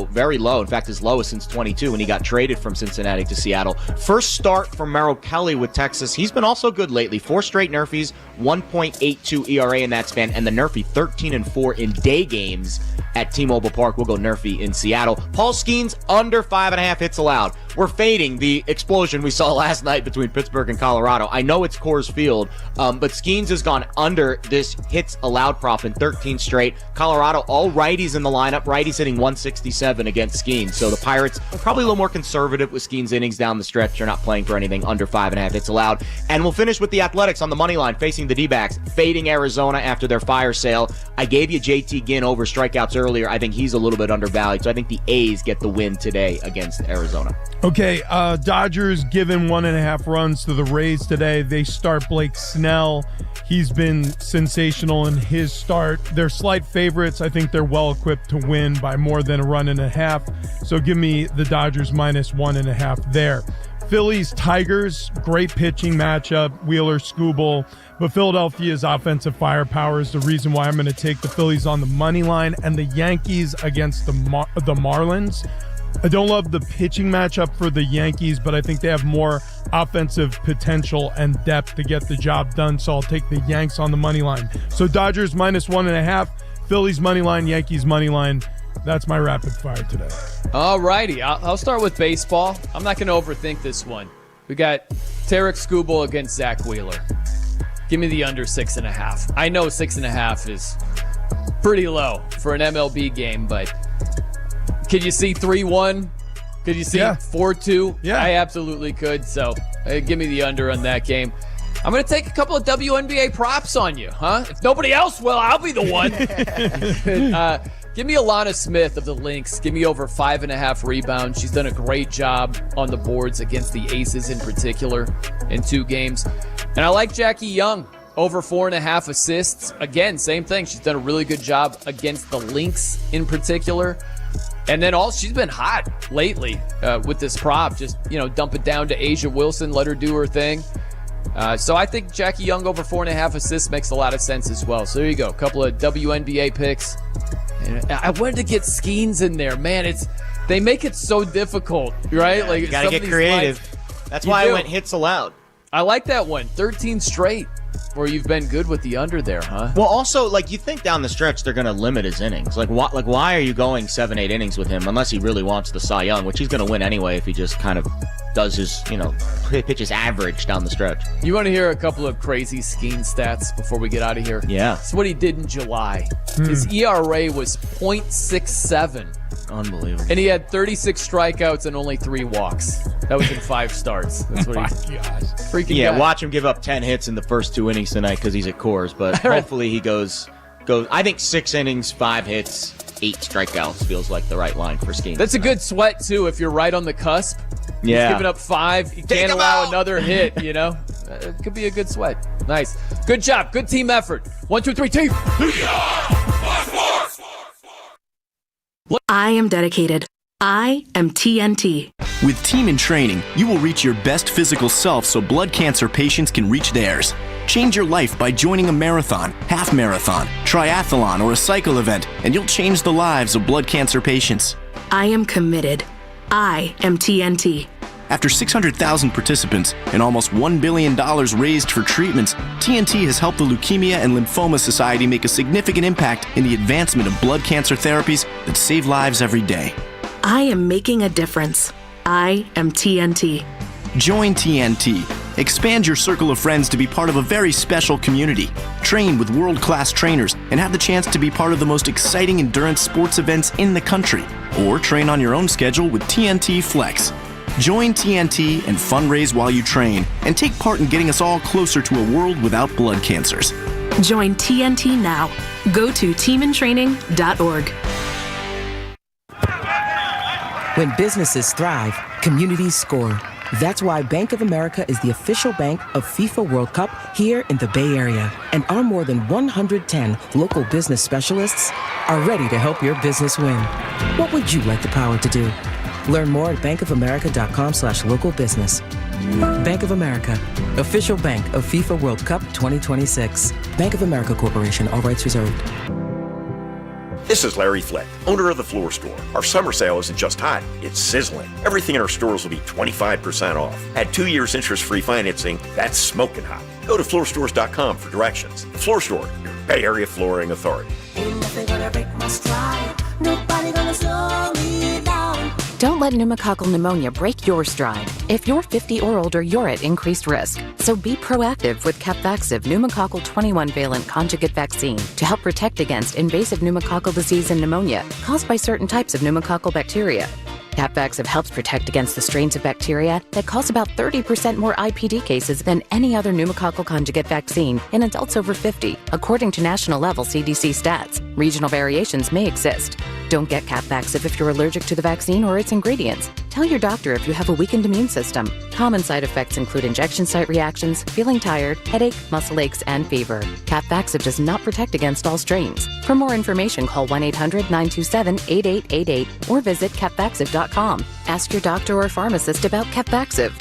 very low. In fact, his lowest since 22 when he got traded from Cincinnati to Seattle. First start from Merrill Kelly with Texas. He's been also good lately. 4 straight Nerfies, 1.82 ERA in that span, and the Nerfie 13-4 in day games at T-Mobile Park. We'll go Nerfie in Seattle. Paul Skeens, under 5.5 hits allowed. We're fading the explosion we saw last night between Pittsburgh and Colorado. I know it's Coors Field, but Skeens has gone under this hits allowed prop in 13 straight. Colorado, all righties in the lineup. Righties hitting 167 against Skeens. So the Pirates probably a little more conservative with Skeens innings down the stretch. They're not playing for anything under 5.5 hits allowed. And we'll finish with the Athletics on the money line facing the D-backs, fading Arizona after their fire sale. I gave you JT Ginn over strikeouts earlier. I think he's a little bit undervalued. So I think the A's get the win today against Arizona. Okay, Dodgers given 1.5 runs to the Rays today. They start Blake Snell. He's been sensational in his start. They're slight favorites. I think they're well equipped to win by more than 1.5 runs. So give me the Dodgers minus 1.5 there. Phillies, Tigers, great pitching matchup. Wheeler, Skubal. But Philadelphia's offensive firepower is the reason why I'm going to take the Phillies on the money line and the Yankees against the Marlins. I don't love the pitching matchup for the Yankees, but I think they have more offensive potential and depth to get the job done, so I'll take the Yanks on the money line. So Dodgers minus 1.5, Phillies money line, Yankees money line. That's my rapid fire today. All righty, I'll start with baseball. I'm not going to overthink this one. We got Tarek Skubal against Zach Wheeler. Give me the under 6.5. I know 6.5 is pretty low for an MLB game, but could you see 3-1? Could you see 4-2? Yeah. I absolutely could. So give me the under on that game. I'm going to take a couple of WNBA props on you, huh? If nobody else will, I'll be the one. Give me Alana Smith of the Lynx. Give me over 5.5 rebounds. She's done a great job on the boards against the Aces in particular in 2 games. And I like Jackie Young. Over 4.5 assists. Again, same thing. She's done a really good job against the Lynx in particular. And then she's been hot lately with this prop. Just, dump it down to Asia Wilson, let her do her thing. So I think Jackie Young over 4.5 assists makes a lot of sense as well. So there you go. A couple of WNBA picks. And I wanted to get Skeens in there. Man, they make it so difficult, right? Yeah, you got to get creative. That's why I went hits allowed. I like that one. 13 straight. Where you've been good with the under there, huh? Well, also, you think down the stretch they're going to limit his innings. Why are you going 7-8 innings with him unless he really wants the Cy Young, which he's going to win anyway if he just kind of does his, pitches average down the stretch. You want to hear a couple of crazy Skeen stats before we get out of here? Yeah. That's what he did in July. His ERA was .67. Unbelievable. And he had 36 strikeouts and only 3 walks. That was in 5 starts. That's what he freaking Yeah, guy. Watch him give up 10 hits in the first 2 innings tonight because he's at Coors, but hopefully he goes. I think 6 innings, 5 hits, 8 strikeouts feels like the right line for Skeens. That's a good sweat, too, if you're right on the cusp. Yeah. He's giving up 5. You can't allow another hit, It could be a good sweat. Nice. Good job. Good team effort. 1, 2, 3, team. I am dedicated. I am TNT. With Team in Training, you will reach your best physical self so blood cancer patients can reach theirs. Change your life by joining a marathon, half marathon, triathlon, or a cycle event, and you'll change the lives of blood cancer patients. I am committed. I am TNT. After 600,000 participants and almost $1 billion raised for treatments, TNT has helped the Leukemia and Lymphoma Society make a significant impact in the advancement of blood cancer therapies that save lives every day. I am making a difference. I am TNT. Join TNT. Expand your circle of friends to be part of a very special community. Train with world-class trainers and have the chance to be part of the most exciting endurance sports events in the country. Or train on your own schedule with TNT Flex. Join TNT and fundraise while you train and take part in getting us all closer to a world without blood cancers. Join TNT now. Go to teamintraining.org. When businesses thrive, communities score. That's why Bank of America is the official bank of FIFA World Cup here in the Bay Area. And our more than 110 local business specialists are ready to help your business win. What would you like the power to do? Learn more at bankofamerica.com/local business. Bank of America, official bank of FIFA World Cup 2026. Bank of America Corporation, all rights reserved. This is Larry Flick, owner of The Floor Store. Our summer sale isn't just hot, it's sizzling. Everything in our stores will be 25% off. At 2 years interest-free financing, that's smoking hot. Go to floorstores.com for directions. The Floor Store, your Bay Area flooring authority. Ain't nothing gonna break my stride. Nobody gonna slow me down. Don't let pneumococcal pneumonia break your stride. If you're 50 or older, you're at increased risk. So be proactive with Capvaxive pneumococcal 21-valent conjugate vaccine to help protect against invasive pneumococcal disease and pneumonia caused by certain types of pneumococcal bacteria. Capvaxive helps protect against the strains of bacteria that cause about 30% more IPD cases than any other pneumococcal conjugate vaccine in adults over 50, according to national-level CDC stats. Regional variations may exist. Don't get Capvaxive if you're allergic to the vaccine or its ingredients. Tell your doctor if you have a weakened immune system. Common side effects include injection site reactions, feeling tired, headache, muscle aches, and fever. Capvaxive does not protect against all strains. For more information, call 1-800-927-8888 or visit capvaxive.com. Ask your doctor or pharmacist about Capvaxive.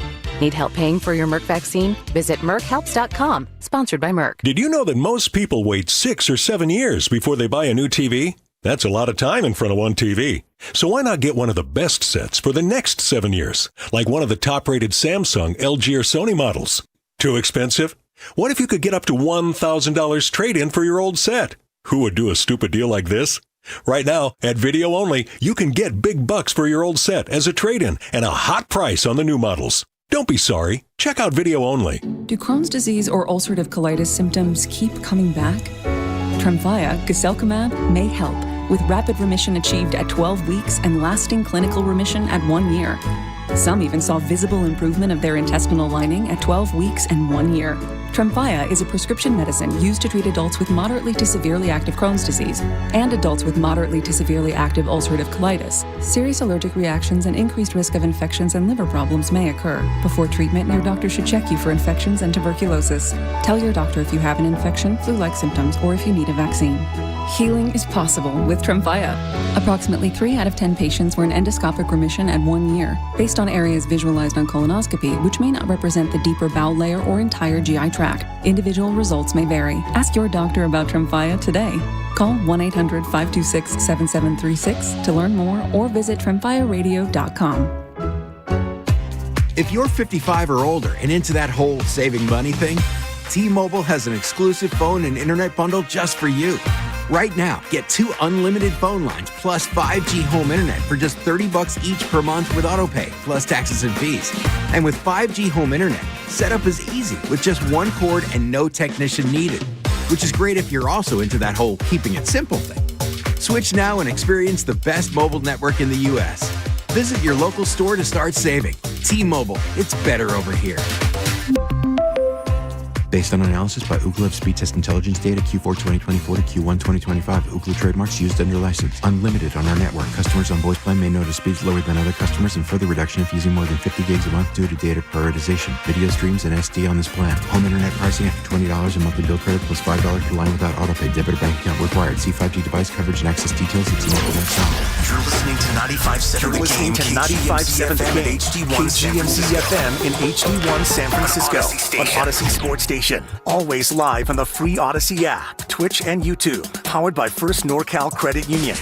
Need help paying for your Merck vaccine? Visit merckhelps.com. Sponsored by Merck. Did you know that most people wait 6 or 7 years before they buy a new TV? That's a lot of time in front of one TV. So why not get one of the best sets for the next 7 years? Like one of the top-rated Samsung, LG, or Sony models. Too expensive? What if you could get up to $1,000 trade-in for your old set? Who would do a stupid deal like this? Right now, at Video Only, you can get big bucks for your old set as a trade-in and a hot price on the new models. Don't be sorry. Check out Video Only. Do Crohn's disease or ulcerative colitis symptoms keep coming back? Tremfya, guselkumab, may help, with rapid remission achieved at 12 weeks and lasting clinical remission at 1 year. Some even saw visible improvement of their intestinal lining at 12 weeks and 1 year. Tremfya is a prescription medicine used to treat adults with moderately to severely active Crohn's disease and adults with moderately to severely active ulcerative colitis. Serious allergic reactions and increased risk of infections and liver problems may occur. Before treatment, your doctor should check you for infections and tuberculosis. Tell your doctor if you have an infection, flu-like symptoms, or if you need a vaccine. Healing is possible with Tremfya. Approximately 3 out of 10 patients were in endoscopic remission at 1 year, based on areas visualized on colonoscopy, which may not represent the deeper bowel layer or entire GI tract. Individual results may vary. Ask your doctor about Tremfya today. Call 1-800-526-7736 to learn more or visit tremfyaradio.com. If you're 55 or older and into that whole saving money thing, T-Mobile has an exclusive phone and internet bundle just for you. Right now, get 2 unlimited phone lines plus 5G home internet for just $30 each per month with autopay, plus taxes and fees. And with 5G home internet, setup is easy with just 1 cord and no technician needed, which is great if you're also into that whole keeping it simple thing. Switch now and experience the best mobile network in the U.S. Visit your local store to start saving. T-Mobile, it's better over here. Based on analysis by Ookla of speed test intelligence data Q4 2024 to Q1 2025. Ookla trademarks used under license. Unlimited on our network. Customers on voice plan may notice speeds lower than other customers and further reduction if using more than 50 gigs a month due to data prioritization. Video streams and SD on this plan. Home internet pricing after $20 a monthly bill credit plus $5 per line without autopay. Debit or bank account required. See 5G device coverage and access details at T-Mobile.com. You're listening to 95.7 You're listening to 95.7 The Game, KGMZ FM in HD1 San Francisco on Odyssey Sports Station. Always live on the free Odyssey app, Twitch, and YouTube. Powered by First NorCal Credit Union.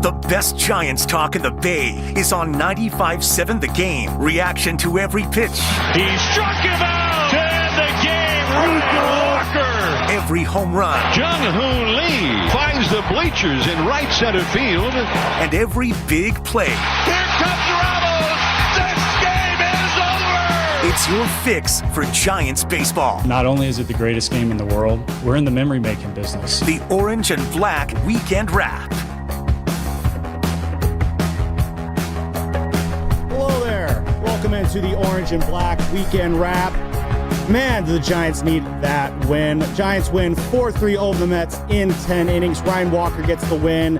The best Giants talk in the Bay is on 95.7 The Game. Reaction to every pitch. He struck him out! And the game, Walker! Every home run. Jung-Hoon Lee finds the bleachers in right center field. And every big play. Here comes Ramos! This game is over! It's your fix for Giants baseball. Not only is it the greatest game in the world, we're in the memory-making business. The Orange and Black Weekend Wrap. Hello there. Welcome into the Orange and Black Weekend Wrap. Man, do the Giants need that win. Giants win 4-3 over the Mets in 10 innings. Ryan Walker gets the win.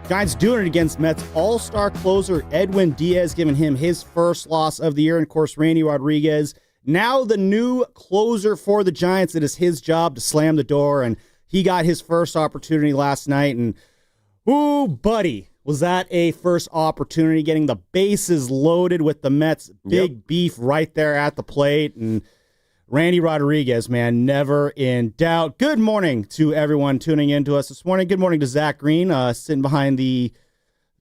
Giants doing it against Mets all-star closer Edwin Diaz, giving him his first loss of the year. And, of course, Randy Rodriguez, now the new closer for the Giants. It is his job to slam the door, and he got his first opportunity last night. And, ooh, buddy, was that a first opportunity, getting the bases loaded with the Mets. Big beef right there at the plate. And Randy Rodriguez, man, never in doubt. Good morning to everyone tuning in to us this morning. Good morning to Zach Green, sitting behind the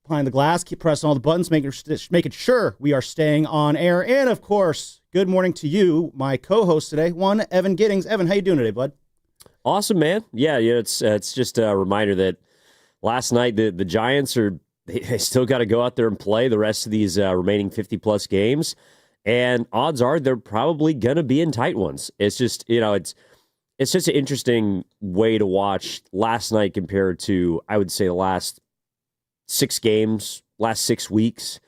glass, keep pressing all the buttons, making sure we are staying on air. And, of course, good morning to you, my co-host today, one Evan Giddings. Evan, how you doing today, bud? Awesome, man. Yeah, it's just a reminder that last night the Giants they still got to go out there and play the rest of these remaining 50-plus games. And odds are they're probably going to be in tight ones. It's just, it's just an interesting way to watch last night compared to, I would say, the last 6 games, last 6 weeks.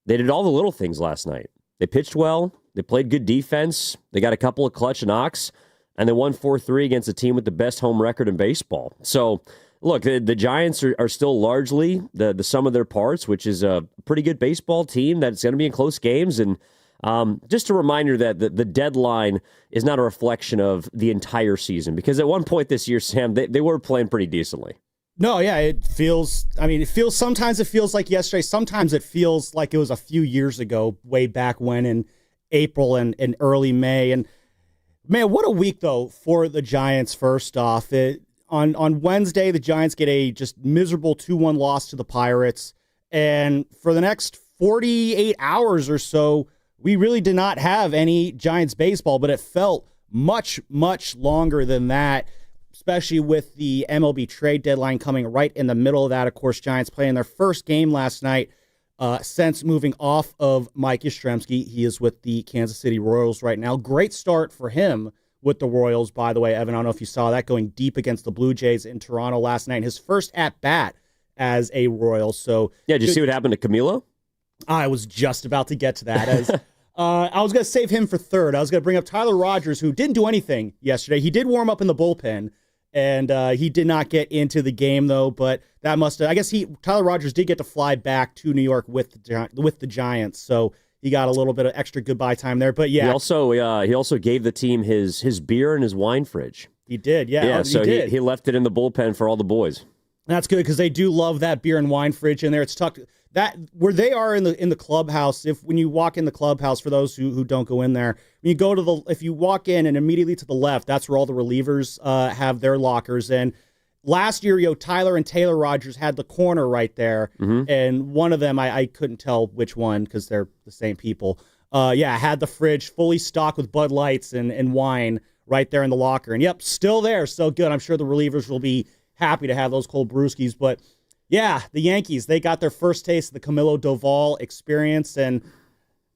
They did all the little things last night. They pitched well. They played good defense. They got a couple of clutch knocks, and they won 4-3 against a team with the best home record in baseball. So, look, the Giants are still largely the sum of their parts, which is a pretty good baseball team that's going to be in close games. And just a reminder that the deadline is not a reflection of the entire season, because at one point this year, Sam, they were playing pretty decently. No, yeah, sometimes it feels like yesterday. Sometimes it feels like it was a few years ago, way back when in April and early May. And, man, what a week, though, for the Giants, first off. On Wednesday, the Giants get a just miserable 2-1 loss to the Pirates. And for the next 48 hours or so, we really did not have any Giants baseball, but it felt much, much longer than that, especially with the MLB trade deadline coming right in the middle of that. Of course, Giants playing their first game last night since moving off of Mike Yastrzemski. He is with the Kansas City Royals right now. Great start for him with the Royals, by the way, Evan. I don't know if you saw that, going deep against the Blue Jays in Toronto last night. His first at-bat as a Royal. So, yeah, did you see what happened to Camilo? I was just about to get to that. As I was going to save him for third. I was going to bring up Tyler Rogers, who didn't do anything yesterday. He did warm up in the bullpen, and he did not get into the game, though. But that must have, I guess Tyler Rogers did get to fly back to New York with the Giants. So he got a little bit of extra goodbye time there, but yeah. He also gave the team his beer and his wine fridge. He did, yeah. Yeah, so he left it in the bullpen for all the boys. That's good, because they do love that beer and wine fridge in there. It's tucked that where they are in the clubhouse. When you walk in the clubhouse, for those who don't go in there, when you go to if you walk in and immediately to the left, that's where all the relievers have their lockers. And last year, Tyler and Taylor Rogers had the corner right there, and one of them, I couldn't tell which one because they're the same people. Had the fridge fully stocked with Bud Lights and wine right there in the locker. And, yep, still there, so good. I'm sure the relievers will be happy to have those cold brewskis. But, yeah, the Yankees, they got their first taste of the Camilo Doval experience, and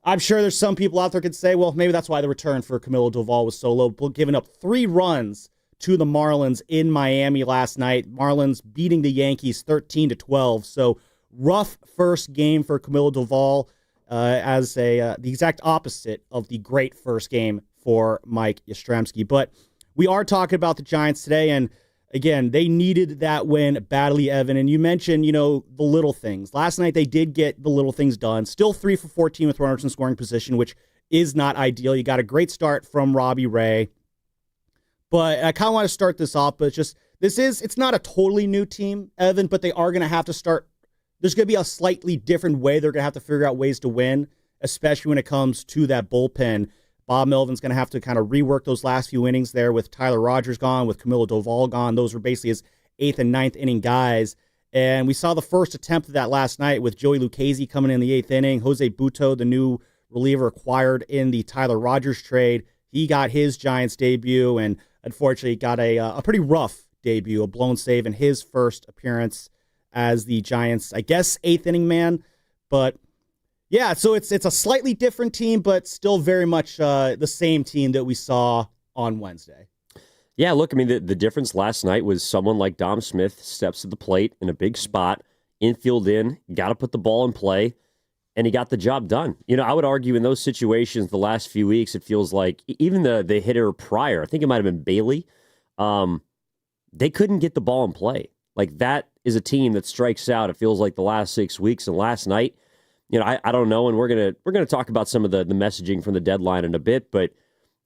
I'm sure there's some people out there could say, well, maybe that's why the return for Camilo Doval was so low, giving up 3 runs to the Marlins in Miami last night. Marlins beating the Yankees 13-12. So rough first game for Camilo Doval, as the exact opposite of the great first game for Mike Yastrzemski. But we are talking about the Giants today, and again, they needed that win badly, Evan. And you mentioned, the little things. Last night they did get the little things done. Still 3 for 14 with runners in scoring position, which is not ideal. You got a great start from Robbie Ray. But I kind of want to start this off, but it's not a totally new team, Evan, but they are going to have to start. There's going to be a slightly different way. They're going to have to figure out ways to win, especially when it comes to that bullpen. Bob Melvin's going to have to kind of rework those last few innings there with Tyler Rogers gone, with Camilo Doval gone. Those were basically his 8th and 9th inning guys. And we saw the first attempt of that last night with Joey Lucchesi coming in the 8th inning. Jose Butto, the new reliever acquired in the Tyler Rogers trade, he got his Giants debut, and unfortunately got a pretty rough debut, a blown save in his first appearance as the Giants, I guess, 8th inning man. But yeah, so it's a slightly different team, but still very much the same team that we saw on Wednesday. Yeah, look, I mean, the difference last night was someone like Dom Smith steps to the plate in a big spot, infield in, got to put the ball in play, and he got the job done. I would argue in those situations the last few weeks, it feels like even the hitter prior, I think it might have been Bailey, they couldn't get the ball in play. Like, that is a team that strikes out, it feels like, the last 6 weeks. And last night, I don't know, and we're gonna talk about some of the messaging from the deadline in a bit, but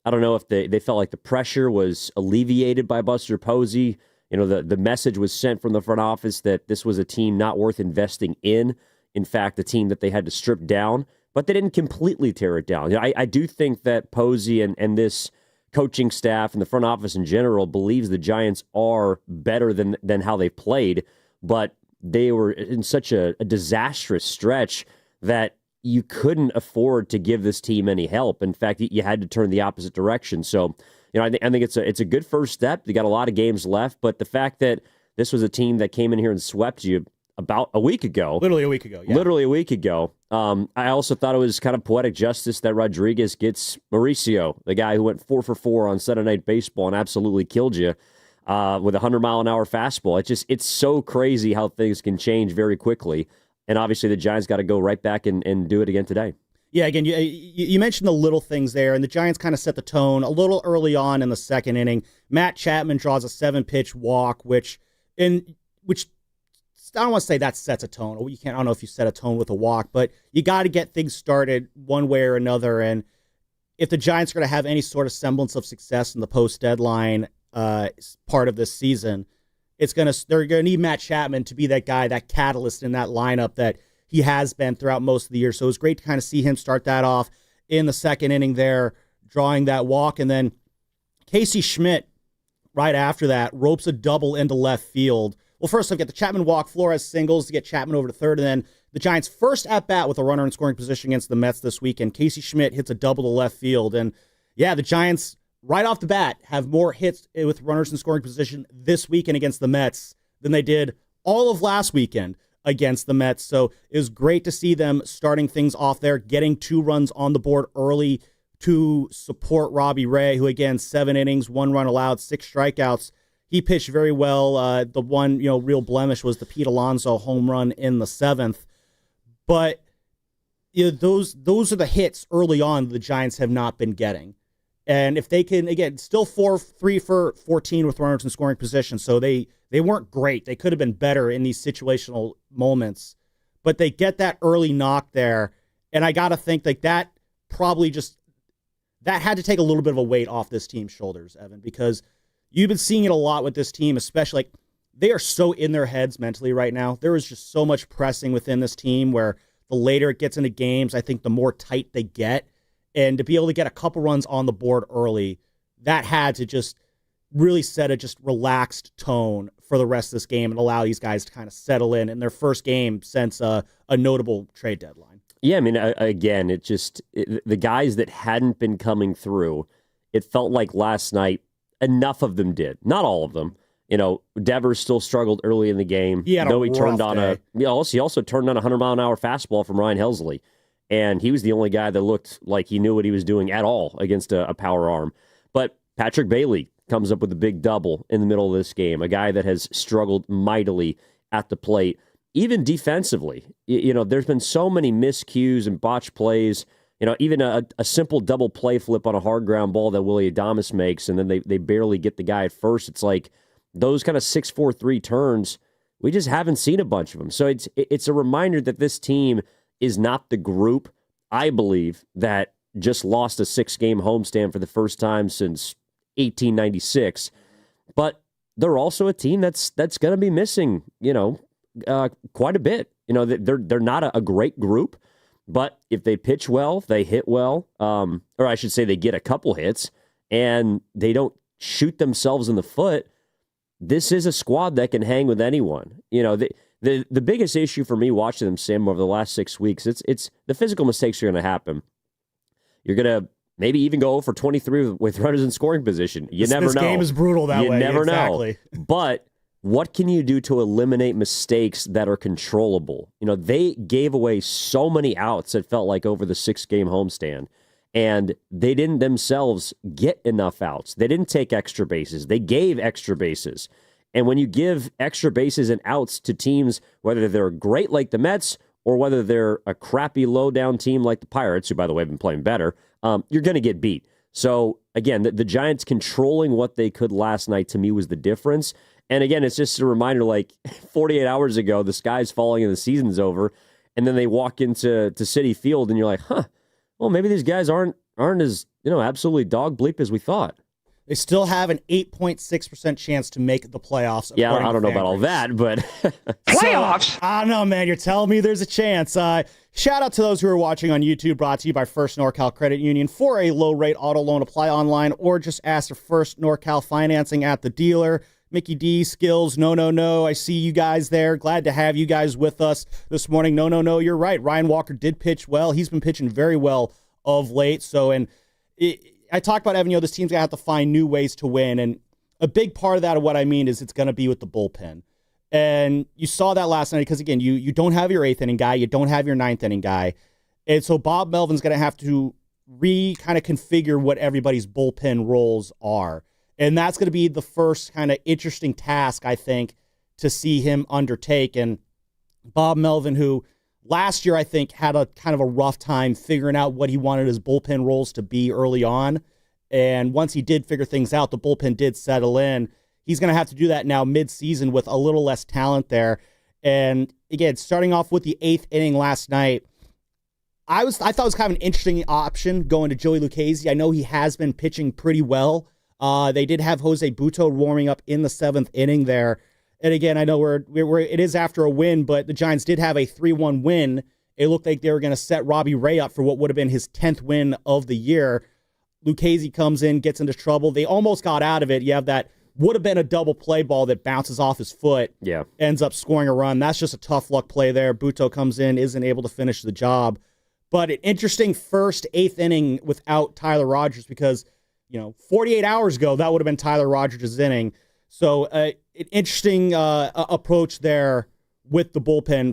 I don't know if they felt like the pressure was alleviated by Buster Posey. The message was sent from the front office that this was a team not worth investing in. In fact, the team that they had to strip down but they didn't completely tear it down. I do think that Posey and this coaching staff and the front office in general believes the Giants are better than how they played, but they were in such a disastrous stretch that you couldn't afford to give this team any help. In fact, you had to turn the opposite direction. So, I think it's a good first step. They got a lot of games left, but the fact that this was a team that came in here and swept you about a week ago. Literally a week ago, yeah. Literally a week ago. I also thought it was kind of poetic justice that Rodriguez gets Mauricio, the guy who went 4 for 4 on Sunday Night Baseball and absolutely killed you with a 100-mile-an-hour fastball. It's so crazy how things can change very quickly. And obviously the Giants got to go right back and do it again today. Yeah, again, you mentioned the little things there, and the Giants kind of set the tone a little early on in the second inning. Matt Chapman draws a 7-pitch walk, which I don't want to say that sets a tone. I don't know if you set a tone with a walk, but you got to get things started one way or another. And if the Giants are going to have any sort of semblance of success in the post-deadline part of this season, they're going to need Matt Chapman to be that guy, that catalyst in that lineup that he has been throughout most of the year. So it was great to kind of see him start that off in the second inning there, drawing that walk. And then Casey Schmidt, right after that, ropes a double into left field. Well, first, I've got the Chapman walk, Flores singles to get Chapman over to third, and then the Giants' first at-bat with a runner in scoring position against the Mets this weekend. Casey Schmidt hits a double to left field. And, yeah, the Giants, right off the bat, have more hits with runners in scoring position this weekend against the Mets than they did all of last weekend against the Mets. So it was great to see them starting things off there, getting 2 runs on the board early to support Robbie Ray, who, again, 7 innings, 1 run allowed, 6 strikeouts. He pitched very well. The one, real blemish was the Pete Alonso home run in the 7th. But those are the hits early on the Giants have not been getting. And if they can, again, still 3 for 14 with runners in scoring position, so they weren't great. They could have been better in these situational moments. But they get that early knock there, and I got to think that probably that had to take a little bit of a weight off this team's shoulders, Evan, because you've been seeing it a lot with this team, especially they are so in their heads mentally right now. There is just so much pressing within this team where the later it gets into games, I think the more tight they get. And to be able to get a couple runs on the board early, that had to just really set a just relaxed tone for the rest of this game and allow these guys to kind of settle in their first game since a notable trade deadline. Yeah, I mean, again, the guys that hadn't been coming through, it felt like last night, enough of them did. Not all of them. Devers still struggled early in the game. He also turned on a 100-mile-an-hour fastball from Ryan Helsley. And he was the only guy that looked like he knew what he was doing at all against a power arm. But Patrick Bailey comes up with a big double in the middle of this game, a guy that has struggled mightily at the plate. Even defensively, there's been so many miscues and botched plays. Even a simple double play flip on a hard ground ball that Willie Adames makes, and then they barely get the guy at first. It's like those kind of 6-4-3 turns, we just haven't seen a bunch of them. So it's a reminder that this team is not the group, I believe, that just lost a 6-game homestand for the first time since 1896. But they're also a team that's going to be missing, quite a bit. They're not a great group, but if they pitch well, if they hit well, or I should say they get a couple hits, and they don't shoot themselves in the foot, this is a squad that can hang with anyone. The biggest issue for me watching them, Sam, over the last 6 weeks, it's the physical mistakes are going to happen. You're going to maybe even go 0 for 23 with runners in scoring position. You never know. This game is brutal that way. You never know. But what can you do to eliminate mistakes that are controllable? They gave away so many outs, it felt like, over the 6-game homestand. And they didn't themselves get enough outs. They didn't take extra bases. They gave extra bases. And when you give extra bases and outs to teams, whether they're great like the Mets or whether they're a crappy low-down team like the Pirates, who, by the way, have been playing better, you're going to get beat. So, again, the Giants controlling what they could last night, to me, was the difference. And, again, it's just a reminder, like 48 hours ago, the sky's falling and the season's over, and then they walk into Citi Field, and you're like, well, maybe these guys aren't as, absolutely dog bleep as we thought. They still have an 8.6% chance to make the playoffs. Yeah, I don't know about all that, but playoffs. I don't know, man. You're telling me there's a chance. Shout out to those who are watching on YouTube. Brought to you by First NorCal Credit Union. For a low rate auto loan, apply online or just ask for First NorCal financing at the dealer. Mickey D, Skills, no. I see you guys there. Glad to have you guys with us this morning. No. You're right. Ryan Walker did pitch well. He's been pitching very well of late. I talked about, Evan, this team's going to have to find new ways to win. And a big part of that, of what I mean, is it's going to be with the bullpen. And you saw that last night because, again, you don't have your 8th inning guy. You don't have your 9th inning guy. And so Bob Melvin's going to have to kind of configure what everybody's bullpen roles are. And that's going to be the first kind of interesting task, I think, to see him undertake. And Bob Melvin, who last year, I think, had a kind of a rough time figuring out what he wanted his bullpen roles to be early on. And once he did figure things out, the bullpen did settle in. He's going to have to do that now mid-season with a little less talent there. And again, starting off with the 8th inning last night, I thought it was kind of an interesting option going to Joey Lucchesi. I know he has been pitching pretty well. They did have Jose Butto warming up in the 7th inning there. And again, I know it is after a win, but the Giants did have a 3-1 win. It looked like they were going to set Robbie Ray up for what would have been his 10th win of the year. Lucchesi comes in, gets into trouble. They almost got out of it. You have that would have been a double play ball that bounces off his foot. Yeah. Ends up scoring a run. That's just a tough luck play there. Butto comes in, isn't able to finish the job. But an interesting first 8th inning without Tyler Rogers because, 48 hours ago, that would have been Tyler Rogers' inning. So an interesting approach there with the bullpen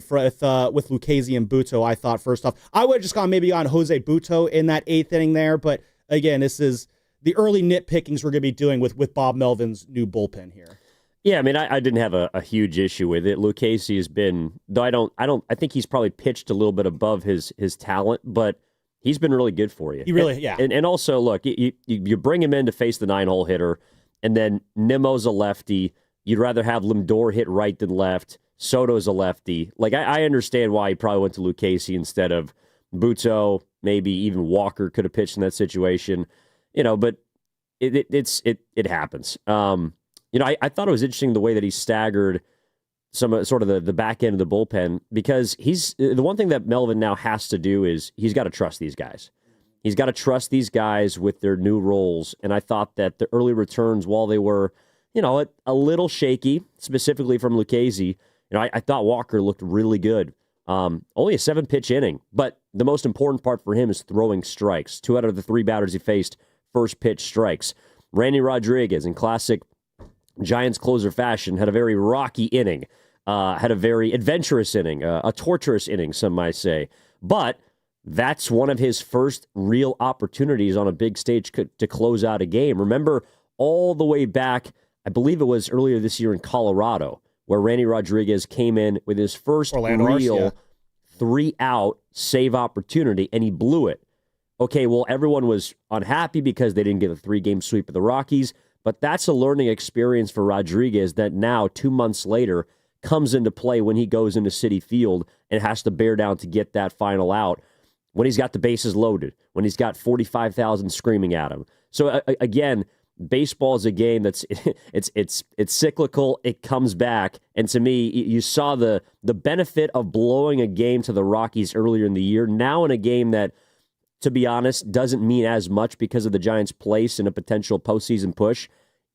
with Lucchesi and Butto, I thought, first off. I would have just gone maybe on Jose Butto in that 8th inning there. But, again, this is the early nitpickings we're going to be doing with Bob Melvin's new bullpen here. Yeah, I mean, I didn't have a huge issue with it. Lucchesi has been, though I think he's probably pitched a little bit above his talent, but he's been really good for you. He really, yeah. And also, look, you bring him in to face the 9-hole hitter, and then Nimmo's a lefty. You'd rather have Lindor hit right than left. Soto's a lefty. Like, I understand why he probably went to Lucchesi instead of Butto. Maybe even Walker could have pitched in that situation. But it happens. I thought it was interesting the way that he staggered some sort of the back end of the bullpen because the one thing that Melvin now has to do is he's got to trust these guys. He's got to trust these guys with their new roles. And I thought that the early returns, while they were, a little shaky, specifically from Lucchesi, I thought Walker looked really good. Only a 7-pitch inning, but the most important part for him is throwing strikes. 2 out of the 3 batters he faced, first pitch strikes. Randy Rodriguez, in classic Giants closer fashion, had a very rocky inning, had a very adventurous inning, a torturous inning, some might say. But that's one of his first real opportunities on a big stage to close out a game. Remember all the way back, I believe it was earlier this year in Colorado, where Randy Rodriguez came in with his first real 3-out save opportunity, and he blew it. Okay, well, everyone was unhappy because they didn't get a 3-game sweep of the Rockies, but that's a learning experience for Rodriguez that now, 2 months later, comes into play when he goes into Citi Field and has to bear down to get that final out, when he's got the bases loaded, when he's got 45,000 screaming at him. So, again, baseball is a game that's it's cyclical. It comes back, and to me, you saw the benefit of blowing a game to the Rockies earlier in the year. Now in a game that, to be honest, doesn't mean as much because of the Giants' place in a potential postseason push.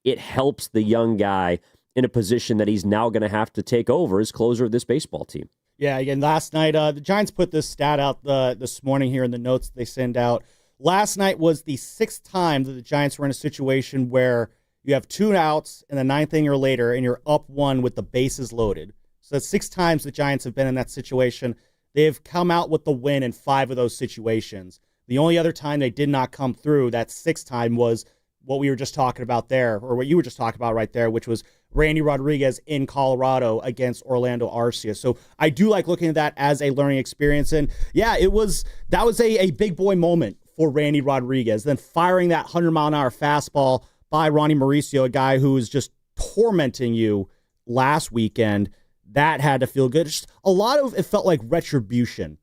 It helps the young guy in a position that he's now going to have to take over as closer of this baseball team. Yeah, again, last night, the Giants put this stat out this morning here in the notes they send out. Last night was the 6th time that the Giants were in a situation where you have 2 outs in the 9th inning or later, and you're up 1 with the bases loaded. So that's 6 times the Giants have been in that situation. They've come out with the win in 5 of those situations. The only other time they did not come through, that 6th time, was what we were just talking about there, or what you were just talking about right there, which was Randy Rodriguez in Colorado against Orlando Arcia. So I do like looking at that as a learning experience. And yeah, that was a big boy moment for Randy Rodriguez. Then firing that 100-mile-an-hour fastball by Ronnie Mauricio, a guy who was just tormenting you last weekend, that had to feel good. Just a lot of it felt like retribution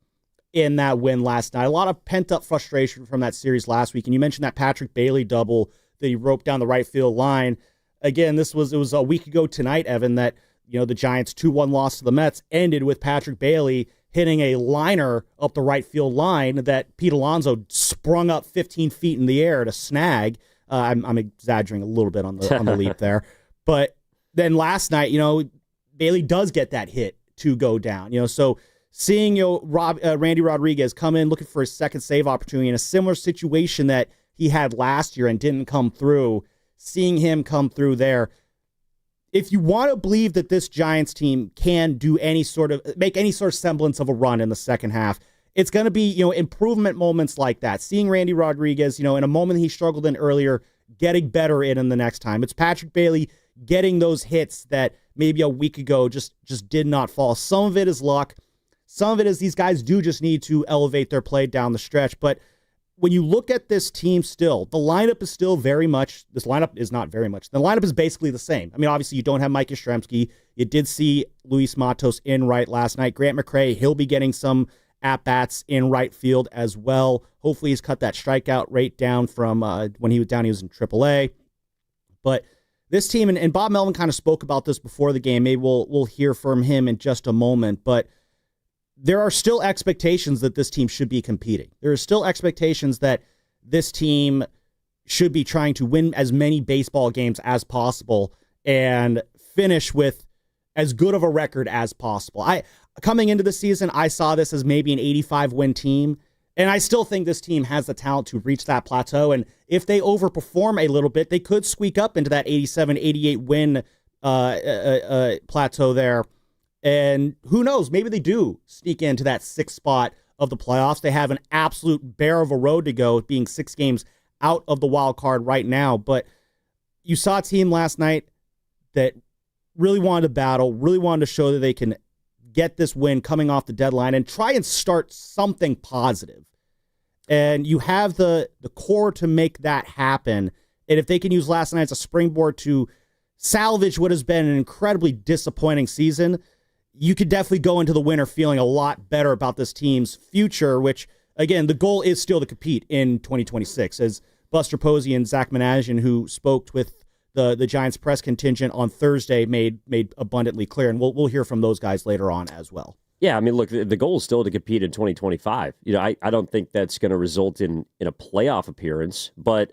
in that win last night. A lot of pent-up frustration from that series last week. And you mentioned that Patrick Bailey double he roped down the right field line. Again, it was a week ago tonight, Evan, that the Giants' 2-1 loss to the Mets ended with Patrick Bailey hitting a liner up the right field line that Pete Alonso sprung up 15 feet in the air to snag. I'm exaggerating a little bit on the leap there, but then last night, Bailey does get that hit to go down. So seeing Randy Rodriguez come in looking for his second save opportunity in a similar situation that he had last year and didn't come through, seeing him come through there. If you want to believe that this Giants team can do make any sort of semblance of a run in the second half, it's going to be, improvement moments like that. Seeing Randy Rodriguez, in a moment he struggled in earlier, getting better in the next time. It's Patrick Bailey getting those hits that maybe a week ago just did not fall. Some of it is luck. Some of it is these guys do just need to elevate their play down the stretch. But when you look at this team still, the lineup is still very much, this lineup is not very much. The lineup is basically the same. I mean, obviously you don't have Mike Yastrzemski. You did see Luis Matos in right last night. Grant McCray, he'll be getting some at-bats in right field as well. Hopefully he's cut that strikeout rate down from when he was down, he was in AAA. But this team, and Bob Melvin kind of spoke about this before the game. Maybe we'll hear from him in just a moment. But there are still expectations that this team should be competing. There are still expectations that this team should be trying to win as many baseball games as possible and finish with as good of a record as possible. Coming into the season, I saw this as maybe an 85-win team, and I still think this team has the talent to reach that plateau, and if they overperform a little bit, they could squeak up into that 87, 88-win plateau there. And who knows, maybe they do sneak into that 6th spot of the playoffs. They have an absolute bear of a road to go, being 6 games out of the wild card right now. But you saw a team last night that really wanted to battle, really wanted to show that they can get this win coming off the deadline and try and start something positive. And you have the core to make that happen. And if they can use last night as a springboard to salvage what has been an incredibly disappointing season, you could definitely go into the winter feeling a lot better about this team's future, which, again, the goal is still to compete in 2026. As Buster Posey and Zach Managian, who spoke with the Giants press contingent on Thursday, made abundantly clear, and we'll hear from those guys later on as well. Yeah, I mean, look, the goal is still to compete in 2025. I don't think that's going to result in a playoff appearance, but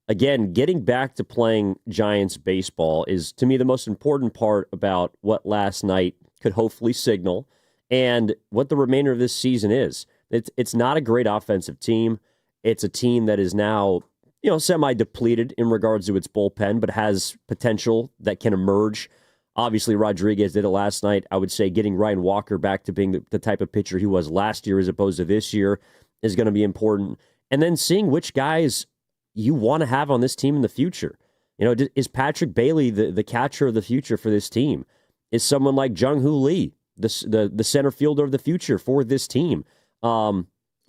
again, getting back to playing Giants baseball is, to me, the most important part about what last night could hopefully signal and what the remainder of this season is. It's not a great offensive team. It's a team that is now, semi-depleted in regards to its bullpen, but has potential that can emerge. Obviously, Rodriguez did it last night. I would say getting Ryan Walker back to being the type of pitcher he was last year as opposed to this year is going to be important. And then seeing which guys you want to have on this team in the future. Is Patrick Bailey the catcher of the future for this team? Is someone like Jung-Hoo Lee the center fielder of the future for this team?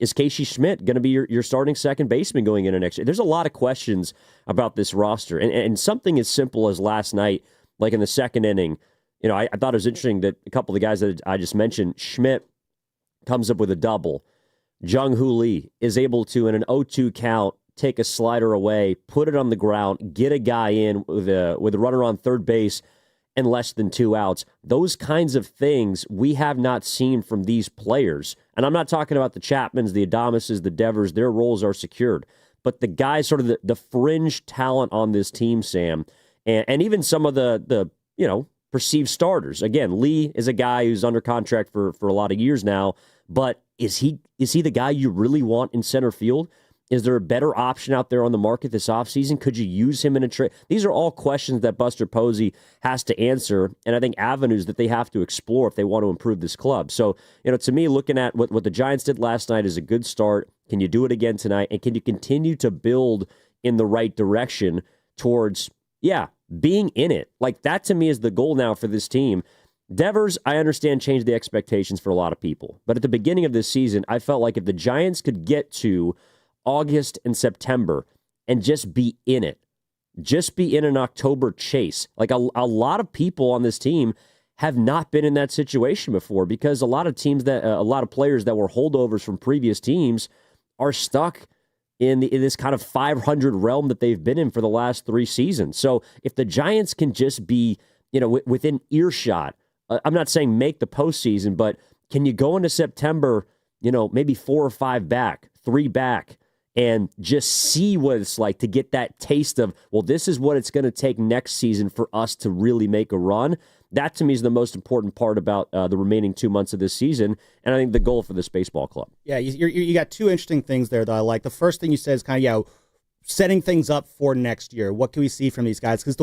Is Casey Schmidt going to be your starting second baseman going into next year? There's a lot of questions about this roster. And something as simple as last night, like in the second inning, I thought it was interesting that a couple of the guys that I just mentioned, Schmidt comes up with a double. Jung-Hoo Lee is able to, in an 0-2 count, take a slider away, put it on the ground, get a guy in with a runner on third base, and less than 2 outs. Those kinds of things we have not seen from these players. And I'm not talking about the Chapmans, the Adamises, the Devers. Their roles are secured. But the guys, sort of the fringe talent on this team, Sam, and even some of the perceived starters. Again, Lee is a guy who's under contract for a lot of years now. But is he the guy you really want in center field? Is there a better option out there on the market this offseason? Could you use him in a trade? These are all questions that Buster Posey has to answer, and I think avenues that they have to explore if they want to improve this club. So, to me, looking at what the Giants did last night is a good start. Can you do it again tonight? And can you continue to build in the right direction towards, being in it? Like, that to me is the goal now for this team. Devers, I understand, changed the expectations for a lot of people. But at the beginning of this season, I felt like if the Giants could get to August and September and just be in it, just be in an October chase. Like a lot of people on this team have not been in that situation before because a lot of players that were holdovers from previous teams are stuck in this kind of 500 realm that they've been in for the last 3 seasons. So if the Giants can just be, within earshot, I'm not saying make the postseason, but can you go into September, maybe 4 or 5 back, 3 back, and just see what it's like to get that taste of, well, this is what it's going to take next season for us to really make a run. That, to me, is the most important part about the remaining 2 months of this season, and I think the goal for this baseball club. Yeah, you got 2 interesting things there that I like. The first thing you said is kind of, setting things up for next year. What can we see from these guys? Because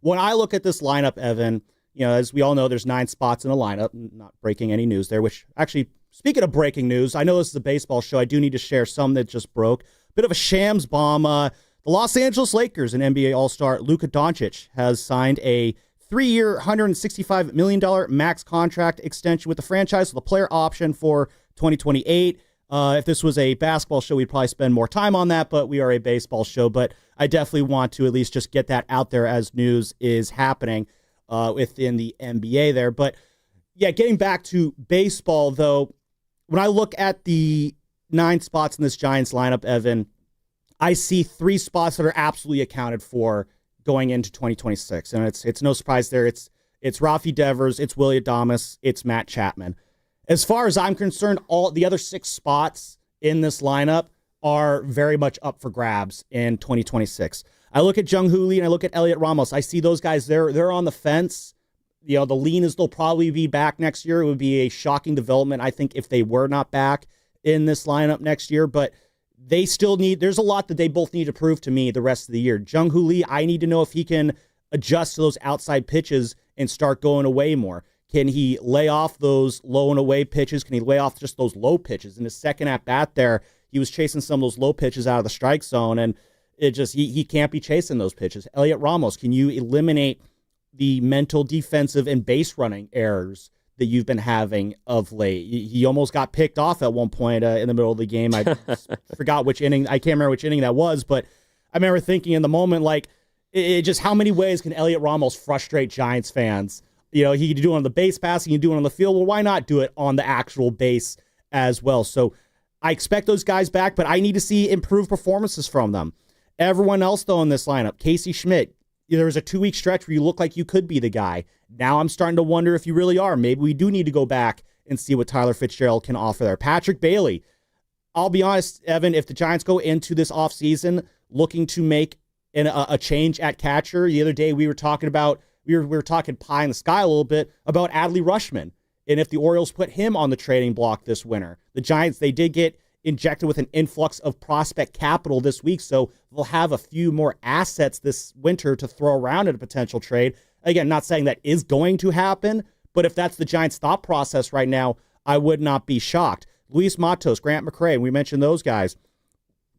when I look at this lineup, Evan, as we all know, there's 9 spots in the lineup. Not breaking any news there, which actually, speaking of breaking news, I know this is a baseball show. I do need to share some that just broke. Bit of a shams bomb. The Los Angeles Lakers and NBA All-Star Luca Doncic has signed a 3-year, $165 million max contract extension with the franchise with a player option for 2028. If this was a basketball show, we'd probably spend more time on that, but we are a baseball show. But I definitely want to at least just get that out there as news is happening within the NBA there. But yeah, getting back to baseball, though, when I look at the 9 spots in this Giants lineup, Evan, I see 3 spots that are absolutely accounted for going into 2026. And it's no surprise there. It's Rafael Devers, it's Willard Dibs, it's Matt Chapman. As far as I'm concerned, all the other 6 spots in this lineup are very much up for grabs in 2026. I look at Jung Hoo Lee and I look at Elliot Ramos. I see those guys, they're on the fence. The lean is they'll probably be back next year. It would be a shocking development, I think, if they were not back in this lineup next year. But they still there's a lot that they both need to prove to me the rest of the year. Jung Hoo Lee, I need to know if he can adjust to those outside pitches and start going away more. Can he lay off those low and away pitches? Can he lay off just those low pitches? In his second at bat there, he was chasing some of those low pitches out of the strike zone, and it just he can't be chasing those pitches. Elliot Ramos, can you eliminate the mental defensive and base running errors that you've been having of late? He almost got picked off at one point in the middle of the game. I forgot which inning. I can't remember which inning that was, but I remember thinking in the moment, like, it just how many ways can Elliot Ramos frustrate Giants fans? He can do it on the base pass, he can do it on the field. Well, why not do it on the actual base as well? So I expect those guys back, but I need to see improved performances from them. Everyone else, though, in this lineup, Casey Schmidt, there was a 2-week stretch where you look like you could be the guy. Now I'm starting to wonder if you really are. Maybe we do need to go back and see what Tyler Fitzgerald can offer there. Patrick Bailey, I'll be honest, Evan, if the Giants go into this offseason looking to make a change at catcher, the other day we were talking about, we were talking pie in the sky a little bit about Adley Rutschman. And if the Orioles put him on the trading block this winter, the Giants, they did get injected with an influx of prospect capital this week, so they'll have a few more assets this winter to throw around in a potential trade. Again, not saying that is going to happen, but if that's the Giants' thought process right now, I would not be shocked. Luis Matos, Grant McCray, we mentioned those guys.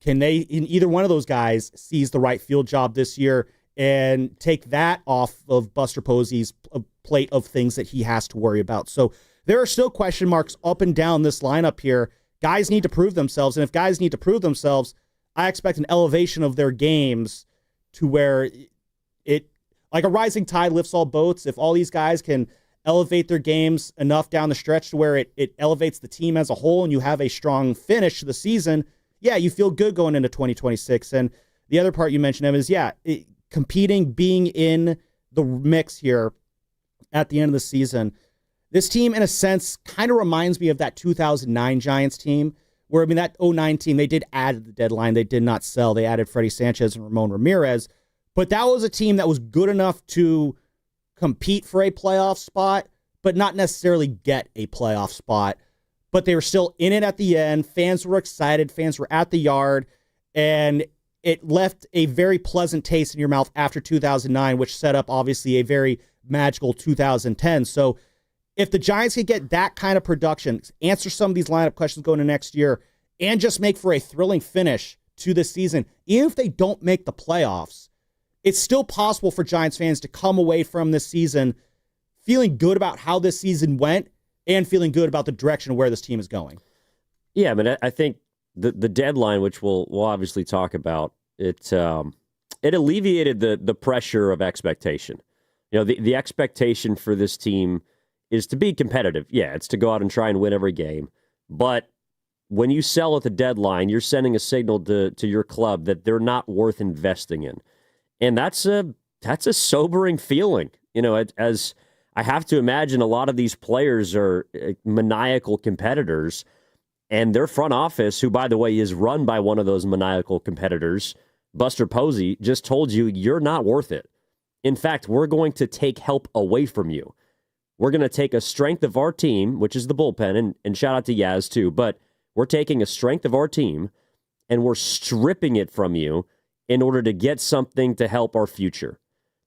Can they, in either one of those guys, seize the right field job this year and take that off of Buster Posey's plate of things that he has to worry about? So there are still question marks up and down this lineup here. Guys need to prove themselves, and if guys need to prove themselves, I expect an elevation of their games to where it, like a rising tide lifts all boats. If all these guys can elevate their games enough down the stretch to where it elevates the team as a whole and you have a strong finish to the season, yeah, you feel good going into 2026. And the other part you mentioned, Evan, is, competing, being in the mix here at the end of the season. This team, in a sense, kind of reminds me of that 2009 Giants team, where, that 2009 team, they did add at the deadline. They did not sell. They added Freddie Sanchez and Ramon Ramirez. But that was a team that was good enough to compete for a playoff spot, but not necessarily get a playoff spot. But they were still in it at the end. Fans were excited. Fans were at the yard. And it left a very pleasant taste in your mouth after 2009, which set up, obviously, a very magical 2010. So if the Giants can get that kind of production, answer some of these lineup questions going into next year, and just make for a thrilling finish to this season, even if they don't make the playoffs, it's still possible for Giants fans to come away from this season feeling good about how this season went and feeling good about the direction of where this team is going. Yeah, I think the deadline, which we'll obviously talk about, it alleviated the pressure of expectation. The expectation for this team is to be competitive. Yeah, it's to go out and try and win every game. But when you sell at the deadline, you're sending a signal to your club that they're not worth investing in. And that's a sobering feeling. As I have to imagine a lot of these players are maniacal competitors, and their front office, who, by the way, is run by one of those maniacal competitors, Buster Posey, just told you you're not worth it. In fact, we're going to take help away from you. We're going to take a strength of our team, which is the bullpen, and shout out to Yaz too, but we're taking a strength of our team and we're stripping it from you in order to get something to help our future.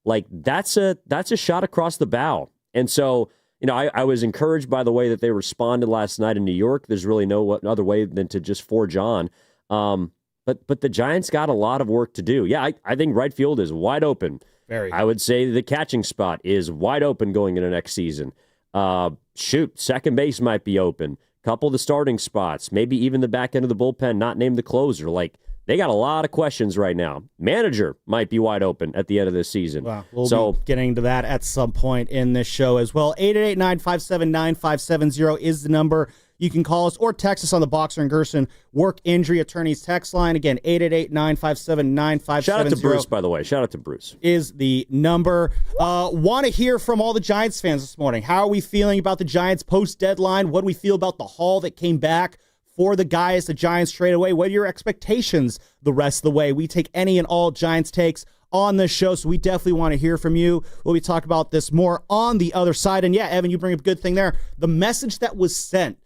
Like, that's a shot across the bow. And so, I was encouraged by the way that they responded last night in New York. There's really no other way than to just forge on. But the Giants got a lot of work to do. Yeah, I think right field is wide open. I would say the catching spot is wide open going into next season. Second base might be open. Couple of the starting spots, maybe even the back end of the bullpen, not named the closer. Like, they got a lot of questions right now. Manager might be wide open at the end of this season. Well, we'll be getting to that at some point in this show as well. 888-957-9570 is the number. You can call us or text us on the Boxer and Gerson Work Injury Attorneys text line. Again, 888-957-9570. Shout out to Bruce, by the way. Shout out to Bruce. Is the number. Want to hear from all the Giants fans this morning. How are we feeling about the Giants post-deadline? What do we feel about the haul that came back for the guys the Giants trade away? What are your expectations the rest of the way? We take any and all Giants takes on this show, so we definitely want to hear from you. We'll be talking about this more on the other side. And yeah, Evan, you bring up a good thing there. The message that was sent,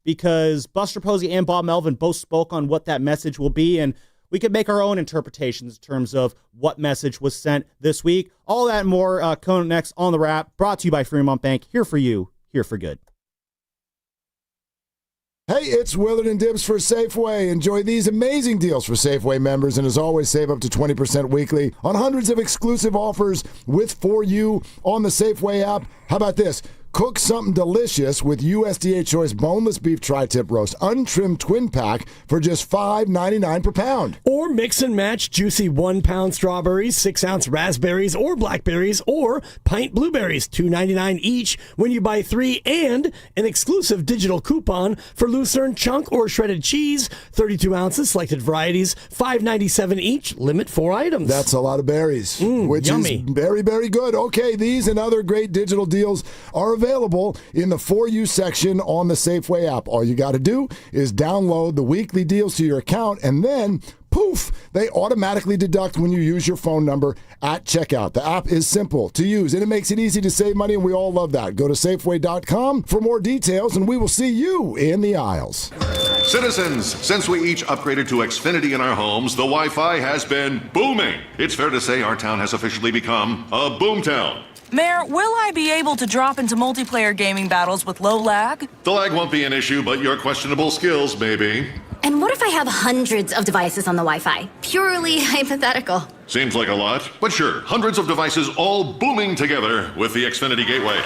because Buster Posey and Bob Melvin both spoke on what that message will be, and we could make our own interpretations in terms of what message was sent this week. All that and more coming next on The Wrap, brought to you by Fremont Bank. Here for you, here for good. Hey, it's Willard Dibs for Safeway. Enjoy these amazing deals for Safeway members, and as always, save up to 20% weekly on hundreds of exclusive offers with For You on the Safeway app. How about this? Cook something delicious with USDA Choice Boneless Beef Tri-Tip Roast, untrimmed twin pack for just $5.99 per pound. Or mix and match juicy 1-pound strawberries, 6-ounce raspberries or blackberries, or pint blueberries, $2.99 each when you buy 3, and an exclusive digital coupon for Lucerne chunk or shredded cheese, 32 ounces, selected varieties, $5.97 each, limit 4 items. That's a lot of berries, which yummy. is very, very good. Okay, these and other great digital deals are available in the For You section on the Safeway app. All you got to do is download the weekly deals to your account, and then poof, they automatically deduct when you use your phone number at checkout. The app is simple to use, and it makes it easy to save money, and we all love that. Go to Safeway.com for more details, and we will see you in the aisles. Citizens, since we each upgraded to Xfinity in our homes, the Wi-Fi has been booming. It's fair to say our town has officially become a boomtown. Mayor, will I be able to drop into multiplayer gaming battles with low lag? The lag won't be an issue, but your questionable skills may be. And what if I have hundreds of devices on the Wi-Fi? Purely hypothetical. Seems like a lot, but sure, hundreds of devices all booming together with the Xfinity Gateway.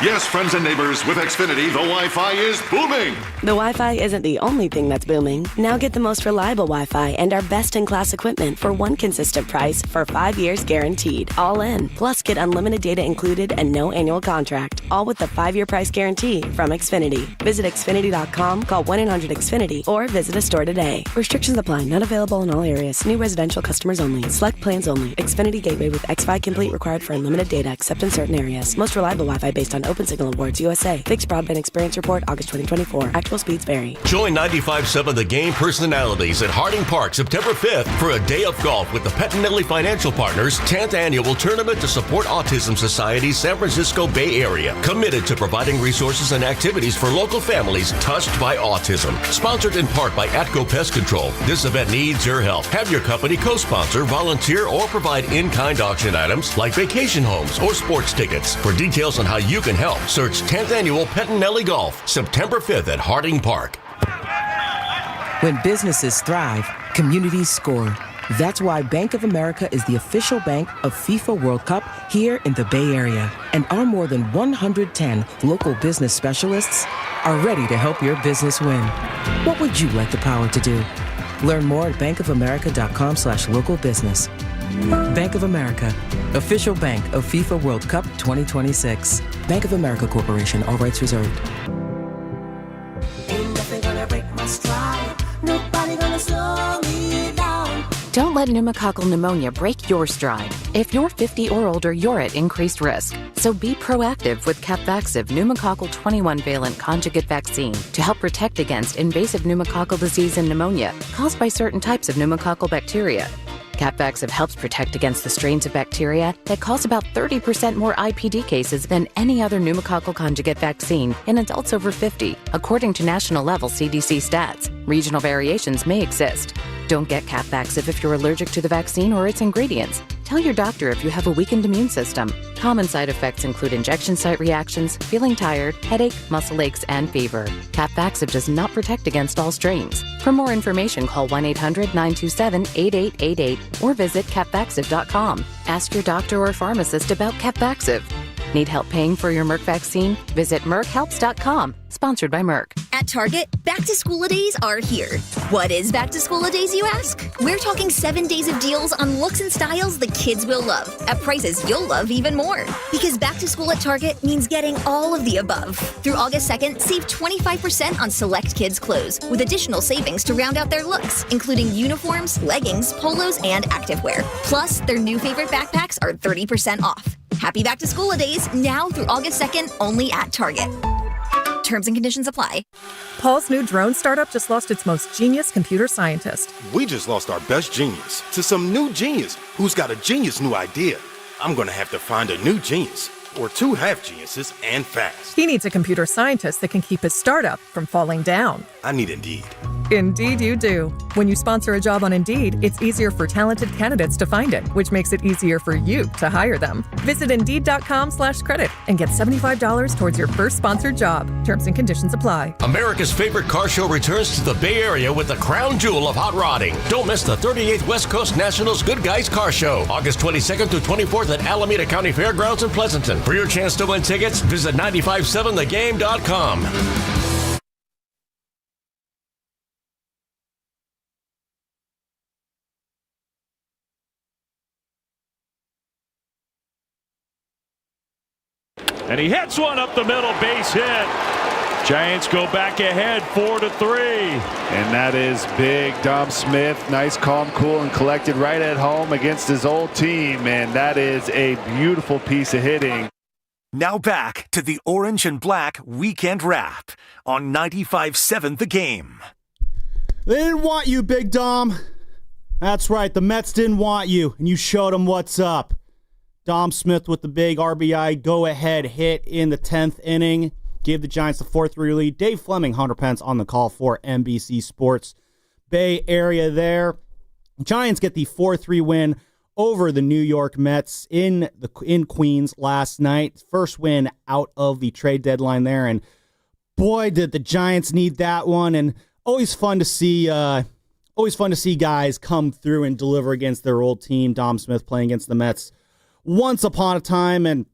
Yes, friends and neighbors, with Xfinity, the Wi-Fi is booming. The Wi-Fi isn't the only thing that's booming. Now get the most reliable Wi-Fi and our best-in-class equipment for one consistent price for 5 years guaranteed. All in. Plus, get unlimited data included and no annual contract. All with the 5-year price guarantee from Xfinity. Visit Xfinity.com, call 1-800-XFINITY, or visit a store today. Restrictions apply. Not available in all areas. New residential customers only. Select plans only. Xfinity Gateway with X5 Complete required for unlimited data except in certain areas. Most reliable Wi-Fi based on Open Signal Awards USA. Fixed Broadband Experience Report, August 2024. Actual speeds vary. Join 95.7 The Game personalities at Harding Park September 5th for a day of golf with the Pettinelli Financial Partners 10th Annual Tournament to Support Autism Society San Francisco Bay Area. Committed to providing resources and activities for local families touched by autism. Sponsored in part by Atco Pest Control. This event needs your help. Have your company co-sponsor, volunteer, or provide in-kind auction items like vacation homes or sports tickets. For details on how you can help, search 10th Annual Pettinelli Golf, September 5th at Harding Park. When businesses thrive, communities score. That's why Bank of America is the official bank of FIFA World Cup here in the Bay Area. And our more than 110 local business specialists are ready to help your business win. What would you like the power to do? Learn more at bankofamerica.com/local business. Bank of America, official bank of FIFA World Cup 2026. Bank of America Corporation, all rights reserved. Ain't nothing gonna break my my stride. Nobody gonna slow me down. Don't let pneumococcal pneumonia break your stride. If you're 50 or older, you're at increased risk. So be proactive with Capvaxive pneumococcal 21-valent conjugate vaccine to help protect against invasive pneumococcal disease and pneumonia caused by certain types of pneumococcal bacteria. Capvaxive helps protect against the strains of bacteria that cause about 30% more IPD cases than any other pneumococcal conjugate vaccine in adults over 50, according to national-level CDC stats. Regional variations may exist. Don't get Capvaxive if you're allergic to the vaccine or its ingredients. Tell your doctor if you have a weakened immune system. Common side effects include injection site reactions, feeling tired, headache, muscle aches, and fever. Capvaxive does not protect against all strains. For more information, call 1-800-927-8888 or visit capvaxive.com. Ask your doctor or pharmacist about Capvaxive. Need help paying for your Merck vaccine? Visit merckhelps.com. Sponsored by Merck. At Target, back-to-school-a-days are here. What is back-to-school-a-days, you ask? We're talking 7 days of deals on looks and styles the kids will love, at prices you'll love even more. Because back-to-school at Target means getting all of the above. Through August 2nd, save 25% on select kids' clothes, with additional savings to round out their looks, including uniforms, leggings, polos, and activewear. Plus, their new favorite backpacks are 30% off. Happy back-to-school-a-days now through August 2nd, only at Target. Terms and conditions apply. Paul's new drone startup just lost its most genius computer scientist. We just lost our best genius to some new genius who's got a genius new idea. I'm going to have to find a new genius, or two half geniuses, and fast. He needs a computer scientist that can keep his startup from falling down. I need Indeed. Indeed you do. When you sponsor a job on Indeed, it's easier for talented candidates to find it, which makes it easier for you to hire them. Visit Indeed.com/credit and get $75 towards your first sponsored job. Terms and conditions apply. America's favorite car show returns to the Bay Area with the crown jewel of hot rodding. Don't miss the 38th West Coast Nationals Good Guys Car Show, August 22nd through 24th at Alameda County Fairgrounds in Pleasanton. For your chance to win tickets, visit 957thegame.com. And he hits one up the middle, base hit. Giants go back ahead 4-3. And that is big. Dom Smith, nice, calm, cool, and collected right at home against his old team. And that is a beautiful piece of hitting. Now back to the Orange and Black Weekend Wrap on 95.7 The Game. They didn't want you, Big Dom. That's right, the Mets didn't want you, and you showed them what's up. Dom Smith with the big RBI go-ahead hit in the 10th inning. Gave the Giants the 4-3 lead. Dave Fleming, Hunter Pence on the call for NBC Sports Bay Area there. Giants get the 4-3 win over the New York Mets in Queens last night. First win out of the trade deadline there. And boy, did the Giants need that one. And always fun to see guys come through and deliver against their old team. Dom Smith playing against the Mets once upon a time, and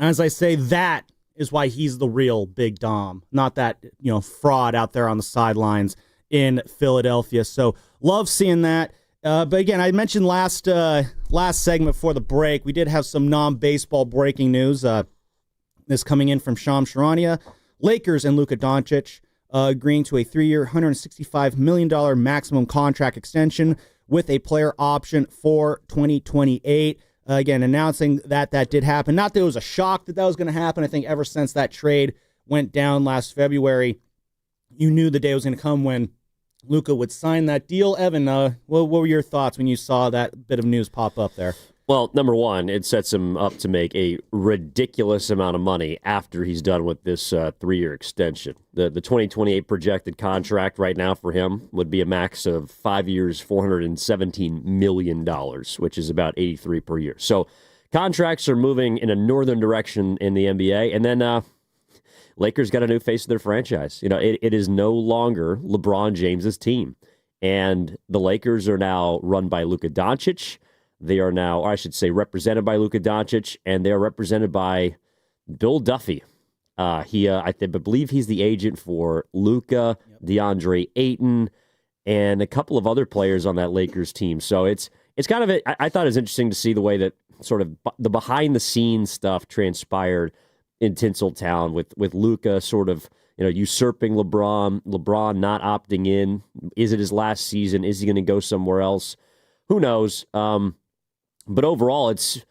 as I say, that is why he's the real Big Dom, not that fraud out there on the sidelines in Philadelphia. So love seeing that. But again, I mentioned last segment before the break, we did have some non-baseball breaking news. This coming in from Sham Charania. Lakers and Luca Doncic agreeing to a 3-year, $165 million maximum contract extension with a player option for 2028. Again, announcing that did happen. Not that it was a shock that was going to happen. I think ever since that trade went down last February, you knew the day was going to come when Luca would sign that deal. Evan, what were your thoughts when you saw that bit of news pop up there? Well, number one, it sets him up to make a ridiculous amount of money after he's done with this 3-year extension. The 2028 projected contract right now for him would be a max of 5 years, $417 million, which is about 83 per year. So contracts are moving in a northern direction in the NBA. And then Lakers got a new face of their franchise. It is no longer LeBron James's team. And the Lakers are now run by Luca Doncic. They are now, or I should say, represented by Luca Doncic, and they are represented by Bill Duffy. I believe he's the agent for Luca, DeAndre Ayton, and a couple of other players on that Lakers team. So it's kind of I thought it was interesting to see the way that sort of the behind the scenes stuff transpired in Tinseltown with Luca sort of usurping LeBron not opting in. Is it his last season? Is he going to go somewhere else? Who knows? But overall, it's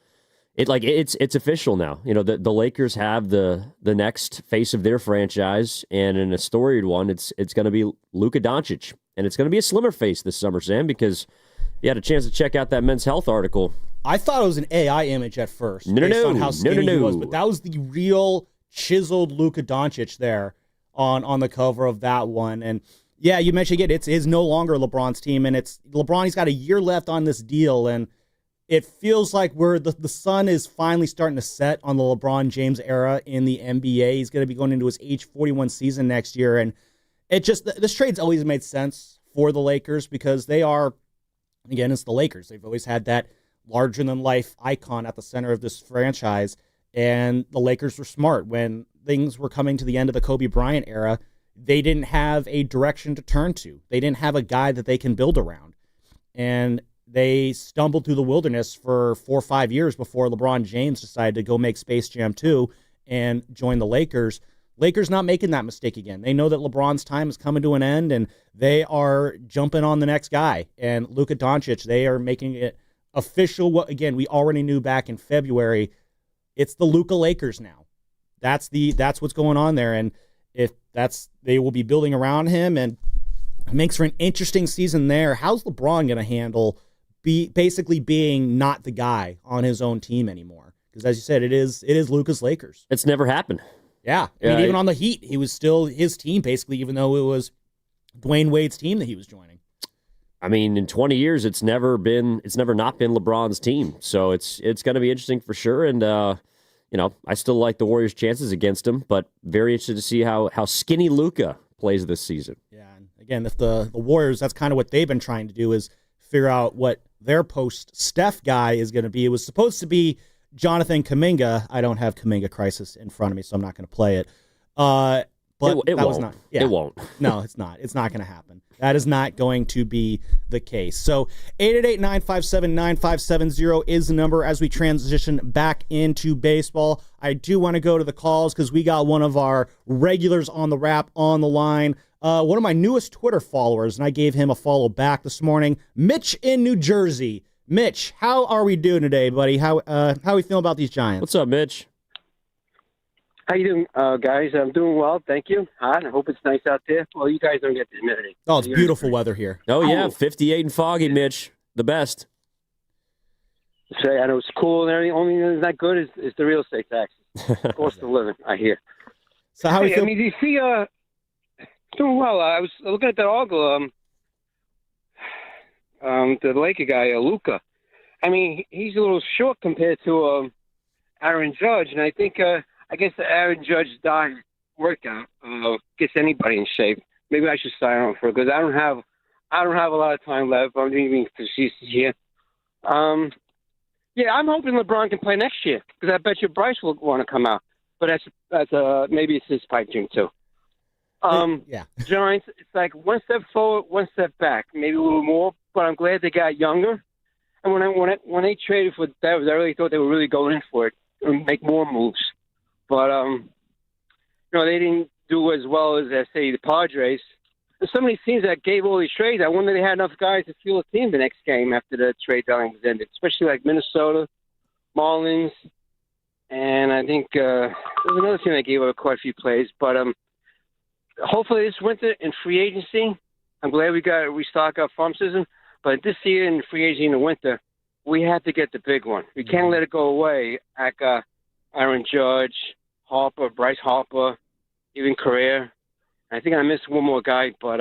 official now. The Lakers have the next face of their franchise, and in a storied one, it's going to be Luca Doncic, and it's going to be a slimmer face this summer, Sam, because you had a chance to check out that Men's Health article. I thought it was an AI image at first, No, based on how skinny he was, but that was the real chiseled Luca Doncic there on the cover of that one. And yeah, you mentioned it. It's no longer LeBron's team, and it's LeBron. He's got a year left on this deal, and it feels like the sun is finally starting to set on the LeBron James era in the NBA. He's going to be going into his age 41 season next year, and this trade's always made sense for the Lakers because they are, again, it's the Lakers. They've always had that larger-than-life icon at the center of this franchise, and the Lakers were smart. When things were coming to the end of the Kobe Bryant era, they didn't have a direction to turn to. They didn't have a guy that they can build around. And they stumbled through the wilderness for 4 or 5 years before LeBron James decided to go make Space Jam 2 and join the Lakers. Lakers not making that mistake again. They know that LeBron's time is coming to an end, and they are jumping on the next guy. And Luka Doncic, they are making it official. What, again, we already knew back in February. It's the Luka Lakers now. That's what's going on there, and they will be building around him, and it makes for an interesting season there. How's LeBron going to handle basically being not the guy on his own team anymore? Because as you said, it is Luka's Lakers. It's never happened. Yeah, I mean, even on the Heat, he was still his team basically, even though it was Dwayne Wade's team that he was joining. I mean, in 20 years, it's never not been LeBron's team. So it's going to be interesting for sure. And I still like the Warriors' chances against him, but very interested to see how skinny Luka plays this season. Yeah, and again, if the Warriors, that's kind of what they've been trying to do, is figure out what their post-Steph guy is going to be. It was supposed to be Jonathan Kuminga. I don't have Kuminga Crisis in front of me, so I'm not going to play it. But it that won't. Was not. Yeah, it won't. No, it's not. It's not going to happen. That is not going to be the case. So 888-957-9570 is the number as we transition back into baseball. I do want to go to the calls because we got one of our regulars on the Wrap on the line. One of my newest Twitter followers, and I gave him a follow back this morning. Mitch in New Jersey. Mitch, how are we doing today, buddy? How we feeling about these Giants? What's up, Mitch? How you doing, guys? I'm doing well, thank you. Hot. I hope it's nice out there. Well, you guys don't get the humidity. Oh, it's beautiful weather here. Oh, yeah, 58 and foggy, Mitch. The best. Say, I know it's cool and everything. Only thing that's not good is the real estate taxes. Cost of living, I hear. So how? I mean, do you see? Doing well. I was looking at that article. The Laker guy, Luca. I mean, he's a little short compared to Aaron Judge, and I think. I guess the Aaron Judge diet workout gets anybody in shape. Maybe I should sign on for it because I don't have a lot of time left. I'm being facetious here. Yeah, I'm hoping LeBron can play next year because I bet you Bryce will want to come out. But that's maybe it's his pipe dream too. Yeah. Giants, it's like one step forward, one step back, maybe a little more. But I'm glad they got younger. And when they traded for Devers, I really thought they were really going in for it and make more moves. But, they didn't do as well as, say, the Padres. And some of these teams that gave all these trades, I wonder if they had enough guys to fuel a team the next game after the trade deadline was ended, especially like Minnesota, Marlins, and I think there's another team that gave up quite a few plays. But hopefully this winter in free agency, I'm glad we got to restock our farm system. But this year in free agency in the winter, we have to get the big one. We can't let it go away. Like Aaron Judge, Harper, Bryce Harper, even Correa. I think I missed one more guy, but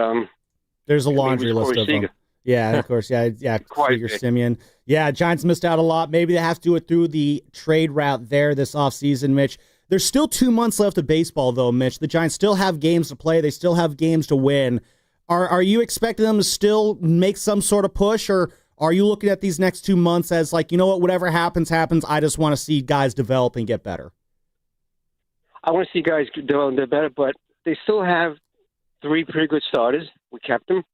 there's a laundry list of them. Yeah, of course. Yeah, Krieger, Simeon. Yeah, Giants missed out a lot. Maybe they have to do it through the trade route there this offseason, Mitch. There's still 2 months left of baseball, though, Mitch. The Giants still have games to play. They still have games to win. Are you expecting them to still make some sort of push, or are you looking at these next 2 months as like, you know what, whatever happens, I just want to see guys develop and get better? I want to see guys develop and get better, but they still have 3 pretty good starters. We kept them.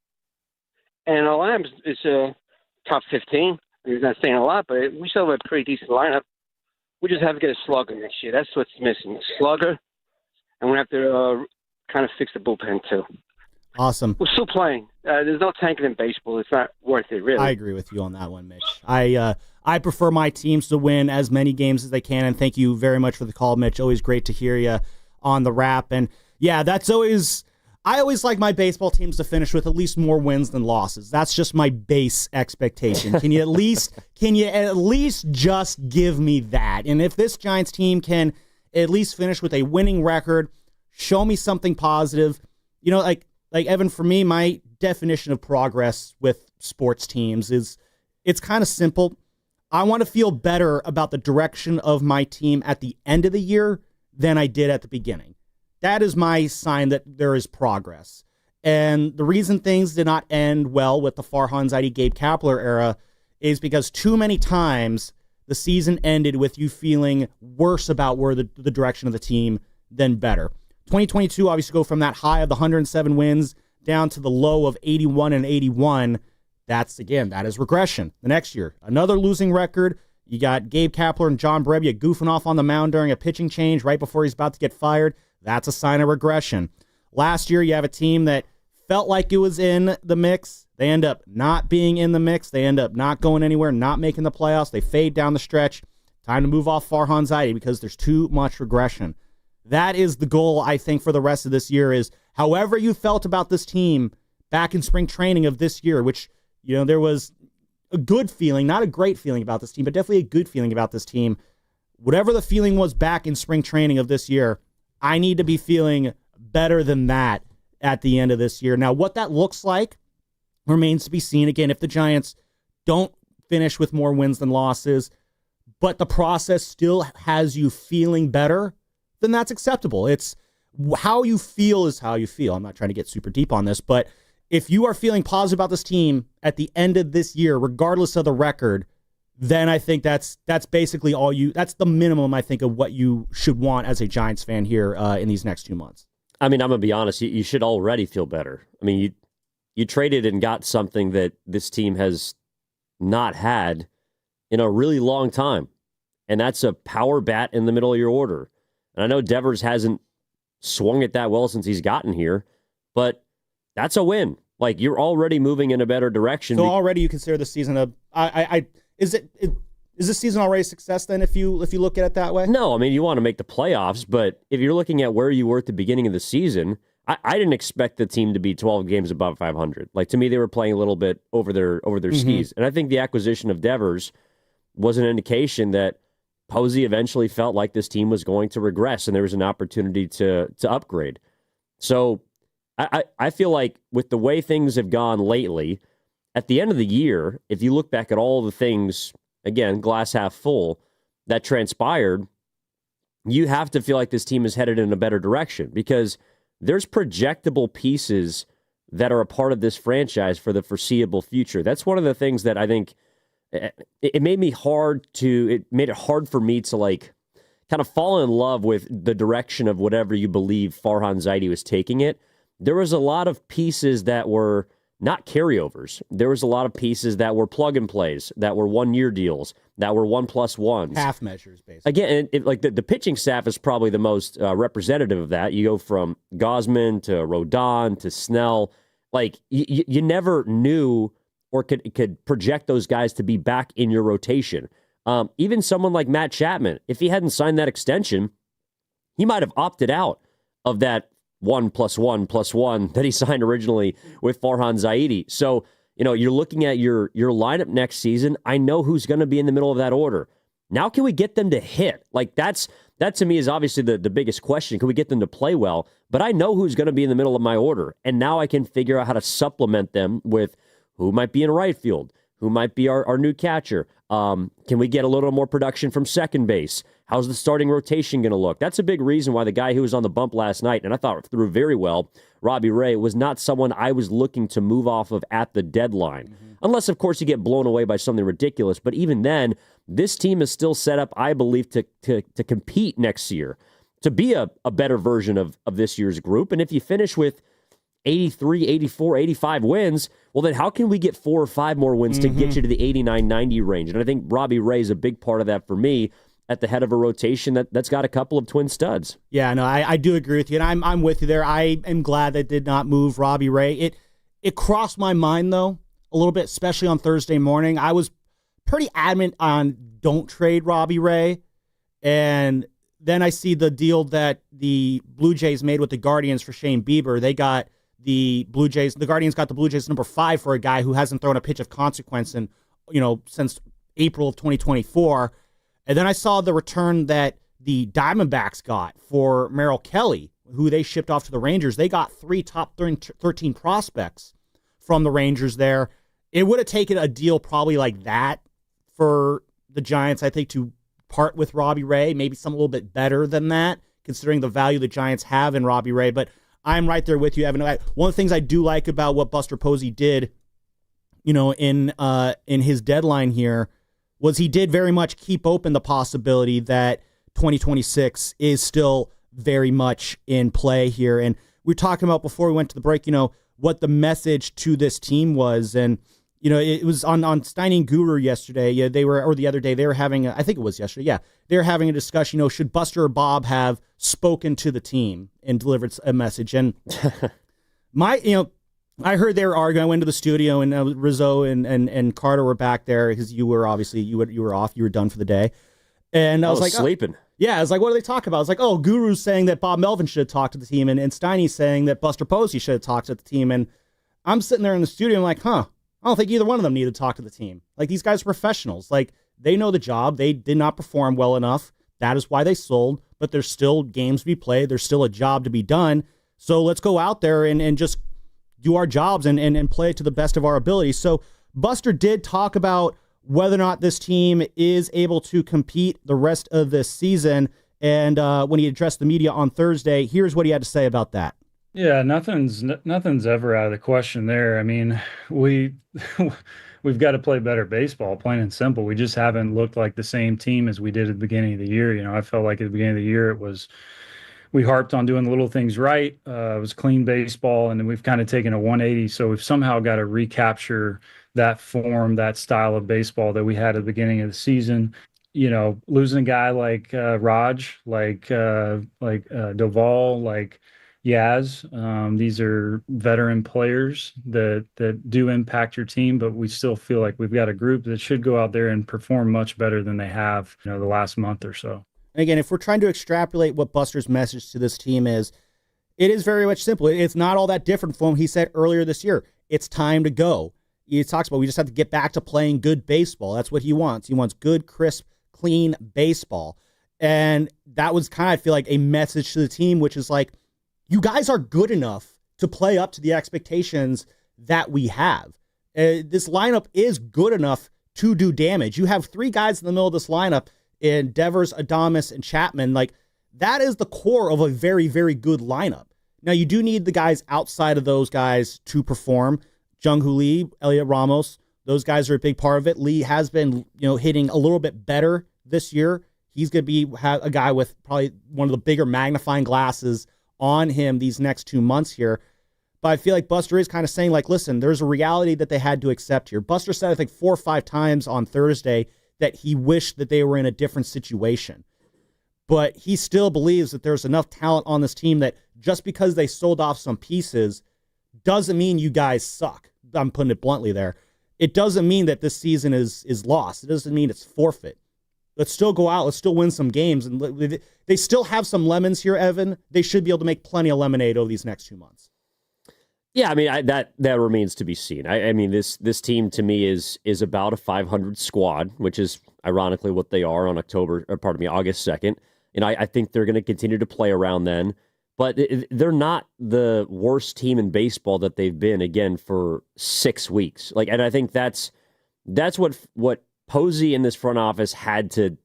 And our lineup is top 15. He's not saying a lot, but we still have a pretty decent lineup. We just have to get a slugger next year. That's what's missing, a slugger. And we have to kind of fix the bullpen too. Awesome. We're still playing. There's no tanking in baseball. It's not worth it, really. I agree with you on that one, Mitch. I prefer my teams to win as many games as they can, and thank you very much for the call, Mitch. Always great to hear you on the wrap. And yeah, I always like my baseball teams to finish with at least more wins than losses. That's just my base expectation. Can you at least just give me that? And if this Giants team can at least finish with a winning record, show me something positive. Like Evan, for me, my definition of progress with sports teams is it's kind of simple. I want to feel better about the direction of my team at the end of the year than I did at the beginning. That is my sign that there is progress. And the reason things did not end well with the Farhan Zaidi, Gabe Kapler era is because too many times the season ended with you feeling worse about where the direction of the team than better. 2022 obviously go from that high of the 107 wins down to the low of 81 and 81. That is regression. The next year, another losing record. You got Gabe Kapler and John Brebbia goofing off on the mound during a pitching change right before he's about to get fired. That's a sign of regression. Last year, you have a team that felt like it was in the mix. They end up not being in the mix. They end up not going anywhere, not making the playoffs. They fade down the stretch. Time to move off Farhan Zaidi because there's too much regression. That is the goal, I think, for the rest of this year is however you felt about this team back in spring training of this year, which, there was a good feeling, not a great feeling about this team, but definitely a good feeling about this team. Whatever the feeling was back in spring training of this year, I need to be feeling better than that at the end of this year. Now, what that looks like remains to be seen. Again, if the Giants don't finish with more wins than losses, but the process still has you feeling better, then that's acceptable. It's how you feel is how you feel. I'm not trying to get super deep on this, but if you are feeling positive about this team at the end of this year, regardless of the record, then I think that's basically that's the minimum, I think, of what you should want as a Giants fan here in these next 2 months. I mean, I'm going to be honest, you should already feel better. I mean, you traded and got something that this team has not had in a really long time, and that's a power bat in the middle of your order. And I know Devers hasn't swung it that well since he's gotten here, but that's a win. Like, you're already moving in a better direction. So already you consider the season is this season already a success then if you look at it that way? No, I mean, you want to make the playoffs, but if you're looking at where you were at the beginning of the season, I didn't expect the team to be 12 games above 500. Like, to me, they were playing a little bit over their skis. And I think the acquisition of Devers was an indication that Posey eventually felt like this team was going to regress and there was an opportunity to upgrade. So I feel like with the way things have gone lately, at the end of the year, if you look back at all the things, again, glass half full, that transpired, you have to feel like this team is headed in a better direction because there's projectable pieces that are a part of this franchise for the foreseeable future. That's one of the things that I think it made it hard for me to like kind of fall in love with the direction of whatever you believe Farhan Zaidi was taking it. There was a lot of pieces that were not carryovers. There was a lot of pieces that were plug and plays, that were 1-year deals, that were 1+1s. Half measures, basically. Again, the pitching staff is probably the most representative of that. You go from Gosman to Rodon to Snell. Like, you never knew or could project those guys to be back in your rotation. Even someone like Matt Chapman, if he hadn't signed that extension, he might have opted out of that 1+1+1 that he signed originally with Farhan Zaidi. So, you're looking at your lineup next season. I know who's going to be in the middle of that order. Now, can we get them to hit? Like, that to me is obviously the biggest question. Can we get them to play well? But I know who's going to be in the middle of my order. And now I can figure out how to supplement them with who might be in right field, who might be our new catcher. Can we get a little more production from second base? How's the starting rotation going to look? That's a big reason why the guy who was on the bump last night, and I thought threw very well, Robbie Ray, was not someone I was looking to move off of at the deadline. Mm-hmm. Unless, of course, you get blown away by something ridiculous. But even then, this team is still set up, I believe, to compete next year, to be a better version of this year's group. And if you finish with 83, 84, 85 wins, well, then how can we get 4 or 5 more wins to get you to the 89, 90 range? And I think Robbie Ray is a big part of that for me. at the head of a rotation that's got a couple of twin studs. Yeah, no, I do agree with you, and I'm with you there. I am glad they did not move Robbie Ray. It crossed my mind, though, a little bit, especially on Thursday morning. I was pretty adamant on don't trade Robbie Ray, and then I see the deal that the Blue Jays made with the Guardians for Shane Bieber. They got the Guardians got the Blue Jays number 5 for a guy who hasn't thrown a pitch of consequence since April of 2024. And then I saw the return that the Diamondbacks got for Merrill Kelly, who they shipped off to the Rangers. They got 3 top 13 prospects from the Rangers there. It would have taken a deal probably like that for the Giants, I think, to part with Robbie Ray, maybe something a little bit better than that, considering the value the Giants have in Robbie Ray. But I'm right there with you, Evan. One of the things I do like about what Buster Posey did, in his deadline here, was he did very much keep open the possibility that 2026 is still very much in play here. And we were talking about before we went to the break, what the message to this team was. And, it was on Steiny Guru yesterday. Yeah, or the other day, they were having, I think it was yesterday. Yeah, they were having a discussion, should Buster or Bob have spoken to the team and delivered a message? And I heard they were arguing. I went to the studio, and Rizzo and Carter were back there because you were obviously you were off. You were done for the day, and I was like sleeping. Yeah, I was like, what do they talk about? I was like, Guru's saying that Bob Melvin should have talked to the team, and Steiny's saying that Buster Posey should have talked to the team. And I'm sitting there in the studio, I'm like, I don't think either one of them needed to talk to the team. Like, these guys are professionals. Like, they know the job. They did not perform well enough. That is why they sold. But there's still games to be played. There's still a job to be done. So let's go out there and just do our jobs and play to the best of our ability. So Buster did talk about whether or not this team is able to compete the rest of this season. And when he addressed the media on Thursday, here's what he had to say about that. Yeah, nothing's ever out of the question there. I mean, we've got to play better baseball, plain and simple. We just haven't looked like the same team as we did at the beginning of the year. I felt like at the beginning of the year we harped on doing the little things right. It was clean baseball, and then we've kind of taken a 180. So we've somehow got to recapture that form, that style of baseball that we had at the beginning of the season. Losing a guy like Raj, like Doval, like Yaz. These are veteran players that do impact your team, but we still feel like we've got a group that should go out there and perform much better than they have, the last month or so. Again, if we're trying to extrapolate what Buster's message to this team is, it is very much simple. It's not all that different from what he said earlier this year. It's time to go. He talks about we just have to get back to playing good baseball. That's what he wants. He wants good, crisp, clean baseball. And that was kind of, I feel like, a message to the team, which is like, you guys are good enough to play up to the expectations that we have. This lineup is good enough to do damage. You have 3 guys in the middle of this lineup in Devers, Adames, and Chapman. Like, that is the core of a very, very good lineup. Now, you do need the guys outside of those guys to perform. Jung-Hoo Lee, Elliot Ramos, those guys are a big part of it. Lee has been, hitting a little bit better this year. He's going to be a guy with probably one of the bigger magnifying glasses on him these next 2 months here. But I feel like Buster is kind of saying, like, listen, there's a reality that they had to accept here. Buster said, I think, 4 or 5 times on Thursday that he wished that they were in a different situation. But he still believes that there's enough talent on this team that just because they sold off some pieces doesn't mean you guys suck. I'm putting it bluntly there. It doesn't mean that this season is lost. It doesn't mean it's forfeit. Let's still go out. Let's still win some games. And they still have some lemons here, Evan. They should be able to make plenty of lemonade over these next 2 months. Yeah, I mean, that remains to be seen. I mean, this team to me is about a 500 squad, which is ironically what they are on August 2nd. And I think they're going to continue to play around then. But they're not the worst team in baseball that they've been, again, for 6 weeks. And I think that's what Posey in this front office had to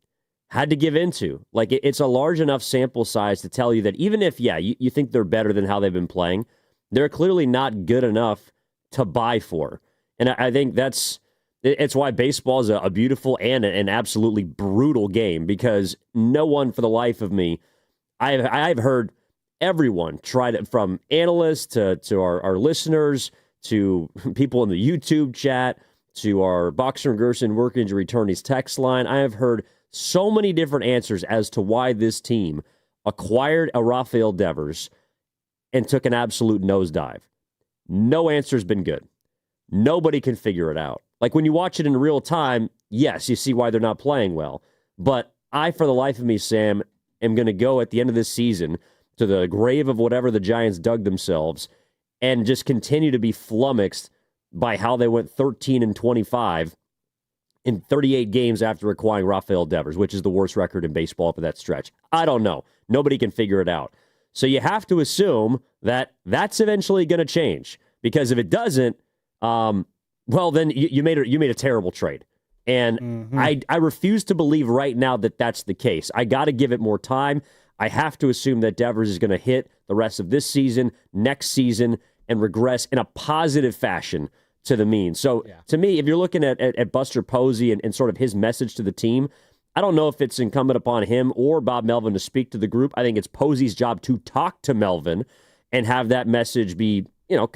give into. It's a large enough sample size to tell you that even if, you think they're better than how they've been playing, they're clearly not good enough to buy for. And I think it's why baseball is a beautiful and an absolutely brutal game, because no one for the life of me, I've heard everyone try to, from analysts to our listeners, to people in the YouTube chat, to our Boxer and Gerson work injury attorneys text line. I have heard so many different answers as to why this team acquired a Rafael Devers and took an absolute nosedive. No answer's been good. Nobody can figure it out. Like when you watch it in real time, yes, you see why they're not playing well. But I, for the life of me, Sam, am going to go at the end of this season to the grave of whatever the Giants dug themselves and just continue to be flummoxed by how they went 13-25 in 38 games after acquiring Rafael Devers, which is the worst record in baseball for that stretch. I don't know. Nobody can figure it out. So you have to assume that that's eventually going to change, because if it doesn't, well, then you made a terrible trade. And I refuse to believe right now that that's the case. I got to give it more time. I have to assume that Devers is going to hit the rest of this season, next season, and regress in a positive fashion to the mean. So to me, if you're looking at Buster Posey and sort of his message to the team, I don't know if it's incumbent upon him or Bob Melvin to speak to the group. I think it's Posey's job to talk to Melvin and have that message be, have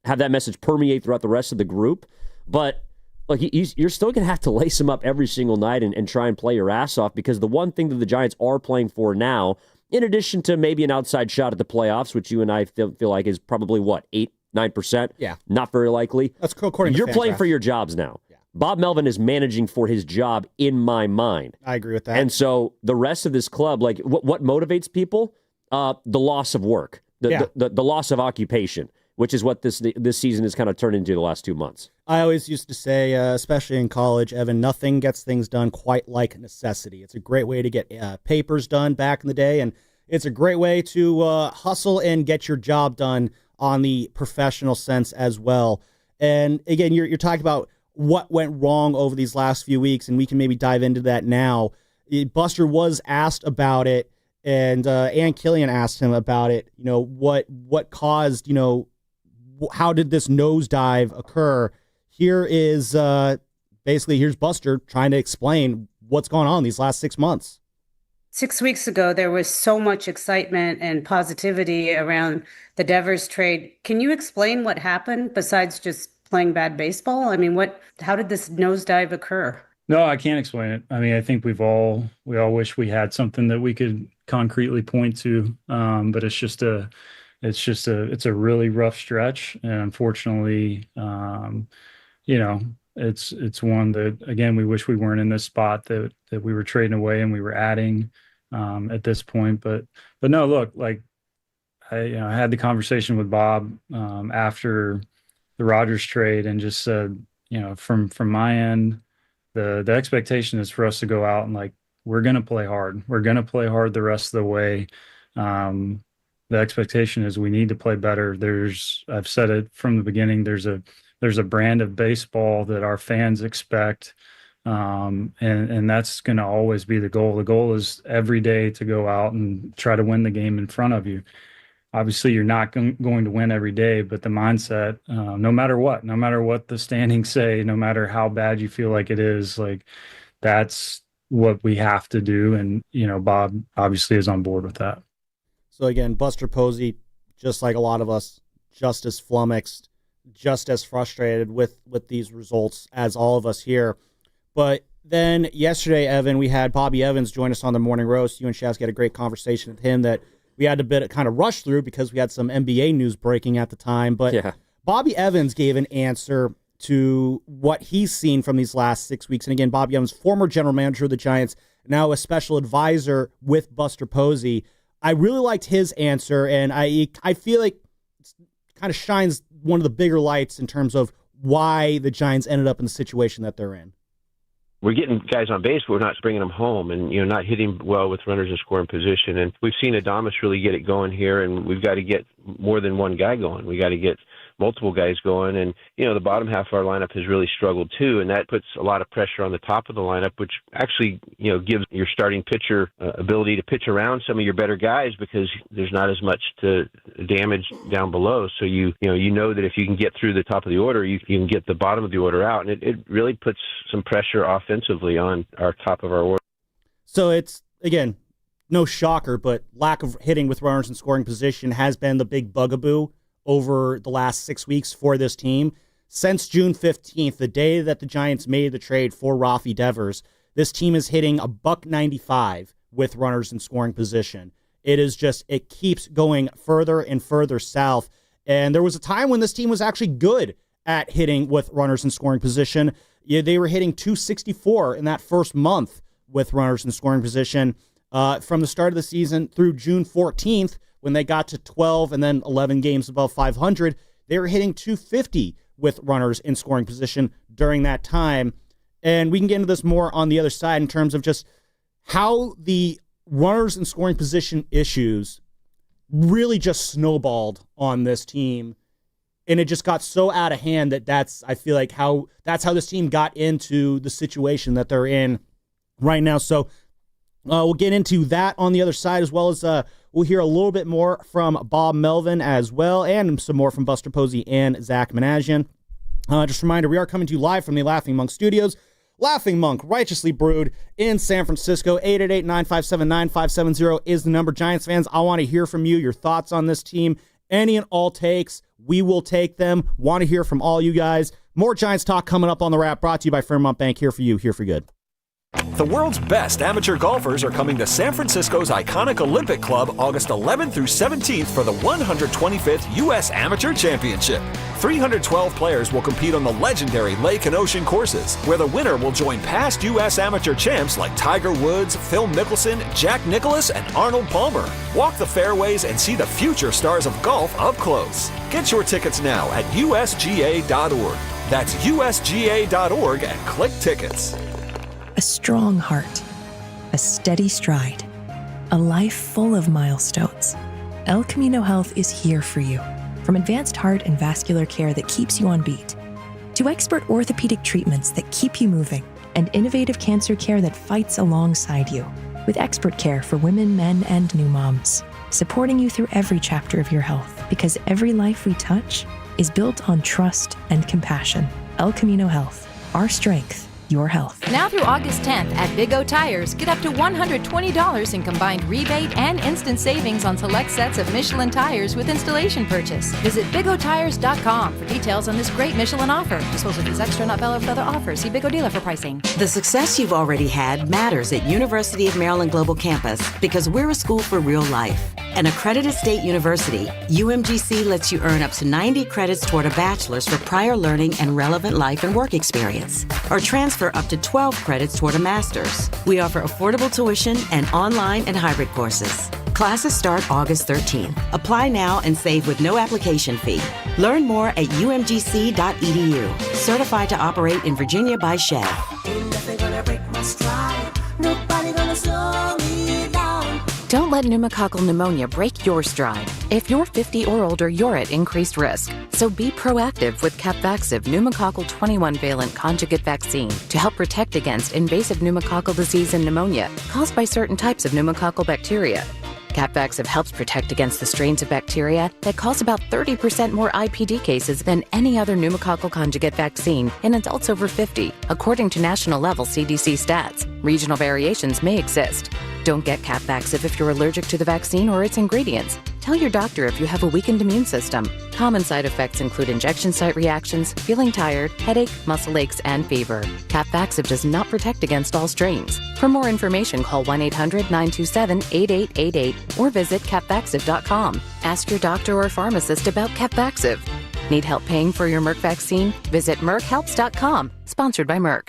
that message permeate throughout the rest of the group. But look, you're still going to have to lace him up every single night and try and play your ass off, because the one thing that the Giants are playing for now, in addition to maybe an outside shot at the playoffs, which you and I feel like is probably, 8-9%? Yeah. Not very likely. That's according to You're playing Fangraphs. for your jobs now. Yeah. Bob Melvin is managing for his job in my mind. I agree with that. And so the rest of this club, like what motivates people? The loss of work, the loss of occupation, which is what this season has kind of turned into the last 2 months. I always used to say, especially in college, Evan, nothing gets things done quite like necessity. It's a great way to get papers done back in the day, and it's a great way to hustle and get your job done on the professional sense as well. And again, you're talking about what went wrong over these last few weeks, and we can maybe dive into that now. Buster was asked about it, and Ann Killian asked him about it. What caused, how did this nosedive occur? Here's Buster trying to explain what's going on these last 6 months. 6 weeks ago, there was so much excitement and positivity around the Devers trade. Can you explain what happened besides just playing bad baseball? I mean, how did this nosedive occur? No, I can't explain it. I mean, I think we all wish we had something that we could concretely point to, but it's a really rough stretch, and unfortunately, it's one that, again, we wish we weren't in this spot that we were trading away and we were adding at this point. But no, look, like I had the conversation with Bob after the Rodgers trade and just said, from my end, the expectation is for us to go out and we're going to play hard. We're going to play hard the rest of the way. The expectation is we need to play better. I've said it from the beginning, there's a brand of baseball that our fans expect. And that's going to always be the goal. The goal is every day to go out and try to win the game in front of you. Obviously, you're not going to win every day, but the mindset, no matter what the standings say, no matter how bad you feel like it is, that's what we have to do. And, Bob obviously is on board with that. So again, Buster Posey, just like a lot of us, just as flummoxed, just as frustrated with these results as all of us here. But then yesterday, Evan, we had Bobby Evans join us on the Morning Roast. You and Shaz had a great conversation with him that we had to kind of rush through because we had some NBA news breaking at the time. But Bobby Evans gave an answer to what he's seen from these last 6 weeks. And again, Bobby Evans, former general manager of the Giants, now a special advisor with Buster Posey. I really liked his answer, and I feel like it kind of shines one of the bigger lights in terms of why the Giants ended up in the situation that they're in. We're getting guys on base, but we're not bringing them home and, not hitting well with runners in scoring position. And we've seen Adames really get it going here, and we've got to get more than one guy going. We got to get multiple guys going. And, the bottom half of our lineup has really struggled too, and that puts a lot of pressure on the top of the lineup, which actually, gives your starting pitcher ability to pitch around some of your better guys because there's not as much to damage down below. So you know that if you can get through the top of the order, you can get the bottom of the order out, and it really puts some pressure offensively on our top of our order. So it's, again, no shocker, but lack of hitting with runners in scoring position has been the big bugaboo over the last 6 weeks for this team. Since June 15th, the day that the Giants made the trade for Rafael Devers, This team is hitting $195 with runners in scoring position. It keeps going further and further south. And there was a time when this team was actually good at hitting with runners in scoring position. Yeah, they were hitting 264 in that first month with runners in scoring position. From the start of the season through June 14th, when they got to 12 and then 11 games above 500, they were hitting 250 with runners in scoring position during that time. And we can get into this more on the other side in terms of just how the runners in scoring position issues really just snowballed on this team. And it just got so out of hand that's how this team got into the situation that they're in right now. So we'll get into that on the other side, as well as we'll hear a little bit more from Bob Melvin as well, and some more from Buster Posey and Zach Managian. Just a reminder, we are coming to you live from the Laughing Monk Studios. Laughing Monk, righteously brewed in San Francisco. 888-957-9570 is the number. Giants fans, I want to hear from you, your thoughts on this team. Any and all takes, we will take them. Want to hear from all you guys. More Giants talk coming up on The Wrap, brought to you by Fairmont Bank. Here for you, here for good. The world's best amateur golfers are coming to San Francisco's iconic Olympic Club August 11th through 17th for the 125th U.S. Amateur Championship. 312 players will compete on the legendary Lake and Ocean courses, where the winner will join past U.S. amateur champs like Tiger Woods, Phil Mickelson, Jack Nicklaus, and Arnold Palmer. Walk the fairways and see the future stars of golf up close. Get your tickets now at usga.org. That's usga.org and click tickets. A strong heart, a steady stride, a life full of milestones. El Camino Health is here for you. From advanced heart and vascular care that keeps you on beat, to expert orthopedic treatments that keep you moving, and innovative cancer care that fights alongside you. With expert care for women, men, and new moms, supporting you through every chapter of your health, because every life we touch is built on trust and compassion. El Camino Health, our strength, your health. Now through August 10th at Big O Tires, get up to $120 in combined rebate and instant savings on select sets of Michelin tires with installation purchase. Visit BigOTires.com for details on this great Michelin offer. Disposal fees extra, not valid with other offers. See Big O dealer for pricing. The success you've already had matters at University of Maryland Global Campus because we're a school for real life. An accredited state university, UMGC lets you earn up to 90 credits toward a bachelor's for prior learning and relevant life and work experience, or transfer up to 12 credits toward a master's. We offer affordable tuition and online and hybrid courses. Classes start August 13th. Apply now and save with no application fee. Learn more at umgc.edu. Certified to operate in Virginia by Shell. Don't let pneumococcal pneumonia break your stride. If you're 50 or older, you're at increased risk. So be proactive with Capvaxive pneumococcal 21-valent conjugate vaccine to help protect against invasive pneumococcal disease and pneumonia caused by certain types of pneumococcal bacteria. Capvaxive helps protect against the strains of bacteria that cause about 30% more IPD cases than any other pneumococcal conjugate vaccine in adults over 50, according to national-level CDC stats. Regional variations may exist. Don't get Capvaxive if you're allergic to the vaccine or its ingredients. Tell your doctor if you have a weakened immune system. Common side effects include injection site reactions, feeling tired, headache, muscle aches, and fever. Capvaxive does not protect against all strains. For more information, call 1-800-927-8888 or visit capvaxive.com. Ask your doctor or pharmacist about Capvaxive. Need help paying for your Merck vaccine? Visit merckhelps.com. Sponsored by Merck.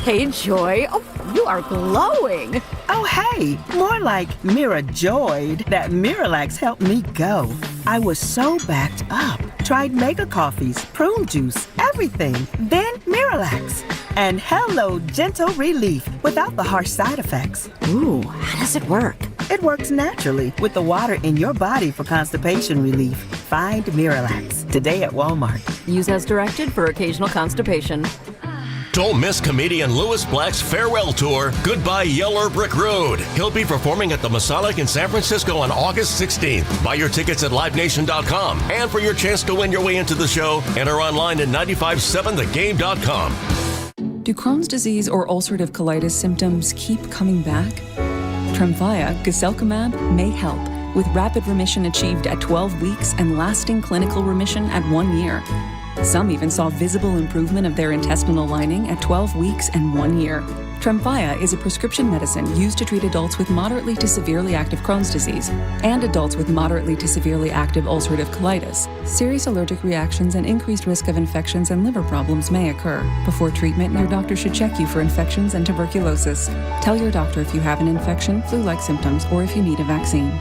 Hey, Joy. Oh, you are glowing. Oh, hey. More like Mira joyed that Miralax helped me go. I was so backed up. Tried mega coffees, prune juice, everything. Then Miralax. And hello, gentle relief without the harsh side effects. Ooh, how does it work? It works naturally with the water in your body for constipation relief. Find Miralax today at Walmart. Use as directed for occasional constipation. Don't miss comedian Louis Black's farewell tour, Goodbye Yeller Brick Road. He'll be performing at the Masonic in San Francisco on August 16th. Buy your tickets at livenation.com. And for your chance to win your way into the show, enter online at 957thegame.com. Do Crohn's disease or ulcerative colitis symptoms keep coming back? Tremfya, guselkumab, may help, with rapid remission achieved at 12 weeks and lasting clinical remission at 1 year. Some even saw visible improvement of their intestinal lining at 12 weeks and 1 year. Tremfya is a prescription medicine used to treat adults with moderately to severely active Crohn's disease and adults with moderately to severely active ulcerative colitis. Serious allergic reactions and increased risk of infections and liver problems may occur. Before treatment, your doctor should check you for infections and tuberculosis. Tell your doctor if you have an infection, flu-like symptoms, or if you need a vaccine.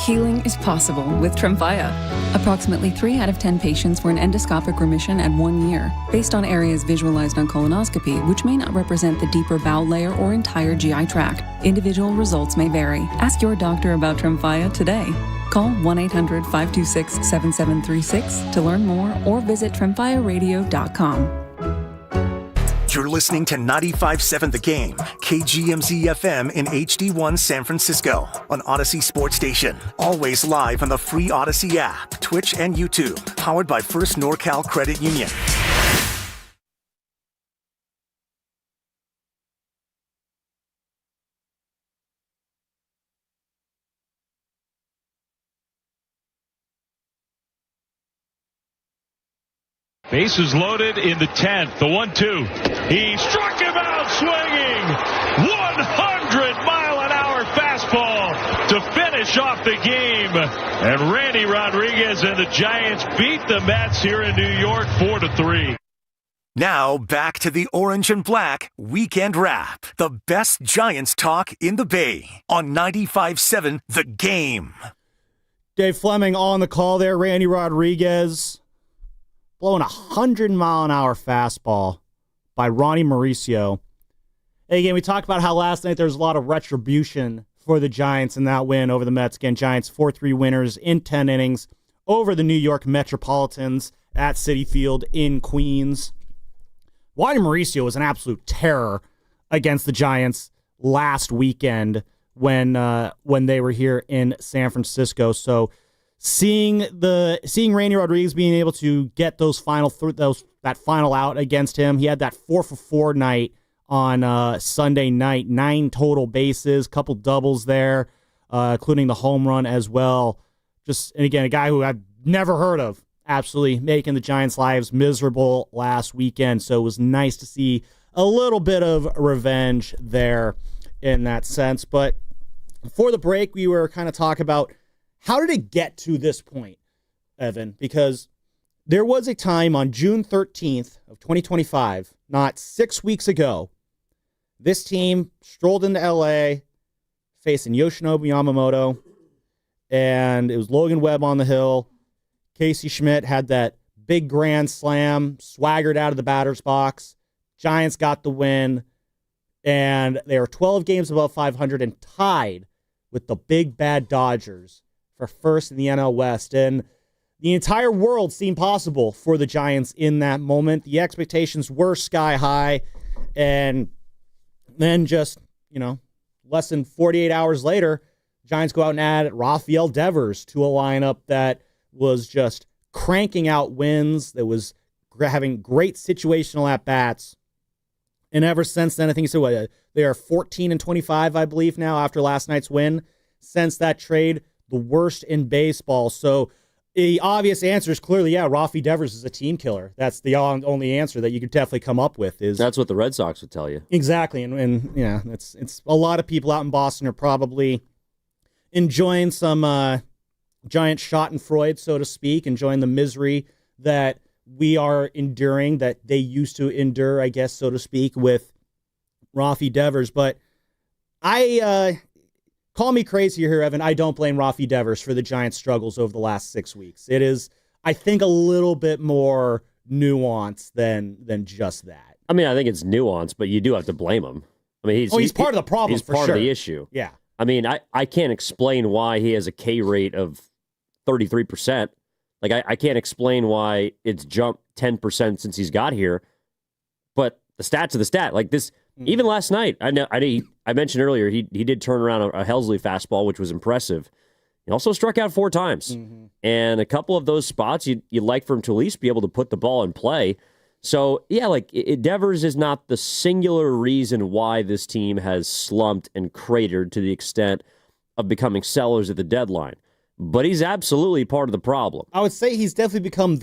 Healing is possible with Tremfya. Approximately 3 out of 10 patients were in endoscopic remission at 1 year, based on areas visualized on colonoscopy, which may not represent the deeper bowel layer or entire GI tract. Individual results may vary. Ask your doctor about Tremfya today. Call 1-800-526-7736 to learn more or visit tremfyaradio.com. You're listening to 95.7 The Game, KGMZ FM in HD1 San Francisco, on Odyssey Sports Station. Always live on the free Odyssey app, Twitch, and YouTube. Powered by First NorCal Credit Union. Bases loaded in the 10th. The 1-2. He struck him out swinging. 100-mile-an-hour fastball to finish off the game. And Randy Rodriguez and the Giants beat the Mets here in New York 4-3. Now back to the Orange and Black Weekend Wrap. The best Giants talk in the Bay on 95.7 The Game. Dave Fleming on the call there. Randy Rodriguez blowing a 100-mile-an-hour fastball by Ronnie Mauricio. And again, we talked about how last night there was a lot of retribution for the Giants in that win over the Mets. Again, Giants 4-3 winners in 10 innings over the New York Metropolitans at Citi Field in Queens. Ronnie Mauricio was an absolute terror against the Giants last weekend when they were here in San Francisco. So seeing Randy Rodriguez being able to get that final out against him, he had that 4-for-4 night on Sunday night, 9 total bases, couple doubles there, including the home run as well. And again, a guy who I've never heard of, absolutely making the Giants' lives miserable last weekend. So it was nice to see a little bit of revenge there in that sense. But before the break, we were kind of talking about how did it get to this point, Evan? Because there was a time on June 13th of 2025, not 6 weeks ago, this team strolled into L.A. facing Yoshinobu Yamamoto, and it was Logan Webb on the hill. Casey Schmidt had that big grand slam, swaggered out of the batter's box. Giants got the win, and they are 12 games above 500 and tied with the big bad Dodgers for first in the NL West. And the entire world seemed possible for the Giants in that moment. The expectations were sky high, and then just, less than 48 hours later, Giants go out and add Rafael Devers to a lineup that was just cranking out wins, that was having great situational at-bats. And ever since then, I think they are 14-25, I believe now, after last night's win. Since that trade, the worst in baseball. So the obvious answer is clearly, Rafi Devers is a team killer. That's the only answer that you could definitely come up with. That's what the Red Sox would tell you. Exactly. And it's a lot of people out in Boston are probably enjoying some Giant schadenfreude, so to speak, enjoying the misery that we are enduring, that they used to endure, I guess, so to speak, with Rafi Devers. But call me crazy here, Evan, I don't blame Rafi Devers for the Giants' struggles over the last 6 weeks. It is, I think, a little bit more nuanced than just that. I mean, I think it's nuanced, but you do have to blame him. I mean, he's part of the problem. He's part of the issue. Yeah. I mean, I can't explain why he has a K rate of 33%. Like, I can't explain why it's jumped 10% since he's got here. But the stats are the stat. Like this, even last night, I mentioned earlier, he did turn around a Helsley fastball, which was impressive. He also struck out 4 times. Mm-hmm. And a couple of those spots, you'd like for him to at least be able to put the ball in play. So, Devers is not the singular reason why this team has slumped and cratered to the extent of becoming sellers at the deadline. But he's absolutely part of the problem. I would say he's definitely become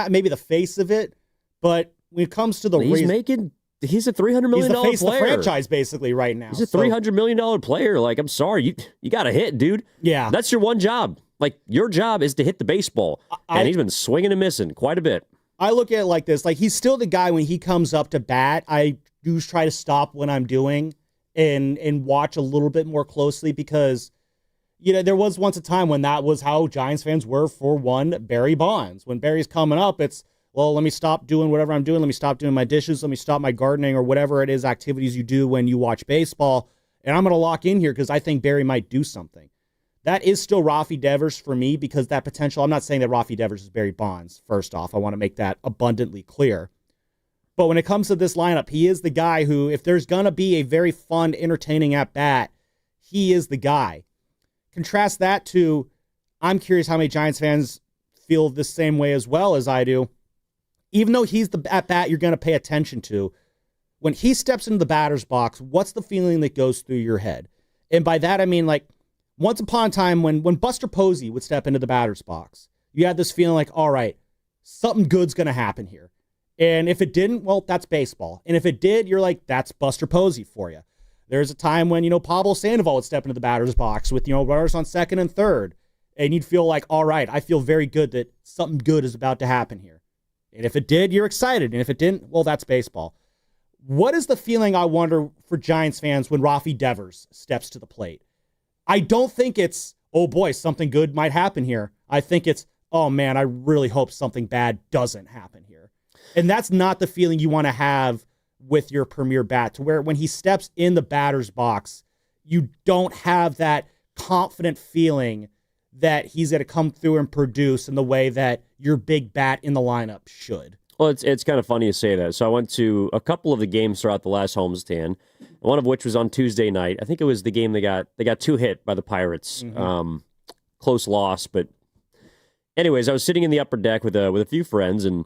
maybe the face of it, but when it comes to the he's making He's a $300 million player. He's the face of the franchise basically right now. He's a $300 million player. Like, I'm sorry, you got to hit, dude. Yeah, that's your one job. Like, your job is to hit the baseball, and he's been swinging and missing quite a bit. I look at it like this: like, he's still the guy when he comes up to bat. I do try to stop what I'm doing and watch a little bit more closely because, there was once a time when that was how Giants fans were for one Barry Bonds. When Barry's coming up, it's, well, let me stop doing whatever I'm doing. Let me stop doing my dishes. Let me stop my gardening or whatever it is, activities you do when you watch baseball. And I'm going to lock in here because I think Barry might do something. That is still Rafi Devers for me because that potential, I'm not saying that Rafi Devers is Barry Bonds, first off. I want to make that abundantly clear. But when it comes to this lineup, he is the guy who, if there's going to be a very fun, entertaining at-bat, he is the guy. Contrast that to, I'm curious how many Giants fans feel the same way as well as I do. Even though he's the at-bat you're going to pay attention to, when he steps into the batter's box, what's the feeling that goes through your head? And by that, I mean, like, once upon a time when Buster Posey would step into the batter's box, you had this feeling like, all right, something good's going to happen here. And if it didn't, well, that's baseball. And if it did, you're like, that's Buster Posey for you. There's a time when, Pablo Sandoval would step into the batter's box with, runners on second and third. And you'd feel like, all right, I feel very good that something good is about to happen here. And if it did, you're excited. And if it didn't, well, that's baseball. What is the feeling, I wonder, for Giants fans when Rafi Devers steps to the plate? I don't think it's, oh boy, something good might happen here. I think it's, oh man, I really hope something bad doesn't happen here. And that's not the feeling you want to have with your premier bat, to where when he steps in the batter's box, you don't have that confident feeling that he's going to come through and produce in the way that your big bat in the lineup should. Well, it's kind of funny you say that. So I went to a couple of the games throughout the last homestand, one of which was on Tuesday night. I think it was the game they got two hit by the Pirates. Mm-hmm. Close loss, but anyways, I was sitting in the upper deck with a few friends, and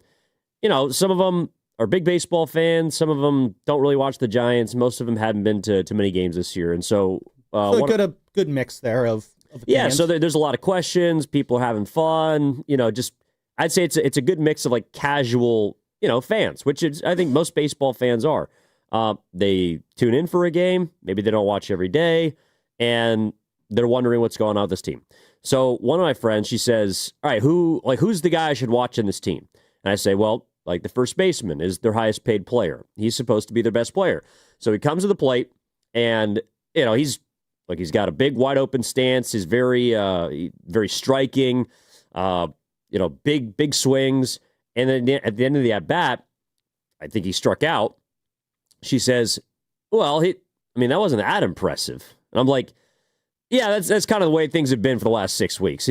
some of them are big baseball fans. Some of them don't really watch the Giants. Most of them hadn't been to many games this year, and so a good mix there of opinions. So there's a lot of questions. People are having fun. I'd say it's a good mix of like casual, fans, which is, I think most baseball fans are. They tune in for a game. Maybe they don't watch every day, and they're wondering what's going on with this team. So one of my friends, she says, all right, who's the guy I should watch in this team? And I say, well, like the first baseman is their highest paid player. He's supposed to be their best player. So he comes to the plate, and he's got a big wide open stance. He's very striking. Big swings. And then at the end of the at bat, I think he struck out. She says, well, that wasn't that impressive. And I'm like, yeah, that's kind of the way things have been for the last 6 weeks.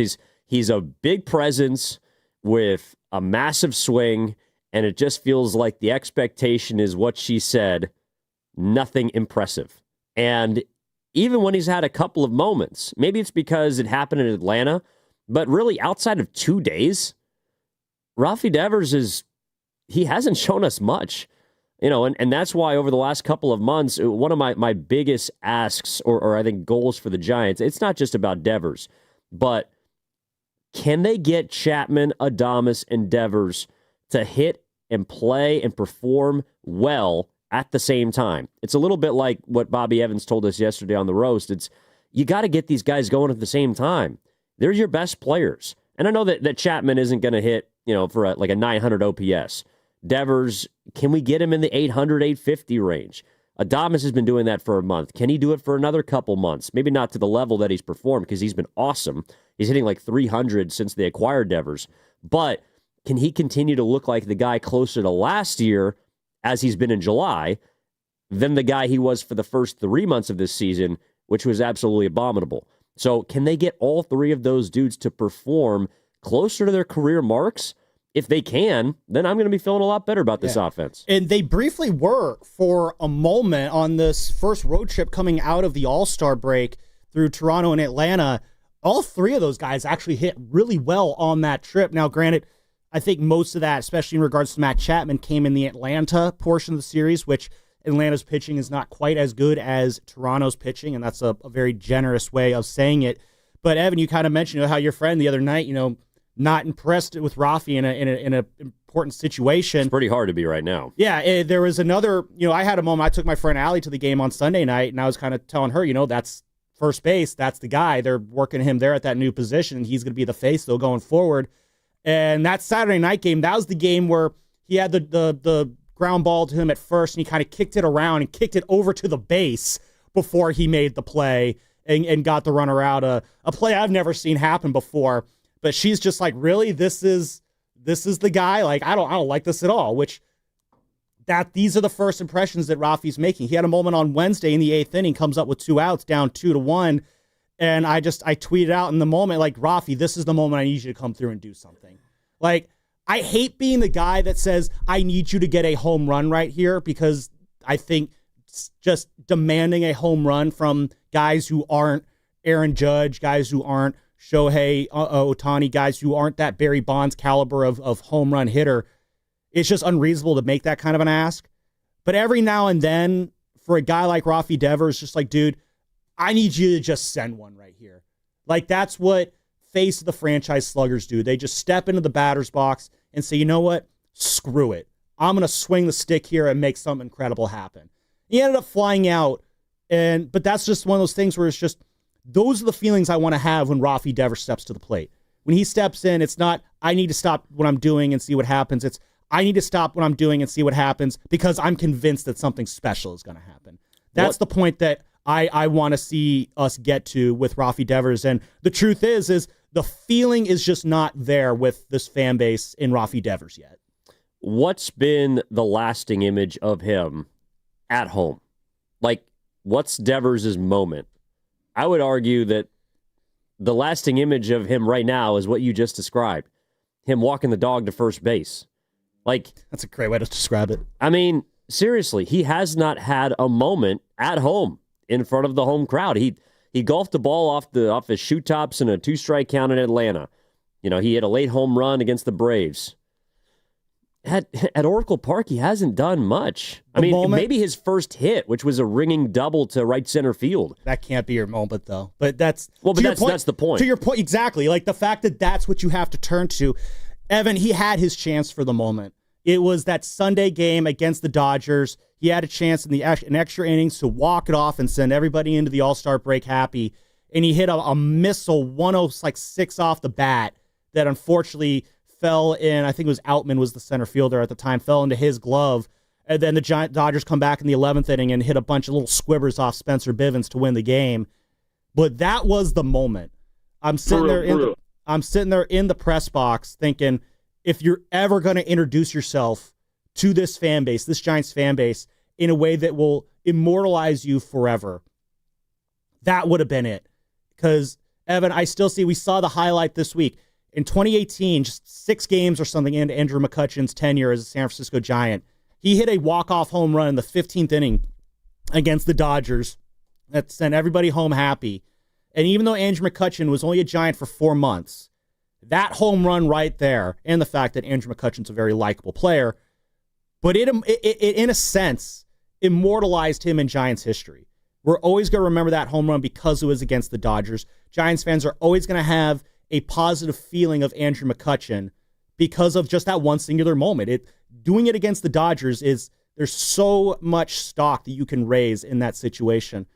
He's a big presence with a massive swing, and it just feels like the expectation is what she said, nothing impressive. And even when he's had a couple of moments, maybe it's because it happened in Atlanta, but really outside of 2 days, Rafi Devers he hasn't shown us much. And that's why over the last couple of months, one of my biggest asks or I think goals for the Giants, it's not just about Devers, but can they get Chapman, Adames, and Devers to hit and play and perform well at the same time? It's a little bit like what Bobby Evans told us yesterday on the roast. It's, you got to get these guys going at the same time. They're your best players. And I know that Chapman isn't going to hit, for a 900 OPS. Devers, can we get him in the 800, 850 range? Adames has been doing that for a month. Can he do it for another couple months? Maybe not to the level that he's performed, because he's been awesome. He's hitting like 300 since they acquired Devers. But can he continue to look like the guy closer to last year, as he's been in July, than the guy he was for the first 3 months of this season, which was absolutely abominable? So can they get all three of those dudes to perform closer to their career marks? If they can, then I'm going to be feeling a lot better about this offense. And they briefly were for a moment on this first road trip coming out of the All-Star break through Toronto and Atlanta. All three of those guys actually hit really well on that trip. Now, granted, I think most of that, especially in regards to Matt Chapman, came in the Atlanta portion of the series, which Atlanta's pitching is not quite as good as Toronto's pitching, and that's a very generous way of saying it. But, Evan, you kind of mentioned how your friend the other night, not impressed with Rafi in a important situation. It's pretty hard to be right now. Yeah, there was another, I had a moment. I took my friend Allie to the game on Sunday night, and I was kind of telling her, that's first base. That's the guy. They're working him there at that new position, and he's going to be the face, though, going forward. And that Saturday night game, that was the game where he had the ground ball to him at first, and he kind of kicked it around and kicked it over to the base before he made the play and got the runner out. A play I've never seen happen before. But she's just like, really? This is the guy? Like, I don't like this at all, which these are the first impressions that Rafi's making. He had a moment on Wednesday in the 8th inning, comes up with 2 outs, down 2-1. And I tweeted out in the moment, like, Rafi, this is the moment I need you to come through and do something. Like, I hate being the guy that says, I need you to get a home run right here, because I think just demanding a home run from guys who aren't Aaron Judge, guys who aren't Shohei Ohtani, guys who aren't that Barry Bonds caliber of home run hitter, it's just unreasonable to make that kind of an ask. But every now and then, for a guy like Rafael Devers, just like, dude, I need you to just send one right here. Like, that's what face of the franchise sluggers do. They just step into the batter's box and say, you know what? Screw it. I'm going to swing the stick here and make something incredible happen. He ended up flying out, but that's just one of those things where it's just, those are the feelings I want to have when Rafael Devers steps to the plate. When he steps in, it's not, I need to stop what I'm doing and see what happens. It's, I need to stop what I'm doing and see what happens because I'm convinced that something special is going to happen. That's the point that I want to see us get to with Rafael Devers. And the truth is the feeling is just not there with this fan base in Rafael Devers yet. What's been the lasting image of him at home? Like, what's Devers' moment? I would argue that the lasting image of him right now is what you just described. Him walking the dog to first base. Like, that's a great way to describe it. I mean, seriously, he has not had a moment at home in front of the home crowd. He golfed the ball off his shoe tops in a 2-strike count in Atlanta. He hit a late home run against the Braves. At Oracle Park, he hasn't done much. Maybe his first hit, which was a ringing double to right center field. That can't be your moment, though. But that's that's the point. To your point, exactly. Like, the fact that that's what you have to turn to. Evan, he had his chance for the moment. It was that Sunday game against the Dodgers. He had a chance in extra innings to walk it off and send everybody into the All-Star break happy. And he hit a missile 106 off the bat that unfortunately fell in, I think it was Outman was the center fielder at the time, fell into his glove. And then the Dodgers come back in the 11th inning and hit a bunch of little squibbers off Spencer Bivens to win the game. But that was the moment. I'm sitting there in the press box thinking, if you're ever going to introduce yourself to this fan base, this Giants fan base, in a way that will immortalize you forever, that would have been it. Because, Evan, we saw the highlight this week. In 2018, just 6 games or something into Andrew McCutchen's tenure as a San Francisco Giant, he hit a walk-off home run in the 15th inning against the Dodgers that sent everybody home happy. And even though Andrew McCutchen was only a Giant for 4 months, that home run right there, and the fact that Andrew McCutchen's a very likable player, but it in a sense, immortalized him in Giants history. We're always going to remember that home run because it was against the Dodgers. Giants fans are always going to have a positive feeling of Andrew McCutchen because of just that one singular moment. Doing it against the Dodgers there's so much stock that you can raise in that situation.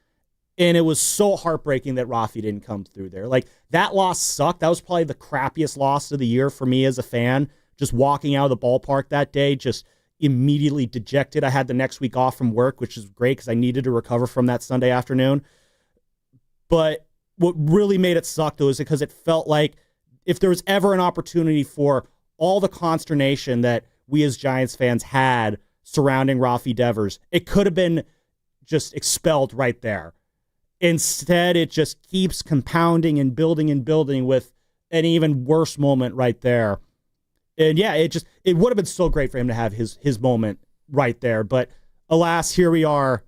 And it was so heartbreaking that Rafi didn't come through there. Like, that loss sucked. That was probably the crappiest loss of the year for me as a fan. Just walking out of the ballpark that day, just immediately dejected. I had the next week off from work, which is great because I needed to recover from that Sunday afternoon. But what really made it suck, though, is because it felt like if there was ever an opportunity for all the consternation that we as Giants fans had surrounding Rafael Devers, it could have been just expelled right there. Instead, it just keeps compounding and building with an even worse moment right there. And yeah, it would have been so great for him to have his moment right there. But alas, here we are,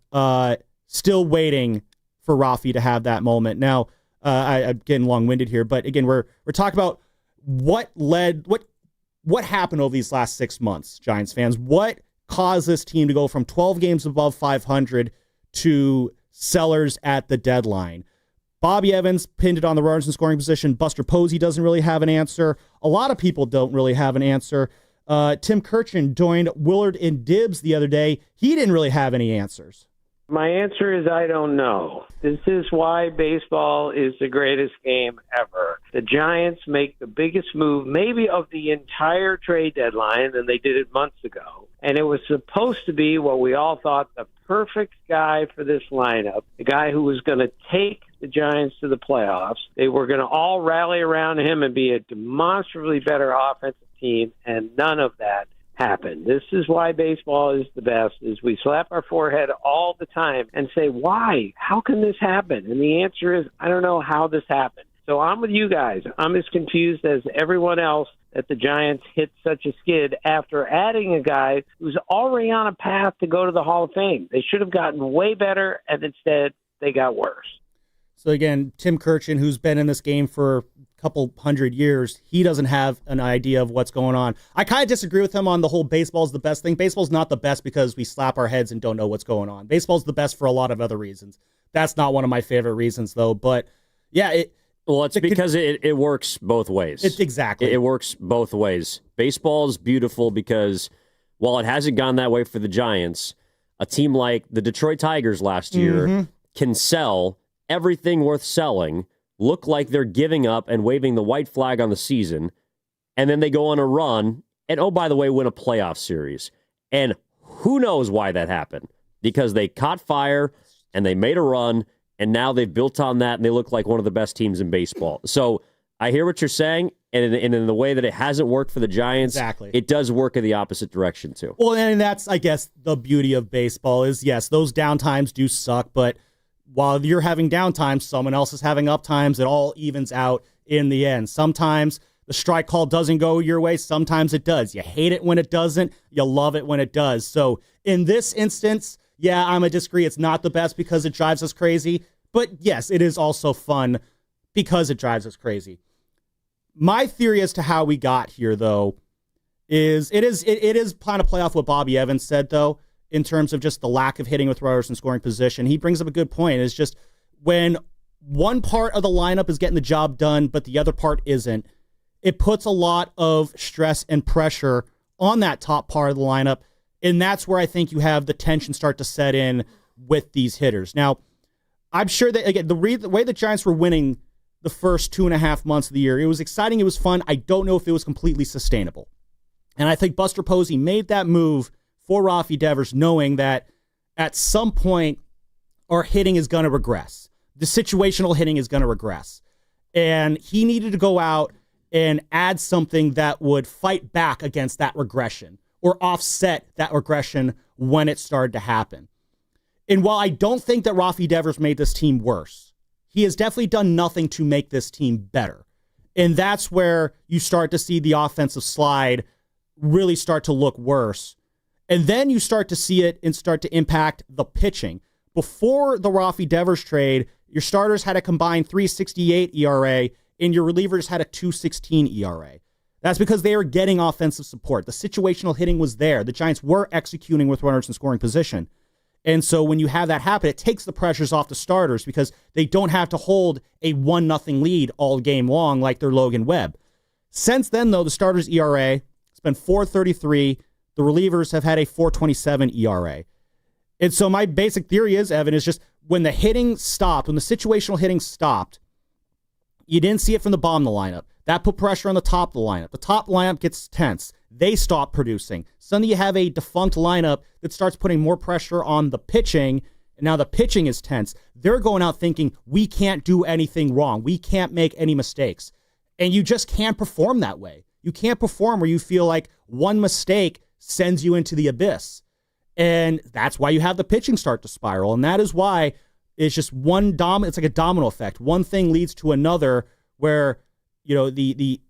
still waiting for Rafi to have that moment. Now, I'm getting long-winded here, but again, we're talking about what happened over these last 6 months, Giants fans. What caused this team to go from 12 games above 500 to sellers at the deadline? Bobby Evans pinned it on the runners in scoring position. Buster Posey doesn't really have an answer. A lot of people don't really have an answer. Tim Kirchin joined Willard and Dibs the other day. He didn't really have any answers. My answer is I don't know. This is why baseball is the greatest game ever. The Giants make the biggest move maybe of the entire trade deadline, and they did it months ago. And it was supposed to be what we all thought the perfect guy for this lineup, the guy who was going to take the Giants to the playoffs. They were going to all rally around him and be a demonstrably better offensive team, and none of that happened. This is why baseball is the best, is we slap our forehead all the time and say, why? How can this happen? And the answer is, I don't know how this happened. So I'm with you guys. I'm as confused as everyone else that the Giants hit such a skid after adding a guy who's already on a path to go to the Hall of Fame. They should have gotten way better, and instead they got worse. So again, Tim Kirchin, who's been in this game for a couple hundred years, he doesn't have an idea of what's going on. I kind of disagree with him on the whole baseball's the best thing. Baseball's not the best because we slap our heads and don't know what's going on. Baseball's the best for a lot of other reasons. That's not one of my favorite reasons, though. But yeah, it's because it works both ways. Exactly. It works both ways. Baseball is beautiful because while it hasn't gone that way for the Giants, a team like the Detroit Tigers last year can sell everything worth selling, look like they're giving up and waving the white flag on the season, and then they go on a run and, oh, by the way, win a playoff series. And who knows why that happened? Because they caught fire and they made a run, and now they've built on that, and they look like one of the best teams in baseball. So I hear what you're saying, and in the way that it hasn't worked for the Giants, it does work in the opposite direction, too. Well, and that's, I guess, the beauty of baseball is, yes, those downtimes do suck, but while you're having downtime, someone else is having uptimes. It all evens out in the end. Sometimes the strike call doesn't go your way. Sometimes it does. You hate it when it doesn't. You love it when it does. So in this instance, yeah, I'm going to disagree. It's not the best because it drives us crazy. But yes, it is also fun because it drives us crazy. My theory as to how we got here, though, is it is kind of play off what Bobby Evans said, though, in terms of just the lack of hitting with runners in scoring position. He brings up a good point. It's just when one part of the lineup is getting the job done, but the other part isn't, it puts a lot of stress and pressure on that top part of the lineup, and that's where I think you have the tension start to set in with these hitters. Now, I'm sure that, again, the way the Giants were winning the first 2.5 months of the year, it was exciting, it was fun. I don't know if it was completely sustainable. And I think Buster Posey made that move for Rafael Devers, knowing that at some point our hitting is going to regress. The situational hitting is going to regress. And he needed to go out and add something that would fight back against that regression or offset that regression when it started to happen. And while I don't think that Rafael Devers made this team worse, he has definitely done nothing to make this team better. And that's where you start to see the offensive slide really start to look worse. And then you start to see it and start to impact the pitching. Before the Rafael Devers trade, your starters had a combined 3.68 ERA, and your relievers had a 2.16 ERA. That's because they were getting offensive support. The situational hitting was there. The Giants were executing with runners in scoring position. And so when you have that happen, it takes the pressures off the starters because they don't have to hold a 1-0 lead all game long like their Logan Webb. Since then, though, the starters' ERA has been 4.33. The relievers have had a 4.27 ERA. And so my basic theory is, Evan, is just when the hitting stopped, when the situational hitting stopped, you didn't see it from the bottom of the lineup. That put pressure on the top of the lineup. The top lineup gets tense. They stop producing. Suddenly you have a defunct lineup that starts putting more pressure on the pitching, and now the pitching is tense. They're going out thinking, we can't do anything wrong. We can't make any mistakes. And you just can't perform that way. You can't perform where you feel like one mistake sends you into the abyss. And that's why you have the pitching start to spiral. And that is why it's just it's like a domino effect. One thing leads to another where, you know, the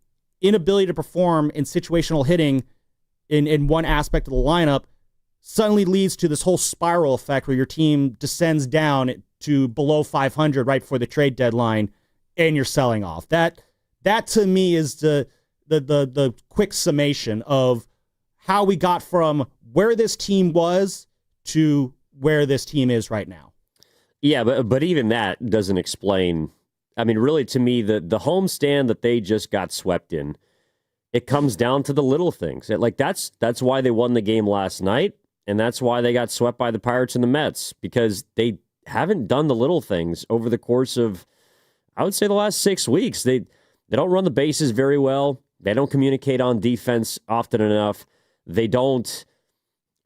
inability to perform in situational hitting in one aspect of the lineup suddenly leads to this whole spiral effect where your team descends down to below 500 right before the trade deadline and you're selling off. That to me is the quick summation of how we got from where this team was to where this team is right now. Yeah, but even that doesn't explain. I mean, really, to me, the homestand that they just got swept in, it comes down to the little things. That's why they won the game last night, and that's why they got swept by the Pirates and the Mets, because they haven't done the little things over the course of, I would say, the last 6 weeks. They don't run the bases very well. They don't communicate on defense often enough. They don't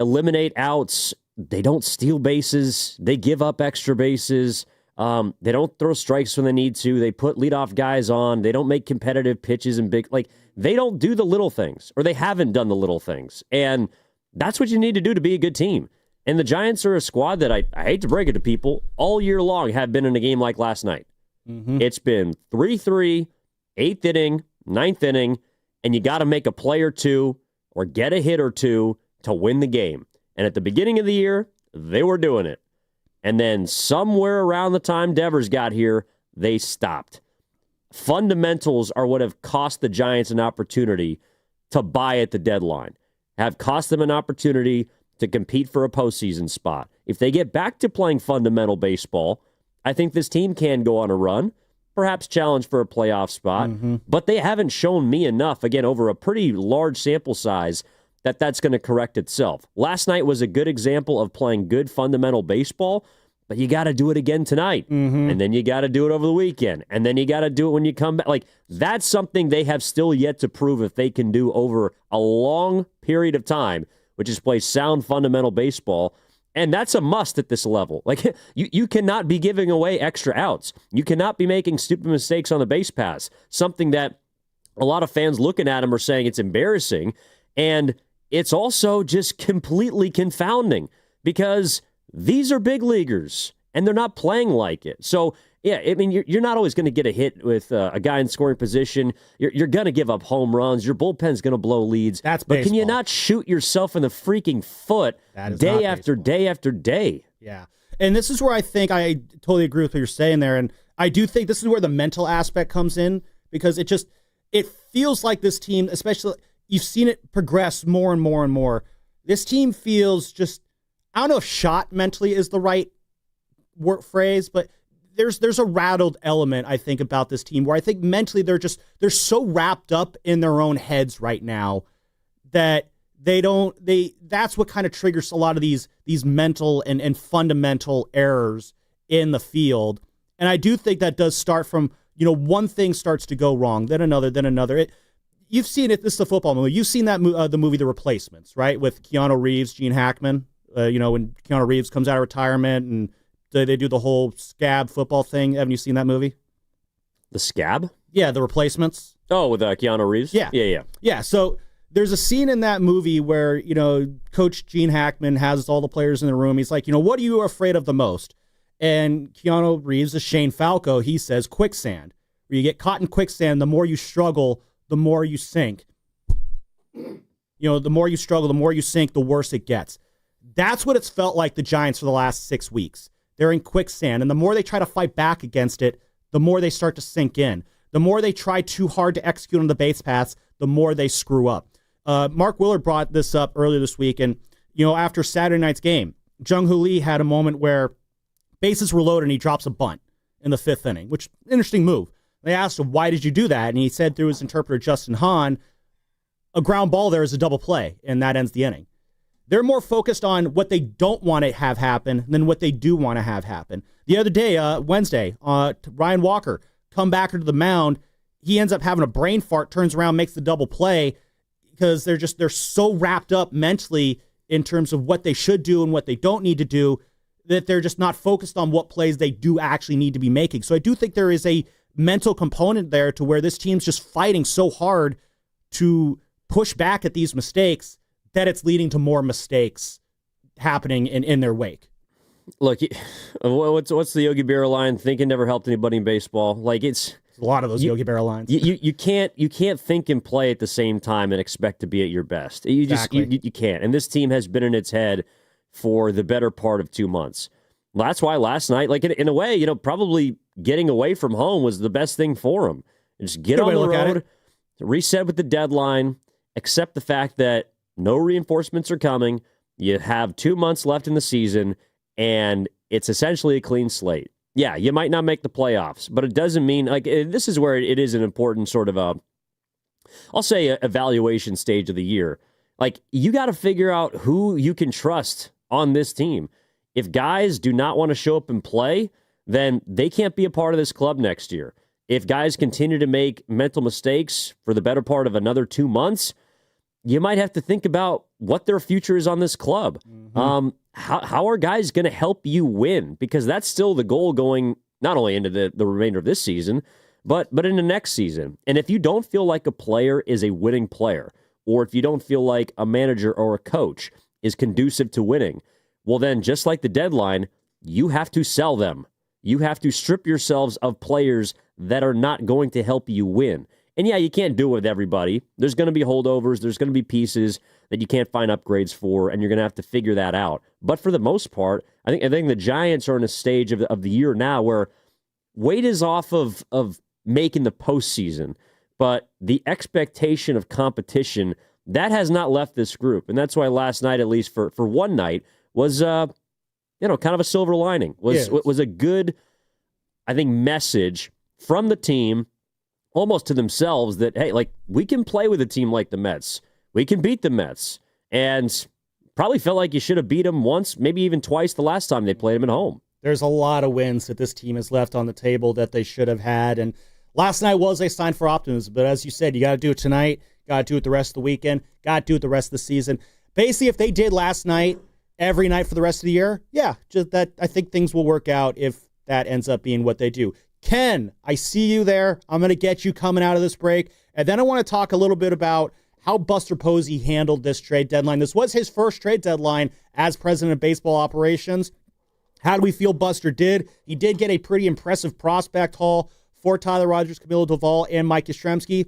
eliminate outs. They don't steal bases. They give up extra bases. They don't throw strikes when they need to. They put leadoff guys on. They don't make competitive pitches and they don't do the little things, or they haven't done the little things. And that's what you need to do to be a good team. And the Giants are a squad that I hate to break it to people, all year long have been in a game like last night. Mm-hmm. It's been 3-3, 8th inning, 9th inning, and you got to make a play or two or get a hit or two to win the game. And at the beginning of the year, they were doing it. And then somewhere around the time Devers got here, they stopped. Fundamentals are what have cost the Giants an opportunity to buy at the deadline, have cost them an opportunity to compete for a postseason spot. If they get back to playing fundamental baseball, I think this team can go on a run, perhaps challenge for a playoff spot, but they haven't shown me enough, again, over a pretty large sample size, that that's going to correct itself. Last night was a good example of playing good fundamental baseball, but you got to do it again tonight, and then you got to do it over the weekend, and then you got to do it when you come back. That's something they have still yet to prove if they can do over a long period of time, which is play sound fundamental baseball. And that's a must at this level. You cannot be giving away extra outs. You cannot be making stupid mistakes on the base pass, something that a lot of fans looking at him are saying it's embarrassing. And it's also just completely confounding because these are big leaguers and they're not playing like it. So, yeah, I mean, you're not always going to get a hit with a guy in scoring position. You're going to give up home runs. Your bullpen's going to blow leads. That's but baseball. Can you not shoot yourself in the freaking foot day after day after day? Yeah. And this is where I think I totally agree with what you're saying there. And I do think this is where the mental aspect comes in, because it feels like this team, especially you've seen it progress more and more and more. This team feels just, I don't know if shot mentally is the right phrase, but there's a rattled element, I think, about this team where I think mentally they're so wrapped up in their own heads right now that that's what kind of triggers a lot of these mental and fundamental errors in the field. And I do think that does start from, one thing starts to go wrong, then another. You've seen it. This is a football movie. You've seen that the movie The Replacements, right? With Keanu Reeves, Gene Hackman, when Keanu Reeves comes out of retirement and they do the whole scab football thing. Haven't you seen that movie? The Scab? Yeah, The Replacements. Oh, with Keanu Reeves? Yeah. Yeah, so there's a scene in that movie where, Coach Gene Hackman has all the players in the room. He's like, what are you afraid of the most? And Keanu Reeves, Shane Falco, he says quicksand. Where you get caught in quicksand, the more you struggle, the more you sink. The more you struggle, the more you sink, the worse it gets. That's what it's felt like the Giants for the last 6 weeks. They're in quicksand, and the more they try to fight back against it, the more they start to sink in. The more they try too hard to execute on the base paths, the more they screw up. Mark Willard brought this up earlier this week, and after Saturday night's game, Jung-Hoo Lee had a moment where bases were loaded and he drops a bunt in the 5th inning, which interesting move. They asked him, why did you do that? And he said through his interpreter, Justin Hahn, a ground ball there is a double play, and that ends the inning. They're more focused on what they don't want to have happen than what they do want to have happen. The other day, Wednesday, Ryan Walker, come back to the mound. He ends up having a brain fart, turns around, makes the double play because they're so wrapped up mentally in terms of what they should do and what they don't need to do that they're just not focused on what plays they do actually need to be making. So I do think there is a mental component there to where this team's just fighting so hard to push back at these mistakes that it's leading to more mistakes happening in their wake. Look, what's the Yogi Berra line? Thinking never helped anybody in baseball. It's a lot of those Yogi Berra lines. You can't think and play at the same time and expect to be at your best. You can't. And this team has been in its head for the better part of 2 months. That's why last night, in a way, probably getting away from home was the best thing for them. Just get on the road, reset with the deadline, accept the fact that no reinforcements are coming. You have 2 months left in the season, and it's essentially a clean slate. Yeah, you might not make the playoffs, but it doesn't mean, this is where it is an important sort of I'll say, evaluation stage of the year. Like, you got to figure out who you can trust on this team. If guys do not want to show up and play, then they can't be a part of this club next year. If guys continue to make mental mistakes for the better part of another 2 months, you might have to think about what their future is on this club. Mm-hmm. How are guys going to help you win? Because that's still the goal going not only into the remainder of this season, but in the next season. And if you don't feel like a player is a winning player, or if you don't feel like a manager or a coach is conducive to winning, well then, just like the deadline, you have to sell them. You have to strip yourselves of players that are not going to help you win. And yeah, you can't do it with everybody. There's going to be holdovers. There's going to be pieces that you can't find upgrades for, and you're going to have to figure that out. But for the most part, I think the Giants are in a stage of the year now where weight is off of making the postseason, but the expectation of competition, that has not left this group. And that's why last night, at least for one night, was kind of a silver lining. Was a good, I think, message from the team, almost to themselves, that, hey, like, we can play with a team like the Mets. We can beat the Mets. And probably felt like you should have beat them once, maybe even twice the last time they played them at home. There's a lot of wins that this team has left on the table that they should have had. And last night was a sign for optimism. But as you said, you got to do it tonight. Got to do it the rest of the weekend. Got to do it the rest of the season. Basically, if they did last night, every night for the rest of the year, yeah, just that. I think things will work out if that ends up being what they do. Ken, I see you there. I'm going to get you coming out of this break. And then I want to talk a little bit about how Buster Posey handled this trade deadline. This was his first trade deadline as president of baseball operations. How do we feel Buster did? He did get a pretty impressive prospect haul for Tyler Rogers, Camilo Doval, and Mike Yastrzemski.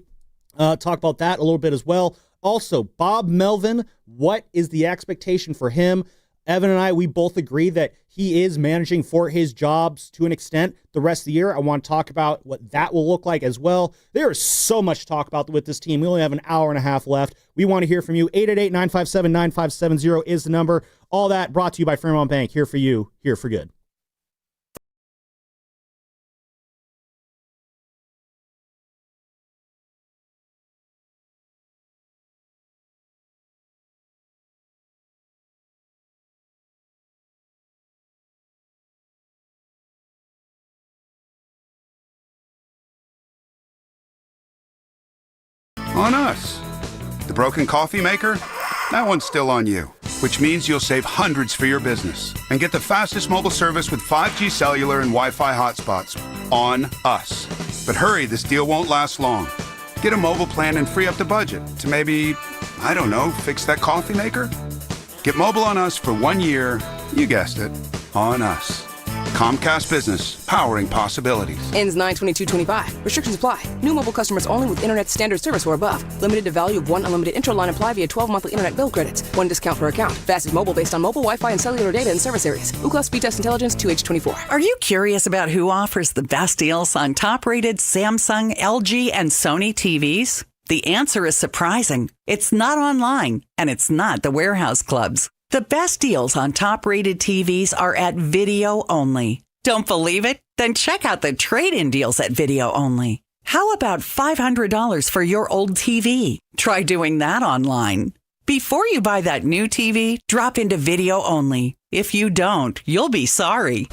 Talk about that a little bit as well. Also, Bob Melvin, what is the expectation for him? Evan and I, we both agree that he is managing for his jobs to an extent the rest of the year. I want to talk about what that will look like as well. There is so much to talk about with this team. We only have an hour and a half left. We want to hear from you. 888-957-9570 is the number. All that brought to you by Fairmont Bank. Here for you, here for good. On us. The broken coffee maker? That one's still on you, which means you'll save hundreds for your business and get the fastest mobile service with 5G cellular and Wi-Fi hotspots. On us. But hurry, this deal won't last long. Get a mobile plan and free up the budget to maybe, I don't know, fix that coffee maker? Get mobile on us for 1 year. You guessed it. On us. Comcast Business, powering possibilities. Ends 9/22/25. Restrictions apply. New mobile customers only with internet standard service or above. Limited to value of one unlimited intro-line apply via 12 monthly internet bill credits. One discount per account. Fastest mobile based on mobile Wi-Fi and cellular data in service areas. Ookla Speed Test Intelligence 2H24. Are you curious about who offers the best deals on top-rated Samsung, LG, and Sony TVs? The answer is surprising. It's not online, and it's not the warehouse clubs. The best deals on top-rated TVs are at Video Only. Don't believe it? Then check out the trade-in deals at Video Only. How about $500 for your old TV? Try doing that online. Before you buy that new TV, drop into Video Only. If you don't, you'll be sorry.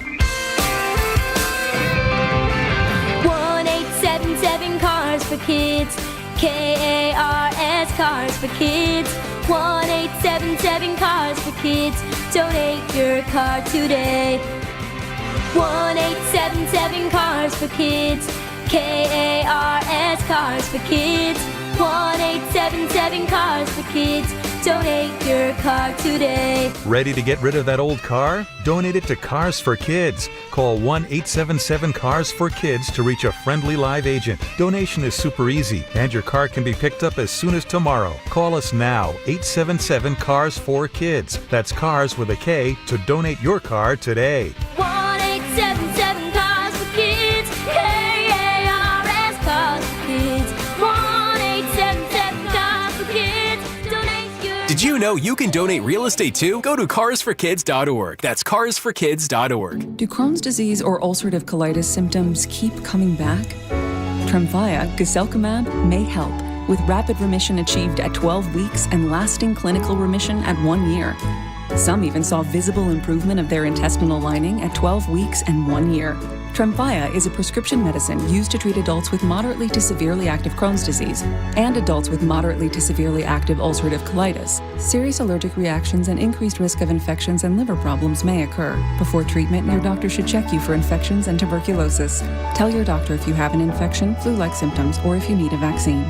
1-877 Cars for Kids. KARS Cars for Kids. 1-877 Cars for Kids. Donate your car today. 1-877 Cars for Kids. KARS Cars for Kids. 1-877 Cars for Kids. Donate your car today. Ready to get rid of that old car? Donate it to Cars for Kids. Call 1-877-CARS-FOR-KIDS to reach a friendly live agent. Donation is super easy, and your car can be picked up as soon as tomorrow. Call us now, 877-CARS-FOR-KIDS. That's cars with a K to donate your car today. 1-877 Cars for Kids. KARS Cars for Kids. 1-877 Cars for Kids. Donate your. Did you know you can donate real estate too? Go to carsforkids.org. That's carsforkids.org. Do Crohn's disease or ulcerative colitis symptoms keep coming back? Tremfya, guselkumab, may help with rapid remission achieved at 12 weeks and lasting clinical remission at 1 year. Some even saw visible improvement of their intestinal lining at 12 weeks and 1 year. Tremfya is a prescription medicine used to treat adults with moderately to severely active Crohn's disease and adults with moderately to severely active ulcerative colitis. Serious allergic reactions and increased risk of infections and liver problems may occur. Before treatment, your doctor should check you for infections and tuberculosis. Tell your doctor if you have an infection, flu-like symptoms, or if you need a vaccine.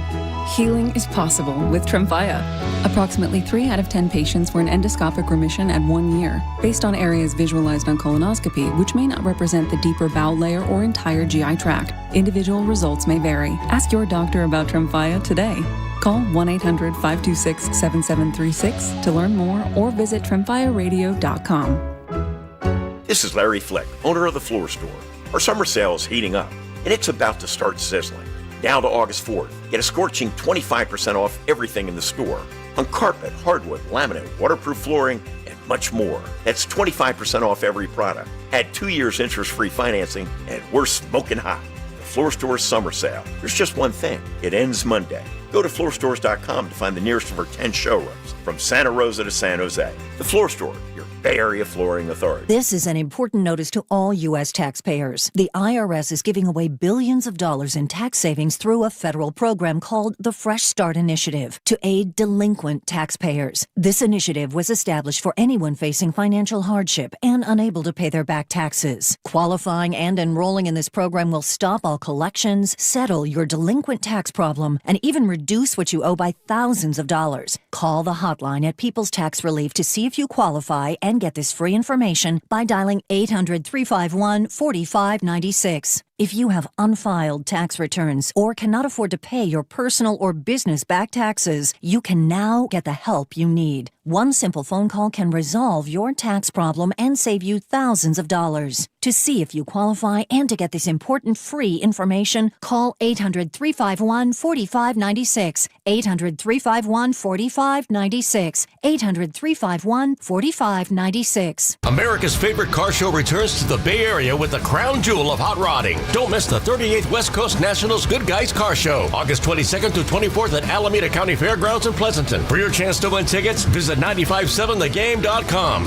Healing is possible with Tremfya. Approximately 3 out of 10 patients were in endoscopic remission at 1 year, based on areas visualized on colonoscopy, which may not represent the deeper bowel layer or entire GI tract. Individual results may vary. Ask your doctor about Tremfya today. Call 1-800-526-7736 to learn more or visit tremfyaradio.com. This is Larry Flick, owner of The Floor Store. Our summer sale is heating up, and it's about to start sizzling. Now to August 4th, get a scorching 25% off everything in the store. On carpet, hardwood, laminate, waterproof flooring, and much more. That's 25% off every product. Add 2 years interest-free financing, and we're smoking hot. The Floor Store's summer sale. There's just one thing. It ends Monday. Go to floorstores.com to find the nearest of our 10 showrooms, from Santa Rosa to San Jose. The Floor Store, your Bay Area flooring authority. This is an important notice to all U.S. taxpayers. The IRS is giving away billions of dollars in tax savings through a federal program called the Fresh Start Initiative to aid delinquent taxpayers. This initiative was established for anyone facing financial hardship and unable to pay their back taxes. Qualifying and enrolling in this program will stop all collections, settle your delinquent tax problem, and even reduce what you owe by thousands of dollars. Call the hotline at People's Tax Relief to see if you qualify and get this free information by dialing 800-351-4596. If you have unfiled tax returns or cannot afford to pay your personal or business back taxes, you can now get the help you need. One simple phone call can resolve your tax problem and save you thousands of dollars. To see if you qualify and to get this important free information, call 800-351-4596. 800-351-4596. 800-351-4596. America's favorite car show returns to the Bay Area with the crown jewel of hot rodding. Don't miss the 38th West Coast Nationals Good Guys Car Show, August 22nd to 24th at Alameda County Fairgrounds in Pleasanton. For your chance to win tickets, visit 957thegame.com.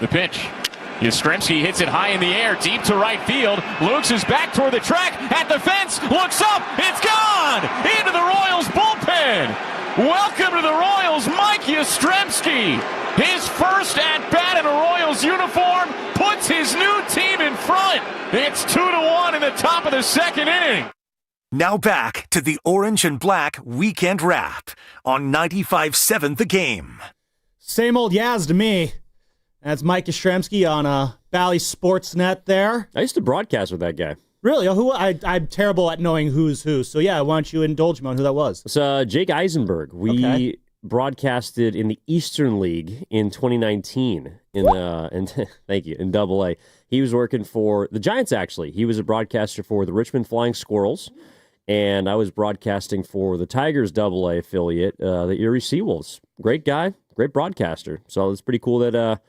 The pitch. Yastrzemski hits it high in the air, deep to right field. Lukes is back toward the track, at the fence, looks up, it's gone! Into the Royals bullpen! Welcome to the Royals, Mike Yastrzemski! His first at-bat in a Royals uniform puts his new team in front! It's 2-1 in the top of the second inning! Now back to the Orange and Black Weekend Wrap on 95.7 The Game. Same old Yaz to me. That's Mike Yastrzemski on Bally Sportsnet there. I used to broadcast with that guy. Really? I'm terrible at knowing who's who. So, yeah, why don't you indulge me on who that was? It's Jake Eisenberg. We broadcasted in the Eastern League in 2019 thank you, in Double-A. He was working for the Giants, actually. He was a broadcaster for the Richmond Flying Squirrels, and I was broadcasting for the Tigers Double-A affiliate, the Erie Seawolves. Great guy, great broadcaster. So it's pretty cool that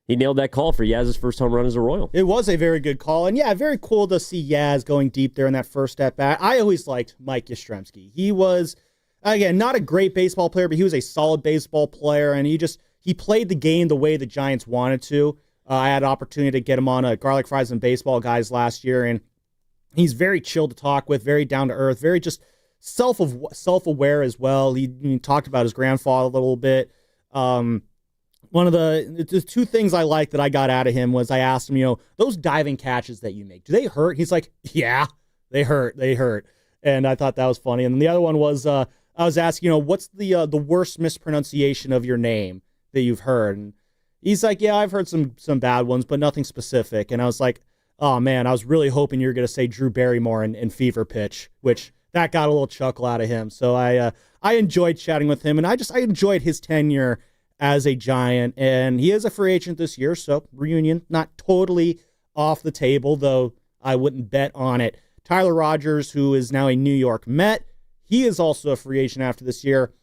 he nailed that call for Yaz's first home run as a Royal. It was a very good call. And, yeah, very cool to see Yaz going deep there in that first at-bat. I always liked Mike Yastrzemski. He was, again, not a great baseball player, but he was a solid baseball player, and he played the game the way the Giants wanted to. I had an opportunity to get him on a Garlic Fries and Baseball Guys last year, and he's very chill to talk with, very down-to-earth, very just self-aware as well. He talked about his grandfather a little bit. One of the two things I liked that I got out of him was I asked him, those diving catches that you make, do they hurt? He's like, yeah, they hurt. And I thought that was funny. And then the other one was I was asking, what's the worst mispronunciation of your name that you've heard? And he's like, yeah, I've heard some bad ones, but nothing specific. And I was like, oh, man, I was really hoping you were going to say Drew Barrymore in Fever Pitch, which that got a little chuckle out of him. So I enjoyed chatting with him, and I enjoyed his tenure as a Giant, and he is a free agent this year, so reunion, not totally off the table, though I wouldn't bet on it. Tyler Rogers, who is now a New York Met, he is also a free agent after this year.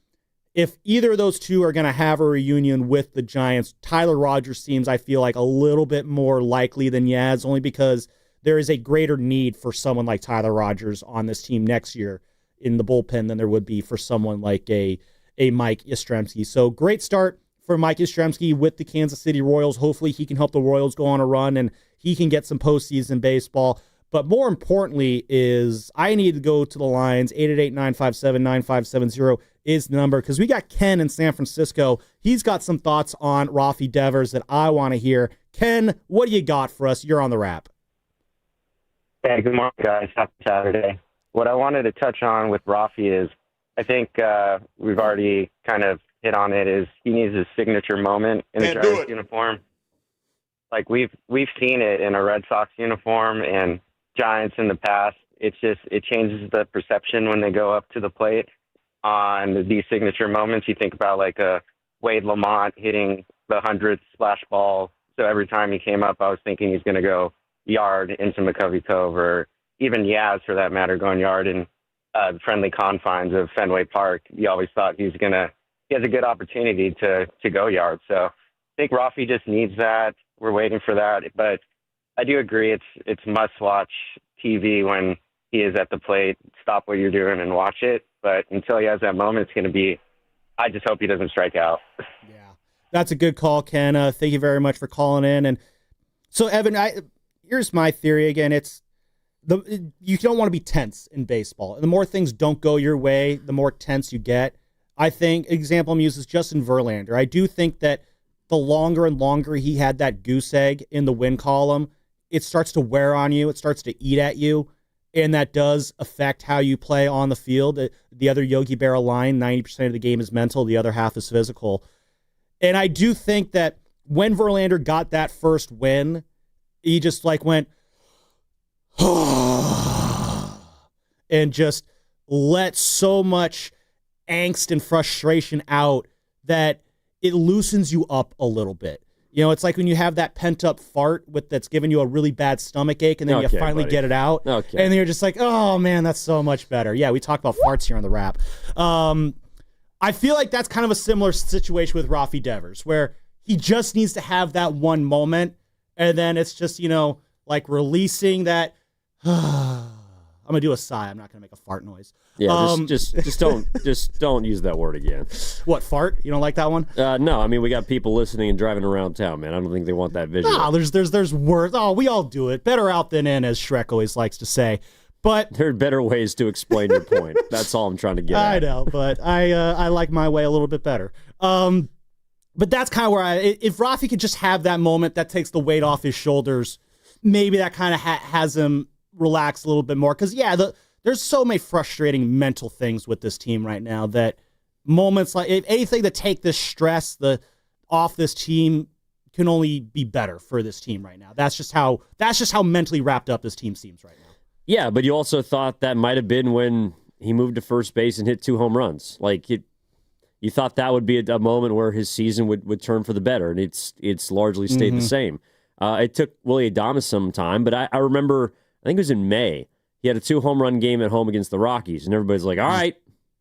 if either of those two are going to have a reunion with the Giants, Tyler Rogers seems, I feel like, a little bit more likely than Yaz, only because there is a greater need for someone like Tyler Rogers on this team next year in the bullpen than there would be for someone like a Mike Yastrzemski. So great start for Mike Yastrzemski with the Kansas City Royals. Hopefully he can help the Royals go on a run and he can get some postseason baseball. But more importantly is I need to go to the lines. 888-957-9570 is the number, because we got Ken in San Francisco. He's got some thoughts on Rafael Devers that I want to hear. Ken, what do you got for us? You're on the wrap. Hey, good morning, guys. Happy Saturday. What I wanted to touch on with Rafi is I think we've already kind of hit on it, is he needs his signature moment in a Giants uniform. Like we've seen it in a Red Sox uniform and Giants in the past. It's just, it changes the perception when they go up to the plate on these signature moments. You think about like a Wade Lamont hitting the 100th splash ball. So every time he came up, I was thinking he's going to go yard into McCovey Cove, or even Yaz for that matter, going yard in the friendly confines of Fenway Park. You always thought he has a good opportunity to go yard. So I think Rafi just needs that. We're waiting for that. But I do agree it's must-watch TV when he is at the plate. Stop what you're doing and watch it. But until he has that moment, it's going to be, I just hope he doesn't strike out. Yeah, that's a good call, Ken. Thank you very much for calling in. And so, Evan, here's my theory again. You don't want to be tense in baseball. The more things don't go your way, the more tense you get. I think, example I'm using is Justin Verlander. I do think that the longer and longer he had that goose egg in the win column, it starts to wear on you. It starts to eat at you. And that does affect how you play on the field. The other Yogi Berra line, 90% of the game is mental. The other half is physical. And I do think that when Verlander got that first win, he just like went, and just let so much angst and frustration out that it loosens you up a little bit. You know, it's like when you have that pent-up fart that's giving you a really bad stomach ache, and then you finally get it out, and then you're just like, oh, man, that's so much better. Yeah, we talk about farts here on the wrap. I feel like that's kind of a similar situation with Rafael Devers, where he just needs to have that one moment, and then it's just, like releasing that. I'm gonna do a sigh. I'm not gonna make a fart noise. Yeah, just don't use that word again. What, fart? You don't like that one? No, I mean we got people listening and driving around town, man. I don't think they want that visual. No, there's words. Oh, we all do it. Better out than in, as Shrek always likes to say. But there are better ways to explain your point. That's all I'm trying to get at. I know, but I like my way a little bit better. But that's kind of where if Rafi could just have that moment that takes the weight off his shoulders, maybe that kind of has him relax a little bit more. Because, there's so many frustrating mental things with this team right now that moments like anything to take this stress off this team can only be better for this team right now. That's just how mentally wrapped up this team seems right now. Yeah, but you also thought that might have been when he moved to first base and hit 2 home runs. Like you thought that would be a moment where his season would turn for the better, and it's largely stayed the same. It took Willie Adames some time, but I remember, I think it was in May, he had a 2 home run game at home against the Rockies, and everybody's like, all right,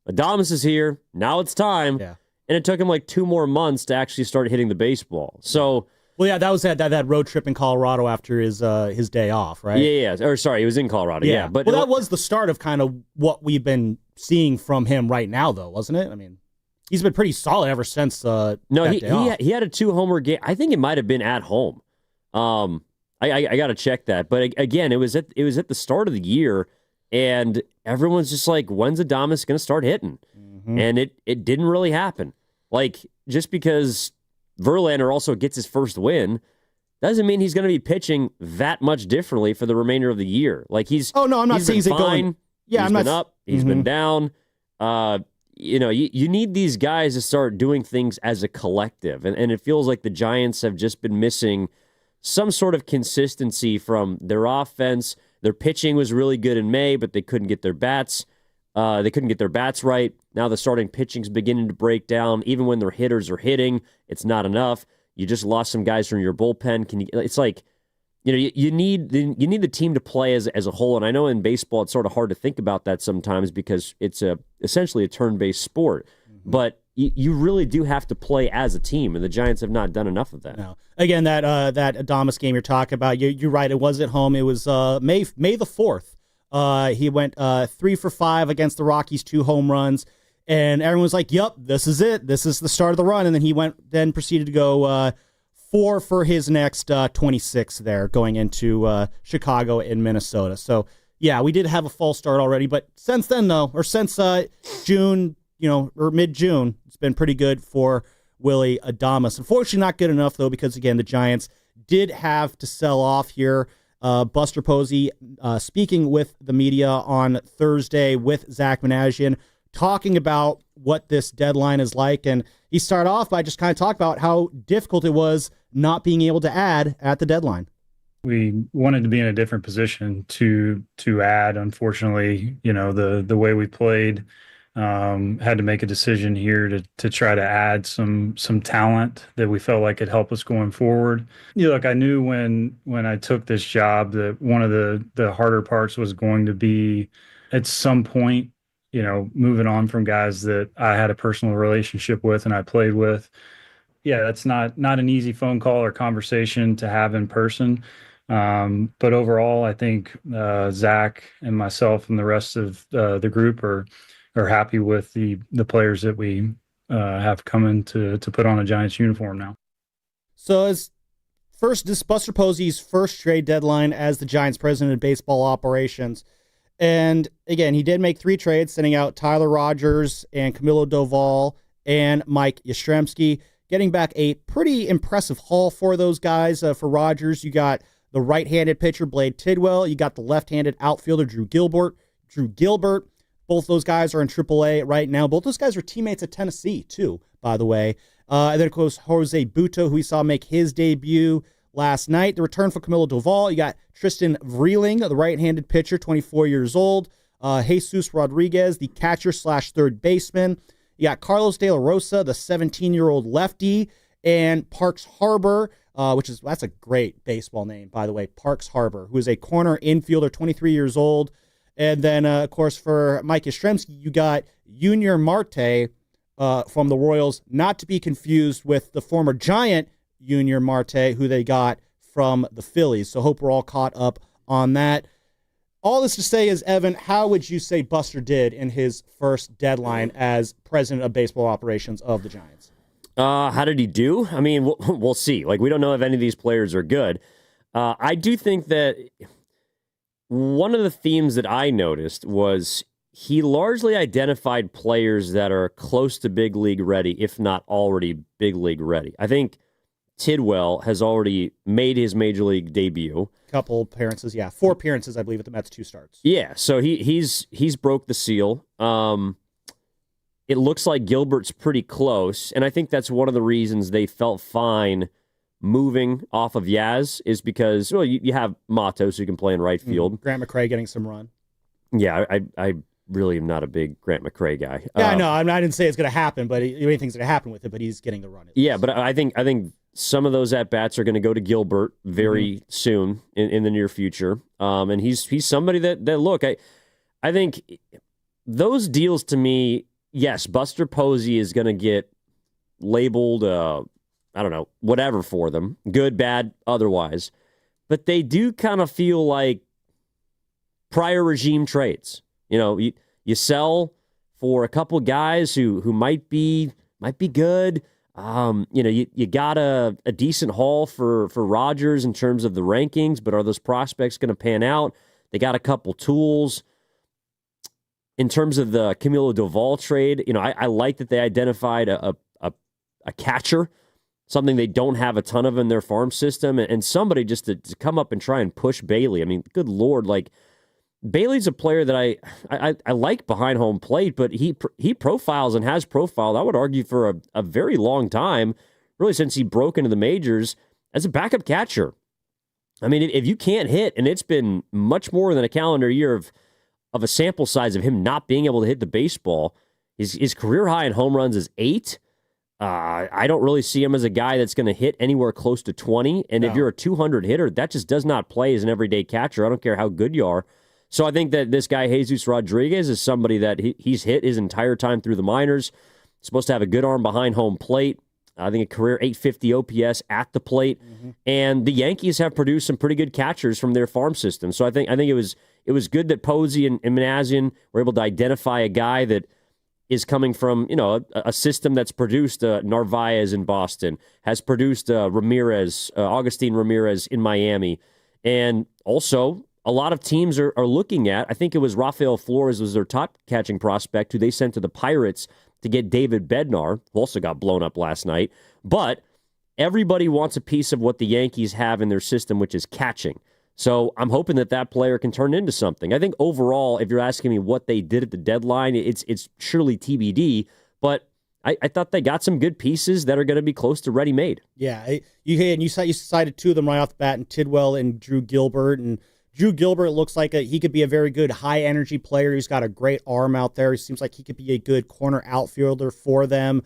Adames is here, now it's time. Yeah. And it took him like 2 more months to actually start hitting the baseball. So, well, yeah, that was that road trip in Colorado after his day off, right? Yeah. Or sorry, he was in Colorado. Yeah, but that was the start of kind of what we've been seeing from him right now, though, wasn't it? I mean, he's been pretty solid ever since. He had a 2 homer game. I think it might have been at home. I got to check that, but again, it was at the start of the year, and everyone's just like, when's Adames going to start hitting? Mm-hmm. And it didn't really happen. Like, just because Verlander also gets his first win doesn't mean he's going to be pitching that much differently for the remainder of the year. Like I'm not saying he's fine. Yeah, he's been up. He's been down. You need these guys to start doing things as a collective, and it feels like the Giants have just been missing some sort of consistency from their offense. Their pitching was really good in May, but they couldn't get their bats. They couldn't get their bats right. Now the starting pitching's beginning to break down. Even when their hitters are hitting, it's not enough. You just lost some guys from your bullpen. It's like, you need the team to play as a whole. And I know in baseball it's sort of hard to think about that sometimes because it's essentially a turn-based sport. Mm-hmm. But you really do have to play as a team, and the Giants have not done enough of that. No. Again, that Adames game you're talking about, you're right. It was at home. It was May the 4th. He went 3 for 5 against the Rockies, 2 home runs, and everyone was like, "Yep, this is it. This is the start of the run." And then he proceeded to go 4 for his next 26 there, going into Chicago and Minnesota. So yeah, we did have a false start already, but since then though, or since June, or mid-June, it's been pretty good for Willy Adames. Unfortunately, not good enough though, because again, the Giants did have to sell off here. Buster Posey speaking with the media on Thursday with Zach Managian, talking about what this deadline is like. And he started off by just kind of talking about how difficult it was not being able to add at the deadline. We wanted to be in a different position to add. Unfortunately, the way we played, had to make a decision here to try to add some talent that we felt like could help us going forward. Look, I knew when I took this job that one of the harder parts was going to be at some point, moving on from guys that I had a personal relationship with and I played with. Yeah, that's not an easy phone call or conversation to have in person. But overall, I think Zach and myself and the rest of the group are happy with the players that we have coming to put on a Giants uniform now. So this is Buster Posey's first trade deadline as the Giants president of baseball operations. And again, he did make 3 trades, sending out Tyler Rogers and Camilo Doval and Mike Yastrzemski, getting back a pretty impressive haul for those guys. For Rogers, you got the right-handed pitcher, Blade Tidwell. You got the left-handed outfielder, Drew Gilbert. Both those guys are in AAA right now. Both those guys are teammates at Tennessee, too, by the way. And then, of course, Jose Buto, who we saw make his debut last night. The return for Camilo Doval. You got Tristan Vreeling, the right-handed pitcher, 24 years old. Jesus Rodriguez, the catcher/third baseman. You got Carlos De La Rosa, the 17-year-old lefty. And Parks Harbor, that's a great baseball name, by the way, Parks Harbor, who is a corner infielder, 23 years old. And then, of course, for Mike Yastrzemski, you got Junior Marte from the Royals, not to be confused with the former Giant Junior Marte, who they got from the Phillies. So hope we're all caught up on that. All this to say is, Evan, how would you say Buster did in his first deadline as president of baseball operations of the Giants? How did he do? I mean, we'll see. We don't know if any of these players are good. I do think that one of the themes that I noticed was he largely identified players that are close to big league ready, if not already big league ready. I think Tidwell has already made his major league debut. Couple appearances, 4 appearances, I believe, at the Mets, 2 starts. Yeah, so he's broke the seal. It looks like Gilbert's pretty close, and I think that's one of the reasons they felt fine moving off of Yaz, is because, you have Matos who can play in right field. Grant McCray getting some run. Yeah, I really am not a big Grant McCray guy. Yeah, I know. I didn't say it's going to happen, but anything's going to happen with it, but he's getting the run. Yeah, but I think some of those at-bats are going to go to Gilbert very soon in the near future. And he's somebody that look, I think those deals to me, yes, Buster Posey is going to get labeled, I don't know, whatever for them, good, bad, otherwise. But they do kind of feel like prior regime trades. You sell for a couple guys who might be good. You got a decent haul for Rodgers in terms of the rankings, but are those prospects going to pan out? They got a couple tools. In terms of the Camilo Doval trade, I like that they identified a catcher, something they don't have a ton of in their farm system, and somebody just to come up and try and push Bailey. I mean, good Lord, Bailey's a player that I like behind home plate, but he profiles and has profiled, I would argue, for a very long time, really since he broke into the majors, as a backup catcher. I mean, if you can't hit, and it's been much more than a calendar year of a sample size of him not being able to hit the baseball, his career high in home runs is 8. I don't really see him as a guy that's going to hit anywhere close to 20, and if you're a 200 hitter, that just does not play as an everyday catcher. I don't care how good you are. So I think that this guy, Jesus Rodriguez, is somebody that he's hit his entire time through the minors. supposed to have a good arm behind home plate. I think a career 850 OPS at the plate. And the Yankees have produced some pretty good catchers from their farm system. So I think it was good that Posey and Manassian were able to identify a guy that is coming from, a system that's produced Narvaez in Boston, has produced Augustine Ramirez in Miami. And also, a lot of teams are looking at, I think it was Rafael Flores was their top catching prospect, who they sent to the Pirates to get David Bednar, who also got blown up last night. But everybody wants a piece of what the Yankees have in their system, which is catching. So I'm hoping that player can turn into something. I think overall, if you're asking me what they did at the deadline, it's surely TBD, but I thought they got some good pieces that are going to be close to ready-made. Yeah, you cited two of them right off the bat, and Tidwell and Drew Gilbert. And Drew Gilbert looks like he could be a very good high-energy player. He's got a great arm out there. He seems like he could be a good corner outfielder for them.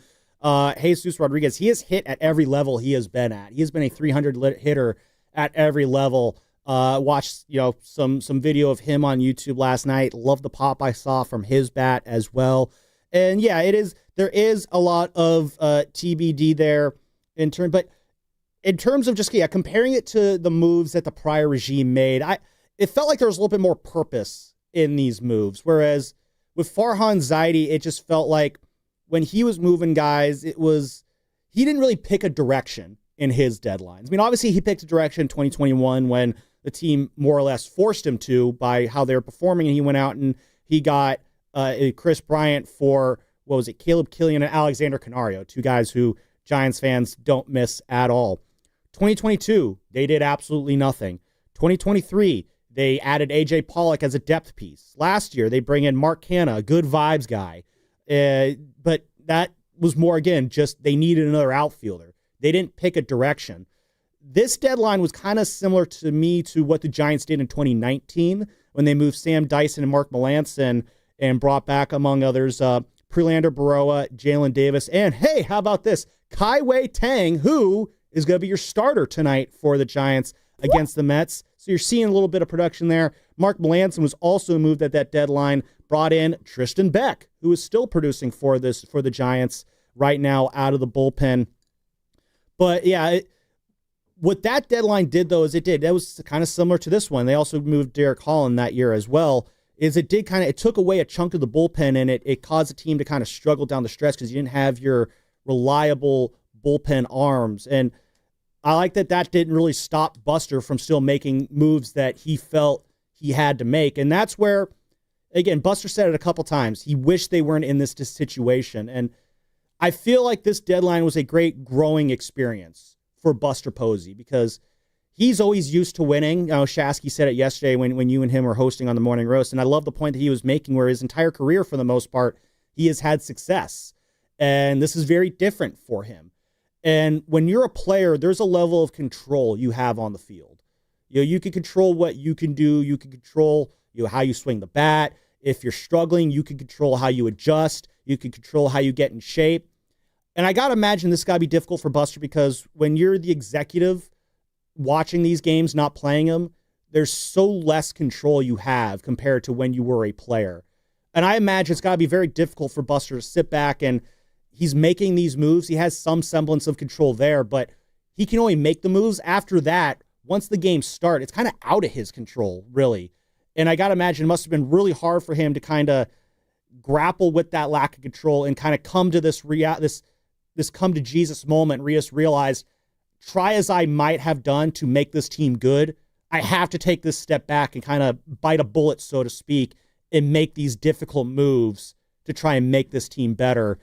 Jesus Rodriguez, he has hit at every level he has been at. He has been a 300 hitter at every level. Watched some video of him on YouTube last night. Love the pop I saw from his bat as well. And yeah, there is a lot of TBD there but in terms of just comparing it to the moves that the prior regime made, it felt like there was a little bit more purpose in these moves. Whereas with Farhan Zaidi, it just felt like when he was moving guys, he didn't really pick a direction in his deadlines. I mean, obviously he picked a direction in 2021 when the team more or less forced him to by how they were performing, and he went out and he got Chris Bryant for, Caleb Killian and Alexander Canario, two guys who Giants fans don't miss at all. 2022, they did absolutely nothing. 2023, they added A.J. Pollock as a depth piece. Last year, they bring in Mark Canha, a good vibes guy. But that was more, again, just they needed another outfielder. They didn't pick a direction. This deadline was kind of similar to me to what the Giants did in 2019 when they moved Sam Dyson and Mark Melancon and brought back, among others, Prelander Baroa, Jalen Davis, and hey, how about this? Kaiwei Tang, who is going to be your starter tonight for the Giants against the Mets. So you're seeing a little bit of production there. Mark Melancon was also moved at that deadline, brought in Tristan Beck, who is still producing for the Giants right now out of the bullpen. But yeah, what that deadline did, though, that was kind of similar to this one. They also moved Derek Holland that year as well, it took away a chunk of the bullpen, and it caused the team to kind of struggle down the stretch because you didn't have your reliable bullpen arms. And I like that didn't really stop Buster from still making moves that he felt he had to make. And that's where, again, Buster said it a couple times, he wished they weren't in this situation. And I feel like this deadline was a great growing experience for Buster Posey because he's always used to winning. Shasky said it yesterday when you and him were hosting on the Morning Roast, and I love the point that he was making where his entire career, for the most part, he has had success. And this is very different for him. And when you're a player, there's a level of control you have on the field. You can control what you can do. You can control how you swing the bat. If you're struggling, you can control how you adjust. You can control how you get in shape. And I got to imagine this got to be difficult for Buster because when you're the executive watching these games, not playing them, there's so less control you have compared to when you were a player. And I imagine it's got to be very difficult for Buster to sit back and he's making these moves. He has some semblance of control there, but he can only make the moves. After that, once the games start, it's kind of out of his control, really. And I got to imagine it must have been really hard for him to kind of grapple with that lack of control and kind of come to this come to Jesus moment. Rios realized, try as I might have done to make this team good, I have to take this step back and kind of bite a bullet, so to speak, and make these difficult moves to try and make this team better.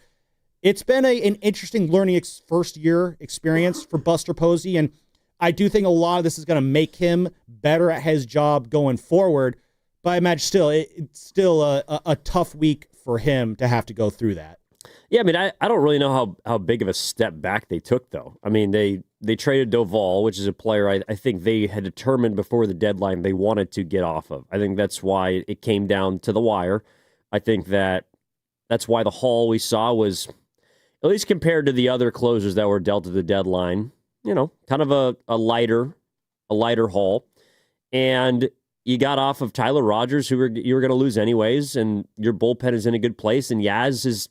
It's been an interesting learning first-year experience for Buster Posey, and I do think a lot of this is going to make him better at his job going forward, but I imagine it's still a tough week for him to have to go through that. Yeah, I mean, I don't really know how big of a step back they took, though. I mean, they traded Doval, which is a player I think they had determined before the deadline they wanted to get off of. I think that's why it came down to the wire. I think that's why the haul we saw was, at least compared to the other closers that were dealt at the deadline, kind of a lighter haul. And you got off of Tyler Rogers, who you were going to lose anyways, and your bullpen is in a good place. And Yaz is,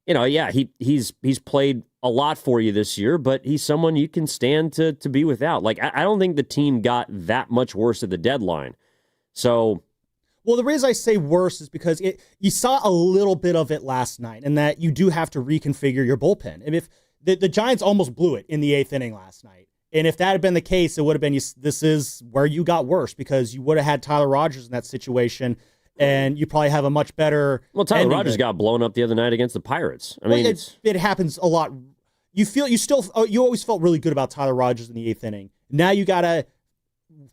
he's played a lot for you this year, but he's someone you can stand to be without. Like, I don't think the team got that much worse at the deadline. So, well, the reason I say worse is because you saw a little bit of it last night, and that you do have to reconfigure your bullpen. And if the Giants almost blew it in the 8th inning last night, and if that had been the case, it would have been this is where you got worse, because you would have had Tyler Rogers in that situation, and you probably have a much better. Well, Tyler Rogers got blown up the other night against the Pirates. I mean, it happens a lot. You always felt really good about Tyler Rogers in the 8th inning. Now you got to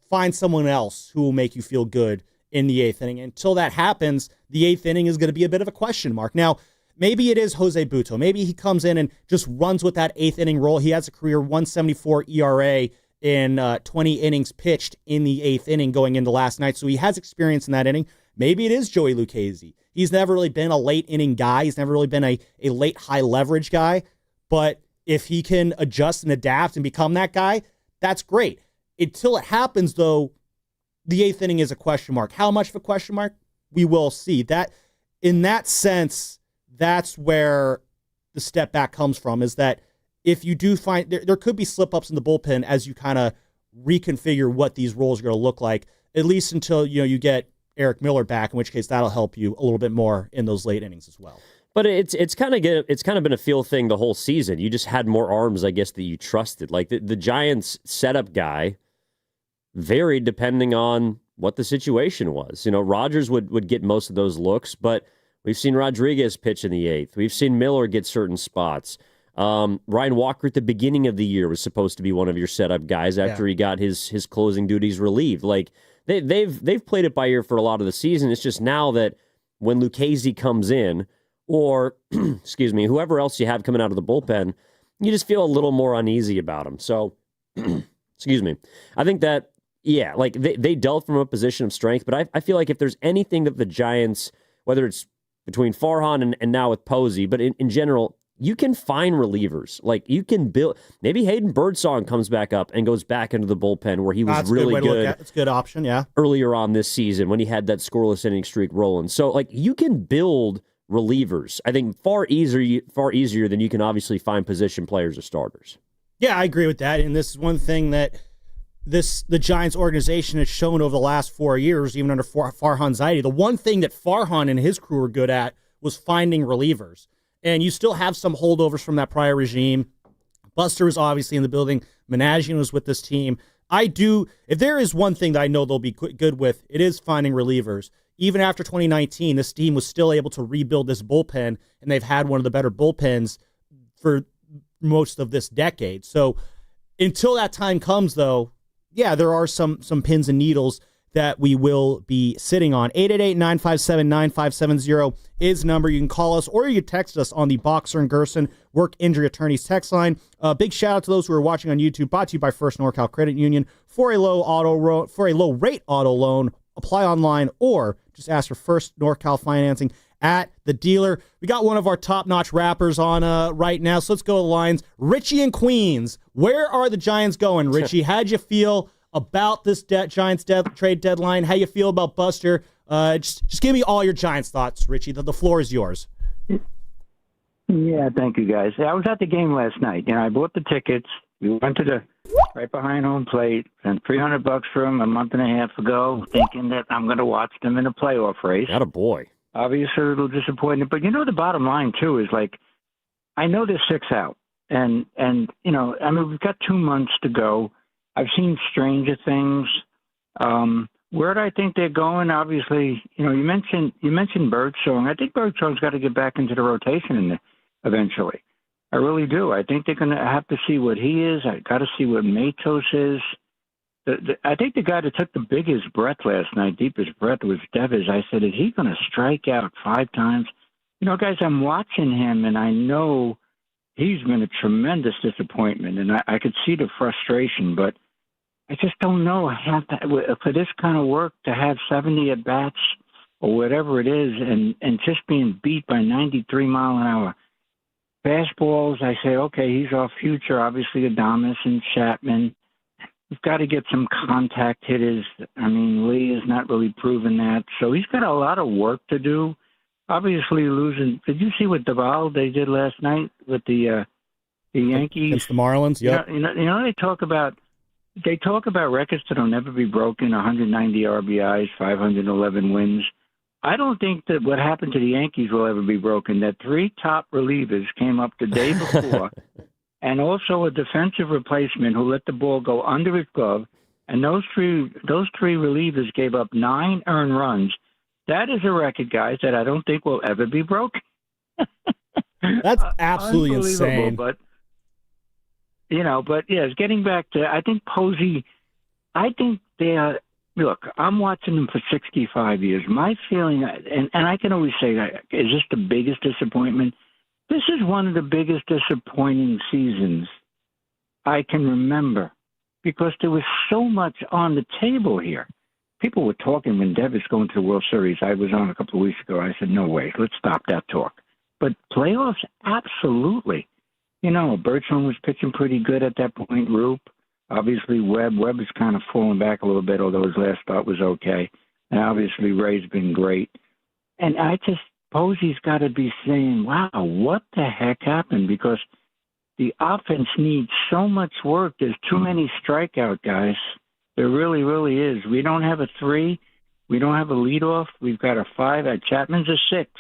find someone else who will make you feel good in the 8th inning. Until that happens, the 8th inning is going to be a bit of a question mark. Now, maybe it is Jose Butto. Maybe he comes in and just runs with that 8th inning role. He has a career 1.74 ERA in 20 innings pitched in the 8th inning going into last night. So he has experience in that inning. Maybe it is Joey Lucchesi. He's never really been a late inning guy. He's never really been a late high leverage guy. But if he can adjust and adapt and become that guy, that's great. Until it happens, though, the 8th inning is a question mark. How much of a question mark? We will see. That, in that sense, that's where the step back comes from, is that if you do find there could be slip-ups in the bullpen as you kind of reconfigure what these roles are going to look like, at least until you get Eric Miller back, in which case that'll help you a little bit more in those late innings as well. But it's kind of been a feel thing the whole season. You just had more arms, I guess, that you trusted. Like the Giants setup guy varied depending on what the situation was. Rogers would get most of those looks, but we've seen Rodriguez pitch in the 8th. We've seen Miller get certain spots. Ryan Walker at the beginning of the year was supposed to be one of your setup guys after he got his closing duties relieved. Like they've played it by ear for a lot of the season. It's just now that when Lucchesi comes in, or excuse me, whoever else you have coming out of the bullpen, you just feel a little more uneasy about them. So, excuse me. I think that, like they dealt from a position of strength, but I feel like if there's anything that the Giants, whether it's between Farhan and now with Posey, but in general, you can find relievers. Like you can build. Maybe Hayden Birdsong comes back up and goes back into the bullpen where he was really good. That's a good option, yeah. Earlier on this season when he had that scoreless inning streak rolling. So like you can build relievers, I think, far easier than you can obviously find position players or starters. Yeah, I agree with that. And this is one thing that the Giants organization has shown over the last 4 years, even under Farhan Zaidi. The one thing that Farhan and his crew were good at was finding relievers. And you still have some holdovers from that prior regime. Buster was obviously in the building. Managian was with this team. If there is one thing that I know they'll be good with, it is finding relievers. Even after 2019, this team was still able to rebuild this bullpen, and they've had one of the better bullpens for most of this decade. So until that time comes, though, yeah, there are some pins and needles that we will be sitting on. 888-957-9570 is the number. You can call us or you can text us on the Boxer and Gerson Work Injury Attorneys text line. Big shout out to those who are watching on YouTube, brought to you by First NorCal Credit Union. For a low rate auto loan, apply online or just ask for First NorCal financing at the dealer. We got one of our top-notch rappers on right now, so let's go to the lines. Richie in Queens. Where are the Giants going, Richie? How'd you feel about this Giants trade deadline? How you feel about Buster? Just give me all your Giants thoughts, Richie. The floor is yours. Yeah, thank you, guys. I was at the game last night. I bought the tickets. We went to the right behind home plate, and $300 for them a month and a half ago, thinking that I'm going to watch them in a playoff race. Attaboy. Obviously, a little disappointed. But the bottom line, too, is like, I know they're 6 out. And we've got 2 months to go. I've seen stranger things. Where do I think they're going? Obviously, you mentioned Birdsong. I think Birdsong's got to get back into the rotation eventually. I really do. I think they're going to have to see what he is. I got to see what Matos is. I think the guy that took the biggest breath last night, deepest breath, was Devers. I said, is he going to strike out 5 times? Guys, I'm watching him, and I know he's been a tremendous disappointment, and I could see the frustration, but I just don't know for this kind of work to have 70 at-bats or whatever it is and just being beat by 93-mile-an-hour fastballs. I say, okay, he's our future, obviously, Adames and Chapman. We've got to get some contact hitters. Lee has not really proven that. So he's got a lot of work to do. obviously losing. Did you see what Duvall they did last night with the Yankees against the Marlins? Yep. You know they talk about records that'll never be broken. 190 RBIs, 511 wins. I don't think that what happened to the Yankees will ever be broken. That 3 top relievers came up the day before, and also a defensive replacement who let the ball go under his glove. And those three relievers gave up 9 earned runs. That is a record, guys, that I don't think will ever be broken. That's absolutely insane. But it's getting back to, I think Posey, look, I'm watching him for 65 years. My feeling, and I can always say, is this the biggest disappointment? This is one of the biggest disappointing seasons I can remember, because there was so much on the table here. People were talking when Devers going to the World Series. I was on a couple of weeks ago. I said, no way, let's stop that talk. But playoffs, absolutely. Bertrand was pitching pretty good at that point. Roop, obviously Webb is kind of falling back a little bit, although his last start was okay. And obviously Ray's been great. And Posey's got to be saying, wow, what the heck happened? Because the offense needs so much work. There's too many strikeout guys. There really, really is. We don't have a 3. We don't have a leadoff. We've got a 5. Chapman's a 6.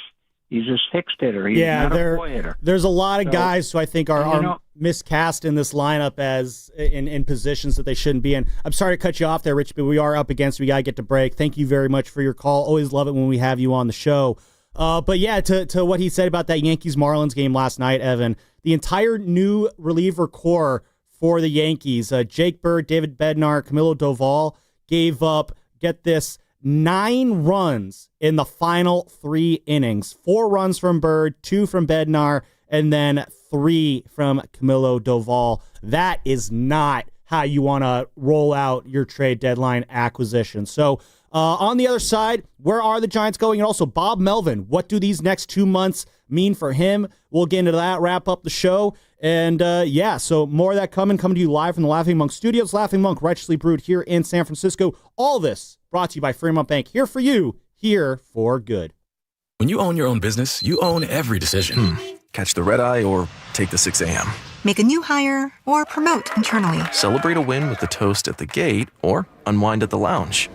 He's a 6th hitter. He's not a 4 hitter. There's a lot of guys who I think are miscast in this lineup as in positions that they shouldn't be in. I'm sorry to cut you off there, Rich, but we are up against it. We got to get to break. Thank you very much for your call. Always love it when we have you on the show. But yeah, to what he said about that Yankees-Marlins game last night, Evan, the entire new reliever core for the Yankees, Jake Bird, David Bednar, Camilo Doval, gave up, get this, 9 runs in the final 3 innings. 4 runs from Bird, 2 from Bednar, and then 3 from Camilo Doval. That is not how you want to roll out your trade deadline acquisition. So on the other side, where are the Giants going? And also Bob Melvin, what do these next 2 months mean for him? We'll get into that, wrap up the show. And so more of that coming to you live from the Laughing Monk Studios. Laughing Monk, righteously brewed here in San Francisco. All this brought to you by Fremont Bank. Here for you, here for good. When you own your own business, you own every decision. Catch the red eye or take the 6 a.m. Make a new hire or promote internally. Celebrate a win with a toast at the gate or unwind at the lounge.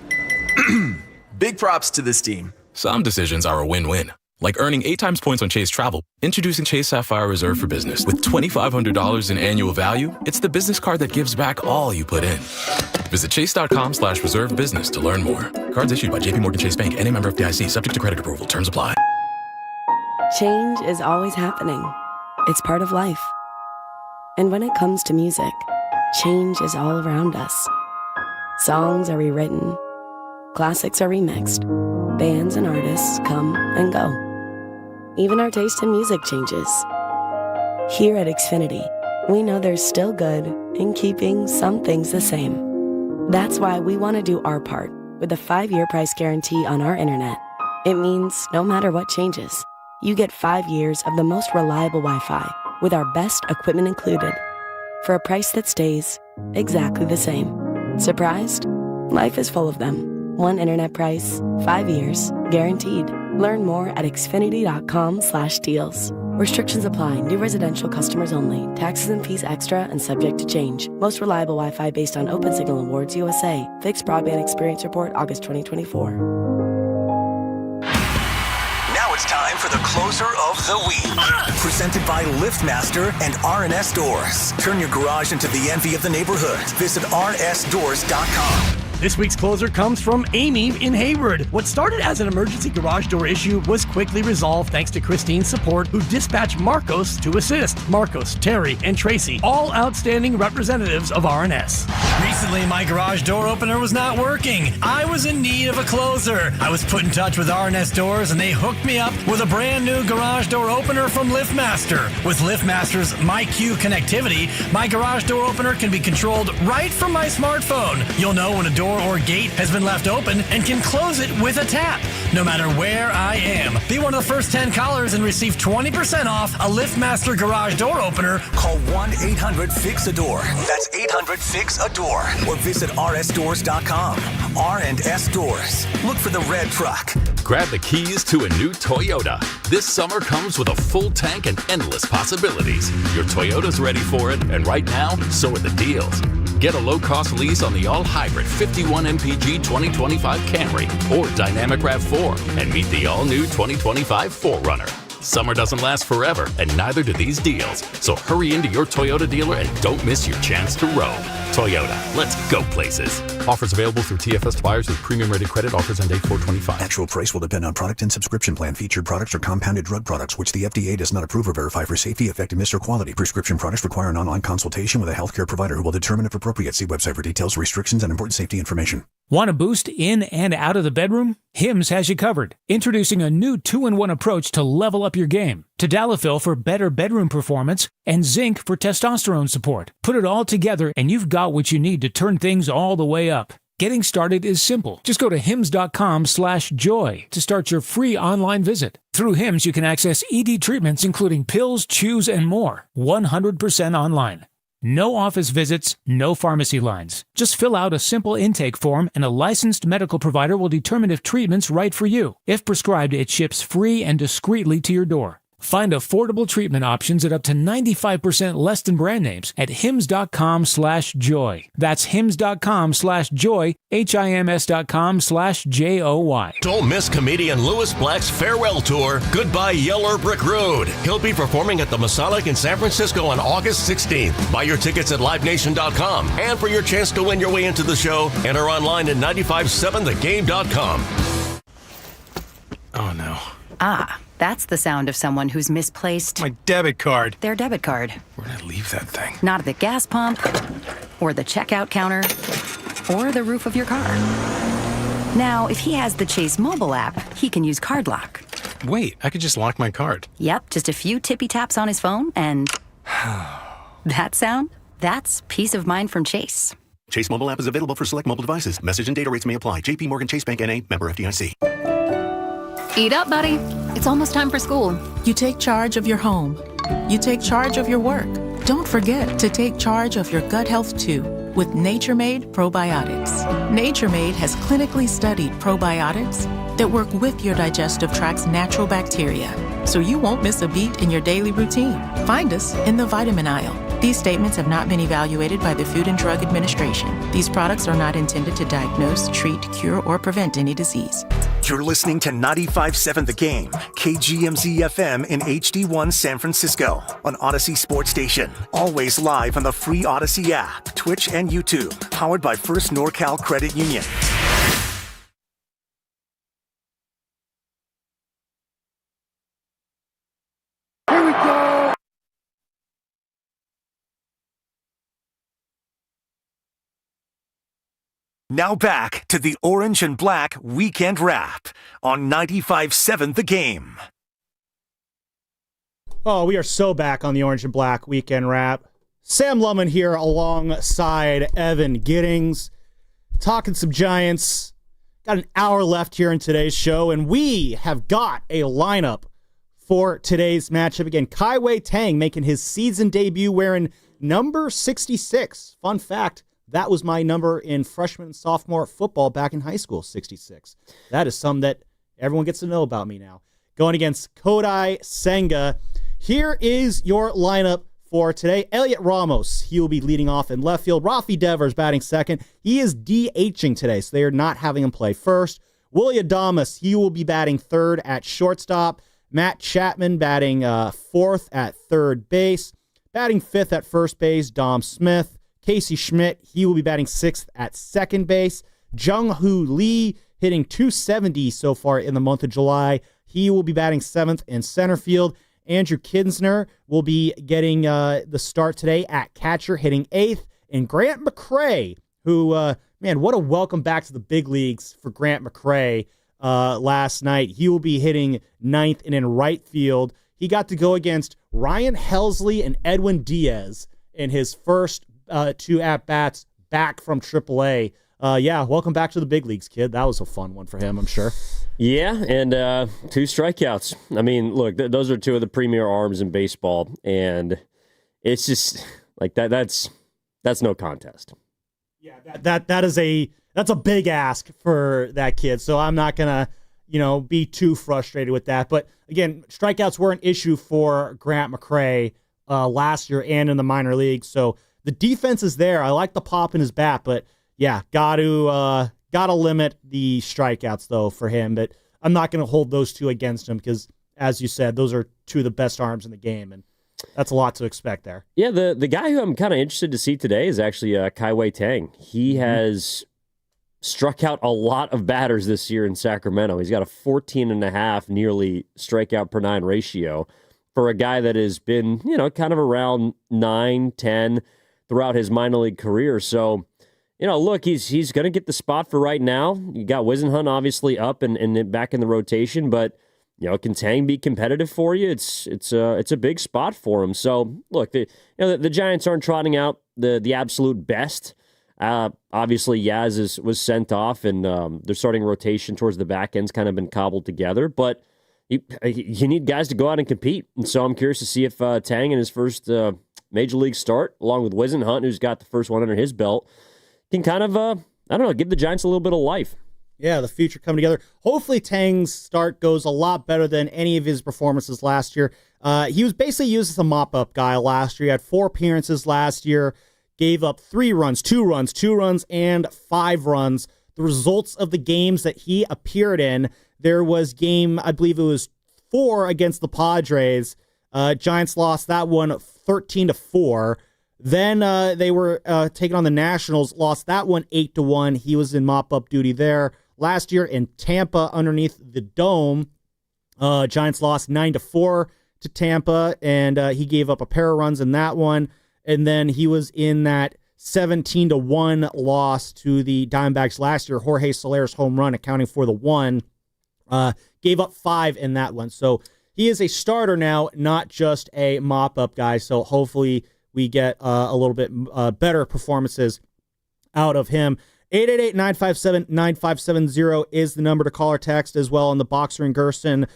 Big props to this team. Some decisions are a win-win. Like earning 8 times points on Chase Travel. Introducing Chase Sapphire Reserve for Business. With $2,500 in annual value, it's the business card that gives back all you put in. Visit chase.com/reserve business to learn more. Cards issued by JPMorgan Chase Bank and a member of FDIC, subject to credit approval. Terms apply. Change is always happening. It's part of life. And when it comes to music, change is all around us. Songs are rewritten. Classics are remixed. Bands and artists come and go. Even our taste in music changes. Here at Xfinity, we know there's still good in keeping some things the same. That's why we want to do our part with a 5-year price guarantee on our internet. It means no matter what changes, you get 5 years of the most reliable Wi-Fi with our best equipment included for a price that stays exactly the same. Surprised? Life is full of them. One internet price, 5 years, guaranteed. Learn more at xfinity.com/deals. Restrictions apply. New residential customers only. Taxes and fees extra and subject to change. Most reliable Wi-Fi based on Open Signal Awards USA. Fixed Broadband Experience Report, August 2024. Now it's time for the closer of the week. Presented by LiftMaster and R&S Doors. Turn your garage into the envy of the neighborhood. Visit rnsdoors.com. This week's closer comes from Amy in Hayward. What started as an emergency garage door issue was quickly resolved thanks to Christine's support, who dispatched Marcos to assist. Marcos, Terry, and Tracy, all outstanding representatives of R&S. Recently, my garage door opener was not working. I was in need of a closer. I was put in touch with R&S Doors, and they hooked me up with a brand new garage door opener from LiftMaster. With LiftMaster's MyQ connectivity, my garage door opener can be controlled right from my smartphone. You'll know when a door or gate has been left open and can close it with a tap, no matter where I am. Be one of the first 10 callers and receive 20% off a LiftMaster garage door opener. Call 1-800-FIX-A-DOOR. That's 800-FIX-A-DOOR. Or visit rsdoors.com. R&S Doors. Look for the red truck. Grab the keys to a new Toyota. This summer comes with a full tank and endless possibilities. Your Toyota's ready for it, and right now, so are the deals. Get a low-cost lease on the all-hybrid 51 MPG 2025 Camry or Dynamic RAV4 and meet the all-new 2025 4Runner. Summer doesn't last forever, and neither do these deals. So hurry into your Toyota dealer and don't miss your chance to roam. Toyota, let's go places. Offers available through TFS suppliers with premium-rated credit. Offers end date 4/25. Actual price will depend on product and subscription plan. Featured products are compounded drug products, which the FDA does not approve or verify for safety, effectiveness, or quality. Prescription products require an online consultation with a healthcare provider who will determine if appropriate. See website for details, restrictions, and important safety information. Want a boost in and out of the bedroom? Hims has you covered. Introducing a new 2-in-1 approach to level up your game. Tadalafil for better bedroom performance and zinc for testosterone support. Put it all together and you've got what you need to turn things all the way up. Getting started is simple. Just go to hims.com/joy to start your free online visit. Through Hims, you can access ED treatments including pills, chews, and more. 100% online. No office visits, no pharmacy lines. Just fill out a simple intake form and a licensed medical provider will determine if treatment's right for you. If prescribed, it ships free and discreetly to your door. Find affordable treatment options at up to 95% less than brand names at hims.com/joy. That's hims.com/joy, hims.com/joy. Don't miss comedian Louis Black's farewell tour, Goodbye Yeller Brick Road. He'll be performing at the Masonic in San Francisco on August 16th. Buy your tickets at livenation.com. And for your chance to win your way into the show, enter online at 957thegame.com. Oh, no. Ah, that's the sound of someone who's misplaced my debit card. Their debit card. Where'd I leave that thing? Not at the gas pump, or the checkout counter, or the roof of your car. Now, if he has the Chase mobile app, he can use Card Lock. Wait, I could just lock my card. Yep, just a few tippy taps on his phone, and that sound? That's peace of mind from Chase. Chase mobile app is available for select mobile devices. Message and data rates may apply. JP Morgan Chase Bank N.A. member FDIC. Eat up, buddy. It's almost time for school. You take charge of your home. You take charge of your work. Don't forget to take charge of your gut health too with Nature Made probiotics. Nature Made has clinically studied probiotics that work with your digestive tract's natural bacteria, so you won't miss a beat in your daily routine. Find us in the vitamin aisle. These statements have not been evaluated by the Food and Drug Administration. These products are not intended to diagnose, treat, cure, or prevent any disease. You're listening to 95.7 The Game, KGMZ-FM in HD1 San Francisco on Odyssey Sports Station. Always live on the free Odyssey app, Twitch, and YouTube. Powered by First NorCal Credit Union. Here we go. Now back to the Orange and Black Weekend Wrap on 95.7 The Game. Oh, we are so back on the Orange and Black Weekend Wrap. Sam Lumen here alongside Evan Giddings, talking some Giants. Got an hour left here in today's show, and we have got a lineup for today's matchup. Again, Kaiwei Tang making his season debut wearing number 66. Fun fact, that was my number in freshman and sophomore football back in high school, 66. That is something that everyone gets to know about me now. Going against Kodai Senga. Here is your lineup for today. Elliot Ramos, he will be leading off in left field. Rafael Devers batting second. He is DHing today, so they are not having him play first. Willard Dibs, he will be batting third at shortstop. Matt Chapman batting fourth at third base. Batting fifth at first base, Dom Smith. Casey Schmidt, he will be batting sixth at second base. Jung-Hoo Lee hitting .270 so far in the month of July. He will be batting seventh in center field. Andrew Kinsner will be getting the start today at catcher, hitting eighth. And Grant McCray, who, man, what a welcome back to the big leagues for Grant McCray last night. He will be hitting ninth and in right field. He got to go against Ryan Helsley and Edwin Diaz in his first two at-bats back from AAA. Yeah, welcome back to the big leagues, kid. That was a fun one for him, I'm sure. Yeah, and 2 strikeouts. I mean, look, those are 2 of the premier arms in baseball, and it's just like that. That's no contest. Yeah, that's a big ask for that kid. So I'm not gonna, be too frustrated with that. But again, strikeouts were an issue for Grant McCray last year and in the minor leagues. So the defense is there. I like the pop in his bat, but yeah, gotta limit the strikeouts though for him. But I'm not going to hold those two against him because, as you said, those are two of the best arms in the game, and that's a lot to expect there. Yeah, the guy who I'm kind of interested to see today is actually Kaiwei Tang. He has struck out a lot of batters this year in Sacramento. He's got a 14.5 nearly strikeout per 9 ratio for a guy that has been, kind of around 9, 10 throughout his minor league career. So, look, he's going to get the spot for right now. You got Wisenhunt obviously up and back in the rotation, but can Tang be competitive for you? It's a big spot for him. So look, the Giants aren't trotting out the absolute best. Obviously, Yaz was sent off, and their starting rotation towards the back end's kind of been cobbled together. But you need guys to go out and compete. And so I'm curious to see if Tang in his first major league start, along with Wisenhunt, who's got the first one under his belt, can kind of give the Giants a little bit of life. Yeah, the future coming together. Hopefully Tang's start goes a lot better than any of his performances last year. He was basically used as a mop-up guy last year. He had 4 appearances last year, gave up 3 runs, 2 runs, 2 runs, and 5 runs. The results of the games that he appeared in, there was game, I believe it was 4 against the Padres. Giants lost that one 13-4. Then they were taking on the Nationals, lost that one 8-1. He was in mop-up duty there. Last year in Tampa underneath the dome, Giants lost 9-4 to Tampa, and he gave up a pair of runs in that one. And then he was in that 17-1 loss to the Diamondbacks last year. Jorge Soler's home run accounting for the 1. Gave up 5 in that one. So he is a starter now, not just a mop-up guy. So hopefully we get a little bit better performances out of him. 888-957-9570 is the number to call or text as well on the Boxer and Gerson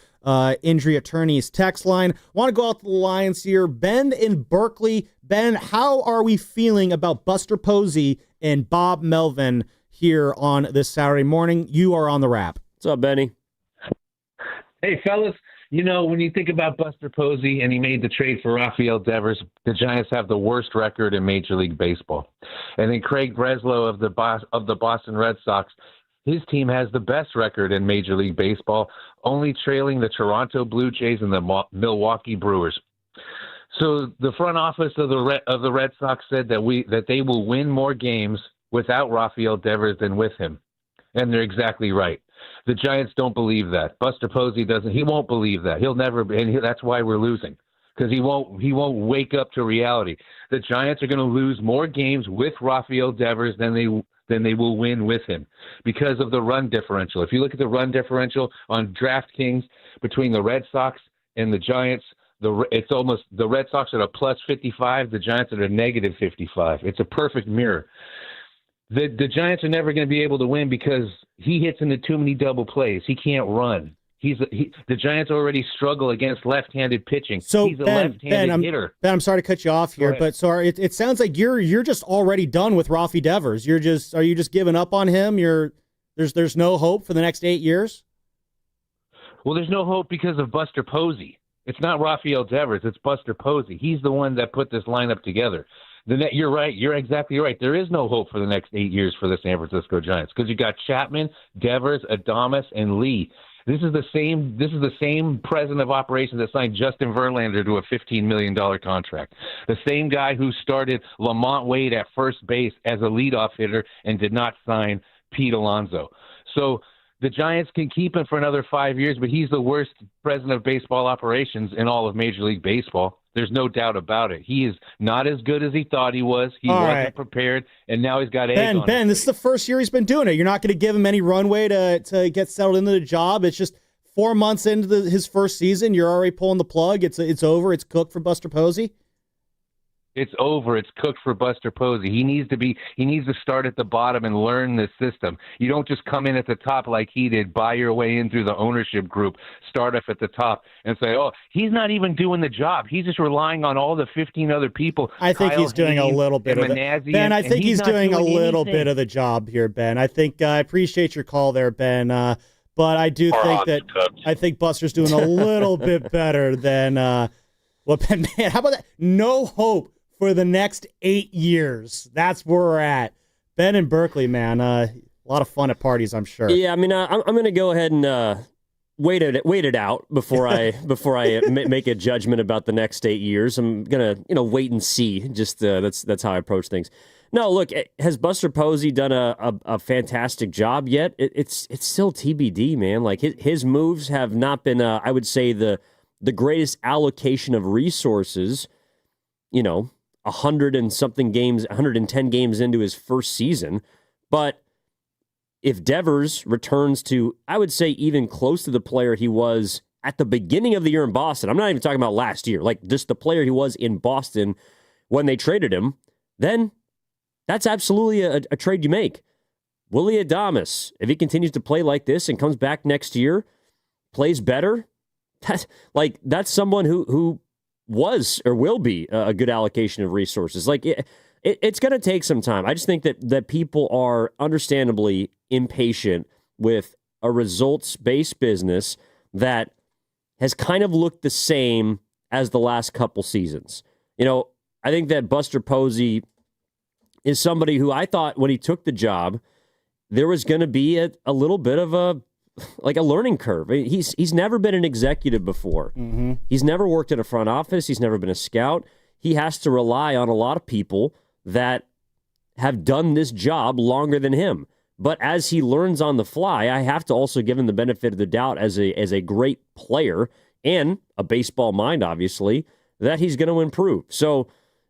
injury attorneys text line. Want to go out to the lines here. Ben in Berkeley. Ben, how are we feeling about Buster Posey and Bob Melvin here on this Saturday morning? You are on the Wrap. What's up, Benny? Hey, fellas. When you think about Buster Posey and he made the trade for Rafael Devers, the Giants have the worst record in Major League Baseball. And then Craig Breslow of the Boston Red Sox, his team has the best record in Major League Baseball, only trailing the Toronto Blue Jays and the Milwaukee Brewers. So the front office of the Red Sox said that they will win more games without Rafael Devers than with him. And they're exactly right. The Giants don't believe that. Buster Posey doesn't. He won't believe that. He'll never. And that's why we're losing, because he won't wake up to reality. The Giants are going to lose more games with Rafael Devers than they will win with him, because of the run differential. If you look at the run differential on DraftKings between the Red Sox and the Giants, it's almost the Red Sox are at a plus 55, the Giants are at a negative 55. It's a perfect mirror. The Giants are never going to be able to win because he hits into too many double plays. He can't run. The Giants already struggle against left-handed pitching. So he's a left-handed hitter. Ben, I'm sorry to cut you off here, but sorry, it sounds like you're just already done with Rafi Devers. Are you just giving up on him? There's no hope for the next 8 years? Well, there's no hope because of Buster Posey. It's not Rafael Devers. It's Buster Posey. He's the one that put this lineup together. You're right. You're exactly right. There is no hope for the next 8 years for the San Francisco Giants because you got Chapman, Devers, Adames, and Lee. This is the same president of operations that signed Justin Verlander to a $15 million contract. The same guy who started Lamont Wade at first base as a leadoff hitter and did not sign Pete Alonso. So the Giants can keep him for another 5 years, but he's the worst president of baseball operations in all of Major League Baseball. There's no doubt about it. He is not as good as he thought he was. He wasn't prepared, and now he's got egg on him. Ben, this is the first year he's been doing it. You're not going to give him any runway to get settled into the job. It's just 4 months into his first season. You're already pulling the plug. It's over. It's cooked for Buster Posey. It's over. It's cooked for Buster Posey. He needs to start at the bottom and learn this system. You don't just come in at the top like he did, buy your way in through the ownership group, start off at the top and say, oh, he's not even doing the job. He's just relying on all the 15 other people. I think he's doing a little bit of it. Ben, I think he's doing a little bit of the job here, Ben. I think I appreciate your call there, Ben. but I do think that I think Buster's doing a little bit better than man, how about that? No hope for the next 8 years. That's where we're at. Ben in Berkeley, man. A lot of fun at parties, I'm sure. Yeah, I mean, I'm going to go ahead and wait it out before I make a judgment about the next 8 years. I'm gonna wait and see. Just that's how I approach things. No, look, has Buster Posey done a fantastic job yet? It's still TBD, man. Like his moves have not been I would say the greatest allocation of resources. 100 and something games, 110 games into his first season, but if Devers returns to, I would say, even close to the player he was at the beginning of the year in Boston, I'm not even talking about last year, like just the player he was in Boston when they traded him, then that's absolutely a trade you make. Willie Adames, if he continues to play like this and comes back next year, plays better, that's someone who was or will be a good allocation of resources. Like it's going to take some time. I just think that people are understandably impatient with a results-based business that has kind of looked the same as the last couple seasons. I think that Buster Posey is somebody who I thought when he took the job, there was going to be a little bit of a learning curve. He's never been an executive before. Mm-hmm. He's never worked in a front office. He's never been a scout. He has to rely on a lot of people that have done this job longer than him. But as he learns on the fly, I have to also give him the benefit of the doubt as a great player and a baseball mind, obviously, that he's going to improve. So,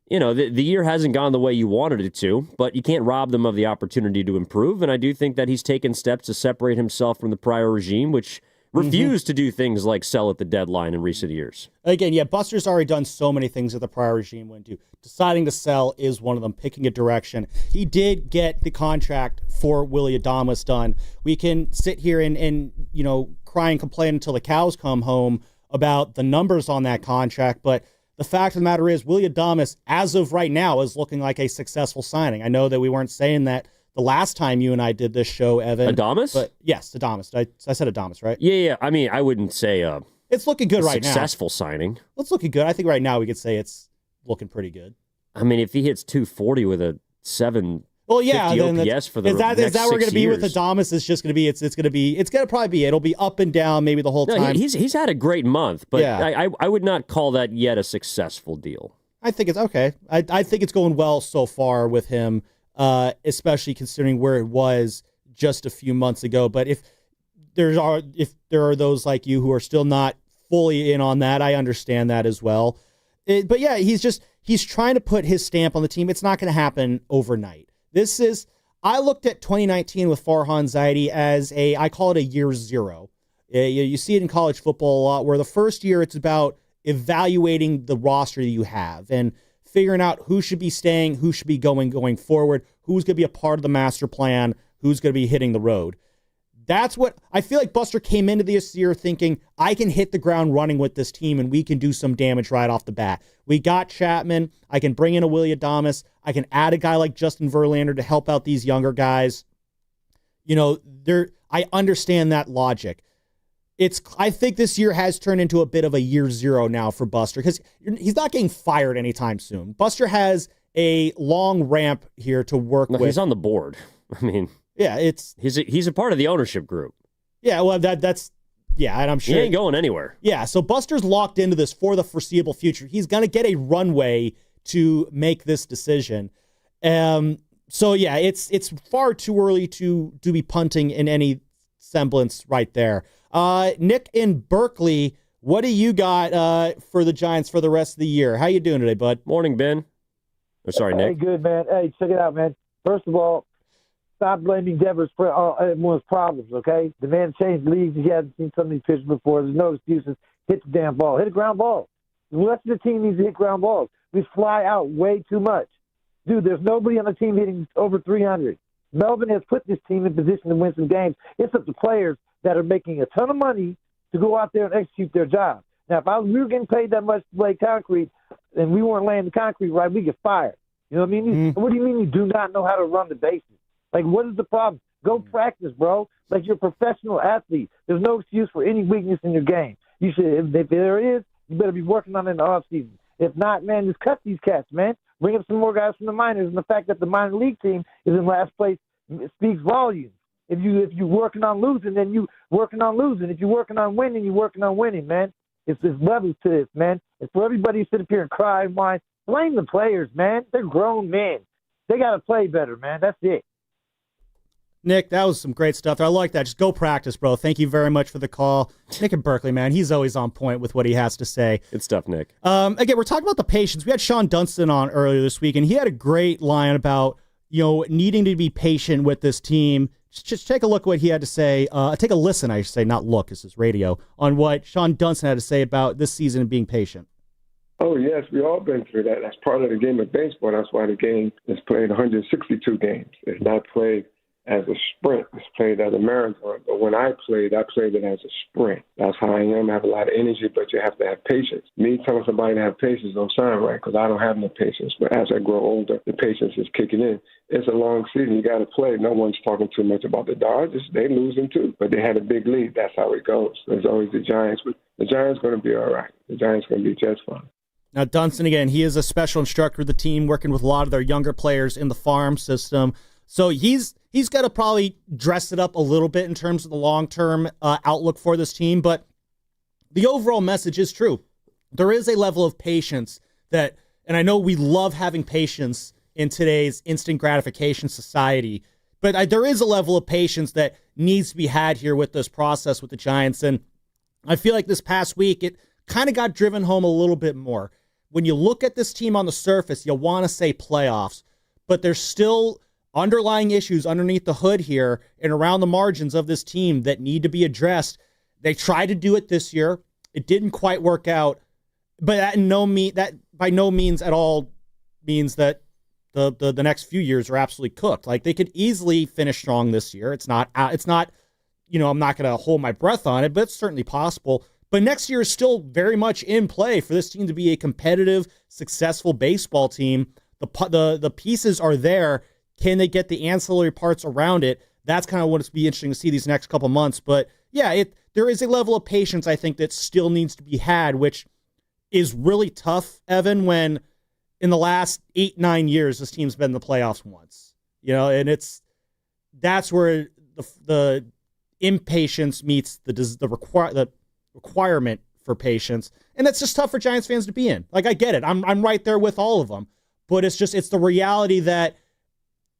the year hasn't gone the way you wanted it to, but you can't rob them of the opportunity to improve. And I do think that he's taken steps to separate himself from the prior regime, which refused to do things like sell at the deadline in recent years. Again, yeah, Buster's already done so many things that the prior regime wouldn't do. Deciding to sell is one of them, picking a direction. He did get the contract for Willie Adames done. We can sit here and cry and complain until the cows come home about the numbers on that contract, but the fact of the matter is, Willie Adames, as of right now, is looking like a successful signing. I know that we weren't saying that the last time you and I did this show, Evan. Adames? But yes, Adames. I said Adames, right? Yeah. I mean, I wouldn't say it's looking good right now. Successful signing. It's looking good. I think right now we could say it's looking pretty good. I mean, if he hits 240 with a 750 OPS for the is that next where we're going to be with years. Adames? It's just going to be it's going to probably be it'll be up and down maybe the whole time. He's had a great month, but yeah. I would not call that yet a successful deal. I think it's okay. I think it's going well so far with him, especially considering where it was just a few months ago. But if there are those like you who are still not fully in on that, I understand that as well. But yeah, he's trying to put his stamp on the team. It's not going to happen overnight. I looked at 2019 with Farhan Zaidi as I call it a year zero. You see it in college football a lot where the first year it's about evaluating the roster that you have and figuring out who should be staying, who should be going forward, who's going to be a part of the master plan, who's going to be hitting the road. That's what I feel like Buster came into this year thinking, I can hit the ground running with this team and we can do some damage right off the bat. We got Chapman. I can bring in a Willie Adames. I can add a guy like Justin Verlander to help out these younger guys. I understand that logic. I think this year has turned into a bit of a year zero now for Buster because he's not getting fired anytime soon. Buster has a long ramp here to work with. He's on the board. I mean... Yeah, he's a part of the ownership group. Yeah, well, that's and I'm sure he ain't going anywhere. Yeah, so Buster's locked into this for the foreseeable future. He's going to get a runway to make this decision. So yeah, it's far too early to be punting in any semblance right there. Nick in Berkeley, what do you got for the Giants for the rest of the year? How you doing today, bud? Morning, Ben. Oh, sorry, Nick. Hey, good, man. Hey, check it out, man. First of all, stop blaming Devers for everyone's problems, okay? The man changed leagues. He hasn't seen some of these pitches before. There's no excuses. Hit the damn ball. Hit a ground ball. The rest of the team needs to hit ground balls. We fly out way too much. Dude, there's nobody on the team hitting over 300. Melvin has put this team in position to win some games. It's up to players that are making a ton of money to go out there and execute their job. Now, if we were getting paid that much to lay concrete and we weren't laying the concrete right, we get fired. You know what I mean? Mm-hmm. What do you mean you do not know how to run the bases? Like, what is the problem? Go practice, bro. Like you're a professional athlete. There's no excuse for any weakness in your game. You should, if there is, you better be working on it in the offseason. If not, man, just cut these cats, man. Bring up some more guys from the minors. And the fact that the minor league team is in last place speaks volumes. If you're working on losing, then you working on losing. If you're working on winning, you're working on winning, man. It's levels to this, man. It's for everybody to sit up here and cry and whine. Blame the players, man. They're grown men. They got to play better, man. That's it. Nick, that was some great stuff. I like that. Just go practice, bro. Thank you very much for the call. Nick in Berkeley, man, he's always on point with what he has to say. Good stuff, Nick. Again, we're talking about the patience. We had Sean Dunston on earlier this week, and he had a great line about, needing to be patient with this team. Just take a look at what he had to say. Take a listen, I should say, not look, this is radio, on what Sean Dunston had to say about this season and being patient. Oh, yes, we all been through that. That's part of the game of baseball. That's why the game is played 162 games. It's not played as a sprint. It's played as a marathon. But when I played it as a sprint. That's how I am. I have a lot of energy, but you have to have patience. Me telling somebody to have patience don't sound right because I don't have no patience. But as I grow older, the patience is kicking in. It's a long season. You got to play. No one's talking too much about the Dodgers. They losing too, but they had a big lead. That's how it goes. There's always the Giants. But the Giants going to be all right. The Giants going to be just fine. Now, Dunston, again, he is a special instructor of the team, working with a lot of their younger players in the farm system. So he's got to probably dress it up a little bit in terms of the long-term outlook for this team. But the overall message is true. There is a level of patience that, and I know we love having patience in today's instant gratification society, but there is a level of patience that needs to be had here with this process with the Giants. And I feel like this past week, it kind of got driven home a little bit more. When you look at this team on the surface, you want to say playoffs, but there's still underlying issues underneath the hood here and around the margins of this team that need to be addressed. They tried to do it this year. It didn't quite work out, but that by no means at all means that the next few years are absolutely cooked. Like, they could easily finish strong this year. It's not, I'm not going to hold my breath on it, but it's certainly possible. But next year is still very much in play for this team to be a competitive, successful baseball team. The pieces are there. Can they get the ancillary parts around it? That's kind of what it's be interesting to see these next couple months. But yeah, there is a level of patience, I think, that still needs to be had, which is really tough, Evan, when in the last 8-9 years, this team's been in the playoffs once. And that's where the impatience meets the requirement for patience. And that's just tough for Giants fans to be in. Like, I get it. I'm right there with all of them. But it's the reality that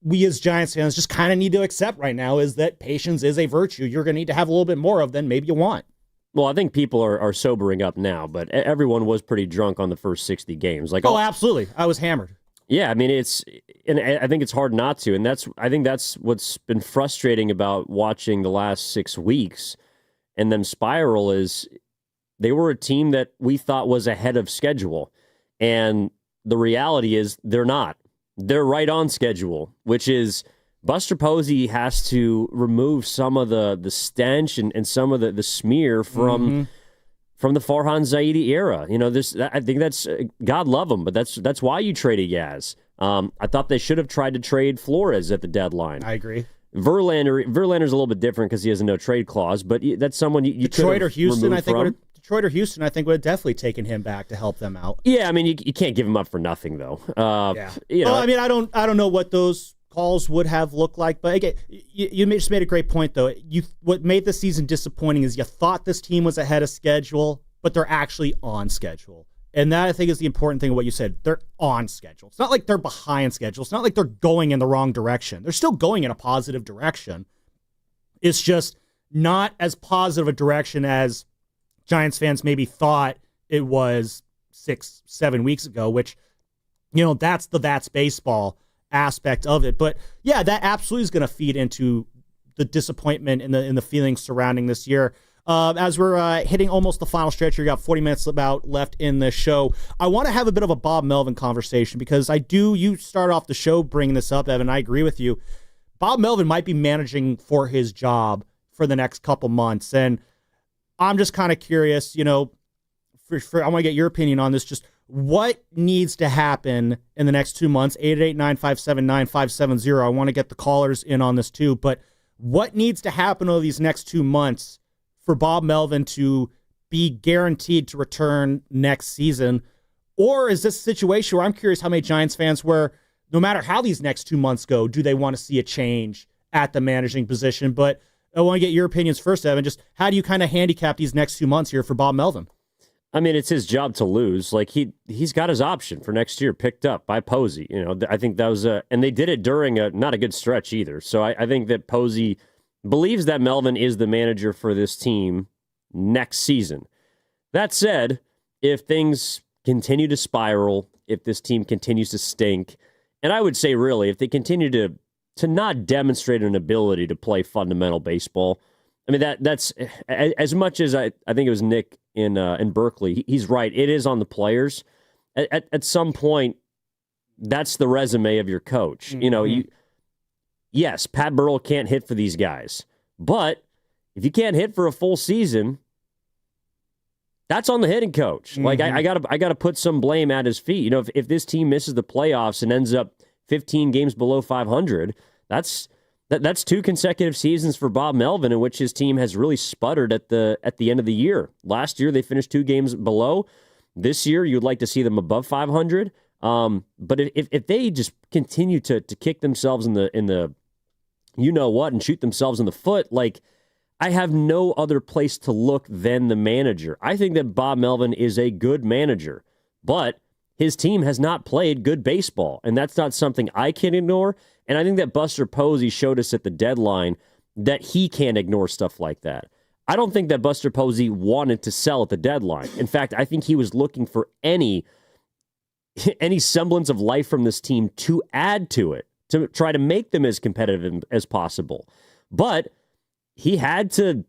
we as Giants fans just kind of need to accept right now, is that patience is a virtue you're going to need to have a little bit more of than maybe you want. Well, I think people are sobering up now, but everyone was pretty drunk on the first 60 games. Absolutely. I was hammered. Yeah, I mean, and I think it's hard not to. And I think that's what's been frustrating about watching the last 6 weeks and them spiral is they were a team that we thought was ahead of schedule. And the reality is they're not. They're right on schedule, which is Buster Posey has to remove some of the stench and some of the smear from the Farhan Zaidi era. I think that's, God love him, but that's why you traded Yaz. I thought they should have tried to trade Flores at the deadline. I agree. Verlander's a little bit different because he has a no trade clause, but that's someone you Detroit or Houston, I think would have definitely taken him back to help them out. Yeah, I mean, you can't give him up for nothing, though. Yeah. I mean, I don't know what those calls would have looked like, but again, you just made a great point, though. What made the season disappointing is you thought this team was ahead of schedule, but they're actually on schedule. And that, I think, is the important thing of what you said. They're on schedule. It's not like they're behind schedule. It's not like they're going in the wrong direction. They're still going in a positive direction. It's just not as positive a direction as Giants fans maybe thought it was 6-7 weeks ago, which, that's baseball aspect of it. But yeah, that absolutely is going to feed into the disappointment and the feelings surrounding this year. As we're hitting almost the final stretch here, we got 40 minutes about left in the show. I want to have a bit of a Bob Melvin conversation because you start off the show bringing this up, Evan. I agree with you. Bob Melvin might be managing for his job for the next couple months. And I'm just kind of curious, I want to get your opinion on this. Just what needs to happen in the next 2 months? 888-957-9570. I want to get the callers in on this too. But what needs to happen over these next 2 months for Bob Melvin to be guaranteed to return next season? Or is this a situation where I'm curious how many Giants fans where no matter how these next 2 months go, do they want to see a change at the managing position? But I want to get your opinions first, Evan. Just how do you kind of handicap these next 2 months here for Bob Melvin? I mean, it's his job to lose. Like he's got his option for next year picked up by Posey. You know, I think that was and they did it during not a good stretch either. So I think that Posey believes that Melvin is the manager for this team next season. That said, if things continue to spiral, if this team continues to stink, and I would say really, if they continue to not demonstrate an ability to play fundamental baseball, I mean that's as much as I think it was Nick in Berkeley. He's right. It is on the players. At some point, that's the resume of your coach. Mm-hmm. You know, yes, Pat Burrell can't hit for these guys, but if you can't hit for a full season, that's on the hitting coach. Mm-hmm. Like I gotta put some blame at his feet. You know, if this team misses the playoffs and ends up 15 games below 500, that's 2 consecutive seasons for Bob Melvin in which his team has really sputtered at the end of the year. Last year, they finished 2 games below. This year, you'd like to see them above 500. But if they just continue to kick themselves in the you know what and shoot themselves in the foot, like I have no other place to look than the manager. I think that Bob Melvin is a good manager, but his team has not played good baseball, and that's not something I can ignore. And I think that Buster Posey showed us at the deadline that he can't ignore stuff like that. I don't think that Buster Posey wanted to sell at the deadline. In fact, I think he was looking for any semblance of life from this team to add to it, to try to make them as competitive as possible. But he had to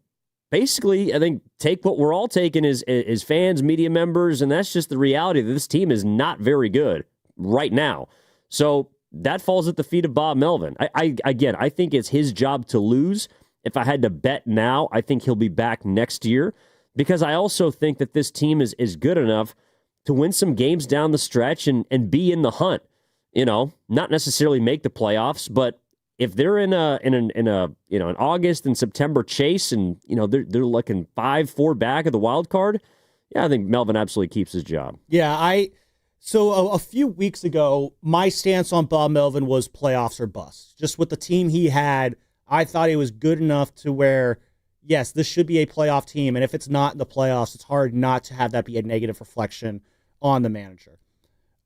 basically, I think, take what we're all taking as fans, media members, and that's just the reality that this team is not very good right now. So that falls at the feet of Bob Melvin. I think it's his job to lose. If I had to bet now, I think he'll be back next year because I also think that this team is good enough to win some games down the stretch and be in the hunt. You know, not necessarily make the playoffs, but if they're in an August and September chase and you know they're looking 5-4 back of the wild card, yeah, I think Melvin absolutely keeps his job. Yeah, So a few weeks ago, my stance on Bob Melvin was playoffs or bust. Just with the team he had, I thought he was good enough to where, yes, this should be a playoff team. And if it's not in the playoffs, it's hard not to have that be a negative reflection on the manager.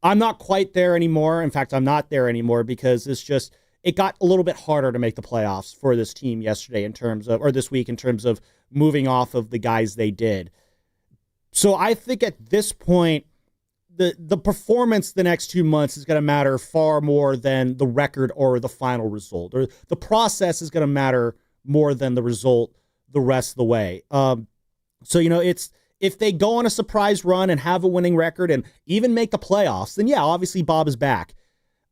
I'm not quite there anymore. In fact, I'm not there anymore because it got a little bit harder to make the playoffs for this team yesterday this week in terms of moving off of the guys they did. So I think at this point, the performance the next 2 months is going to matter far more than the record or the final result, or the process is going to matter more than the result the rest of the way. So, you know, if they go on a surprise run and have a winning record and even make the playoffs, then yeah, obviously Bob is back.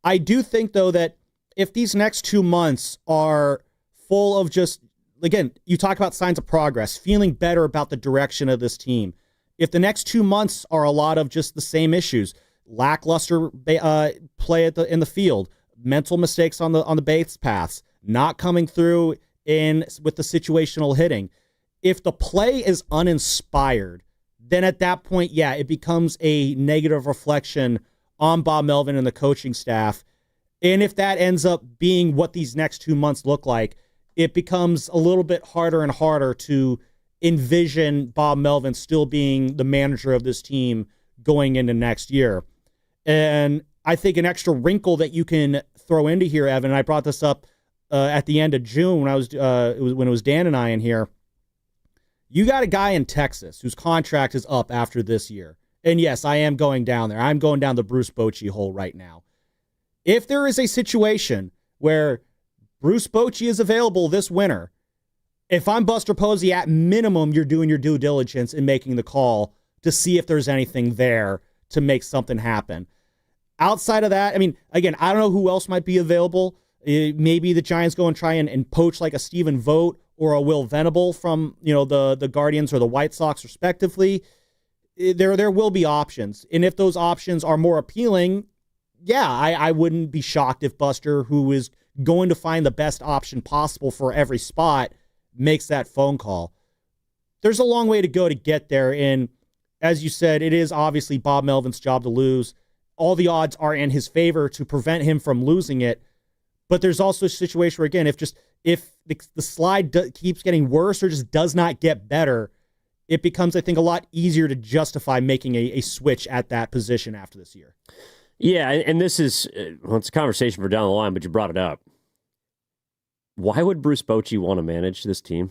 I do think, though, that if these next 2 months are full of just, again, you talk about signs of progress, feeling better about the direction of this team. If the next 2 months are a lot of just the same issues, lackluster play in the field, mental mistakes on the base paths, not coming through with the situational hitting, if the play is uninspired, then at that point, yeah, it becomes a negative reflection on Bob Melvin and the coaching staff. And if that ends up being what these next 2 months look like, it becomes a little bit harder and harder to envision Bob Melvin still being the manager of this team going into next year. And I think an extra wrinkle that you can throw into here, Evan, and I brought this up at the end of June when it was Dan and I in here. You got a guy in Texas whose contract is up after this year. And yes, I am going down there. I'm going down the Bruce Bochy hole right now. If there is a situation where Bruce Bochy is available this winter, if I'm Buster Posey, at minimum, you're doing your due diligence in making the call to see if there's anything there to make something happen. Outside of that, I mean, again, I don't know who else might be available. Maybe the Giants go and try and poach like a Stephen Vogt or a Will Venable from, you know, the Guardians or the White Sox respectively. There will be options. And if those options are more appealing, yeah, I wouldn't be shocked if Buster, who is going to find the best option possible for every spot, makes that phone call. There's a long way to go to get there. And as you said, it is obviously Bob Melvin's job to lose. All the odds are in his favor to prevent him from losing it. But there's also a situation where, again, if the slide keeps getting worse or just does not get better, it becomes, I think, a lot easier to justify making a switch at that position after this year. Yeah, and this is, it's a conversation for down the line, but you brought it up. Why would Bruce Bochy want to manage this team?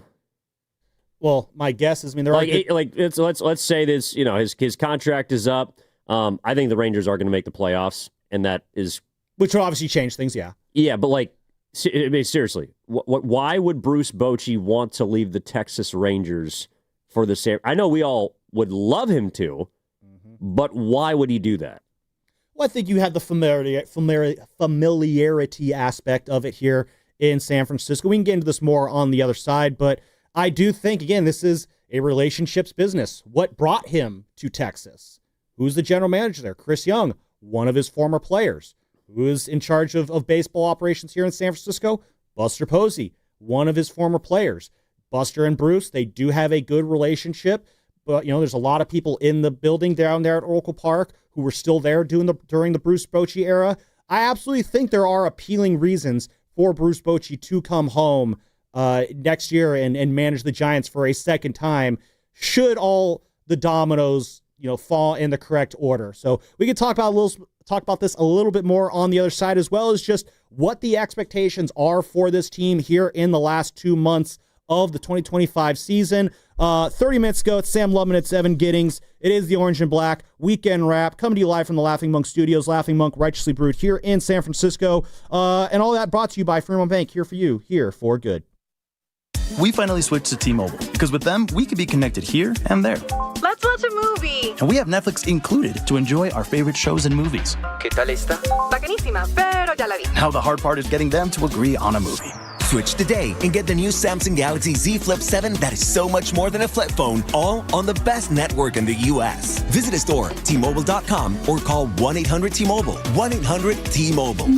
Well, my guess is, they're let's say this, his contract is up. I think the Rangers are going to make the playoffs, and that is, which will obviously change things. Yeah. Yeah, but seriously, why would Bruce Bochy want to leave the Texas Rangers for the same? I know we all would love him to, but why would he do that? Well, I think you have the familiarity aspect of it here in San Francisco. We can get into this more on the other side, but I do think, again, this is a relationships business. What brought him to Texas? Who's the general manager there? Chris Young, one of his former players. Who is in charge of baseball operations here in San Francisco? Buster Posey, one of his former players. Buster and Bruce, they do have a good relationship, but there's a lot of people in the building down there at Oracle Park who were still there during the Bruce Bochy era. I absolutely think there are appealing reasons for Bruce Bochy to come home next year and manage the Giants for a second time, should all the dominoes fall in the correct order. So we can talk about this a little bit more on the other side, as well as just what the expectations are for this team here in the last 2 months of the 2025 season. 30 minutes ago, it's Sam Lubman, it's Evan Giddings. It is the Orange and Black Weekend Wrap, coming to you live from the Laughing Monk Studios. Laughing Monk, righteously brewed here in San Francisco. And all that brought to you by Fremont Bank, here for you, here for good. We finally switched to T-Mobile because with them, we could be connected here and there. Let's watch a movie. And we have Netflix included to enjoy our favorite shows and movies. ¿Qué tal esta? Bacanísima, pero ya la vi. Now the hard part is getting them to agree on a movie. Switch today and get the new Samsung Galaxy Z Flip 7 that is so much more than a flip phone, all on the best network in the U.S. Visit a store, T-Mobile.com, or call 1-800-T-Mobile. 1-800-T-Mobile.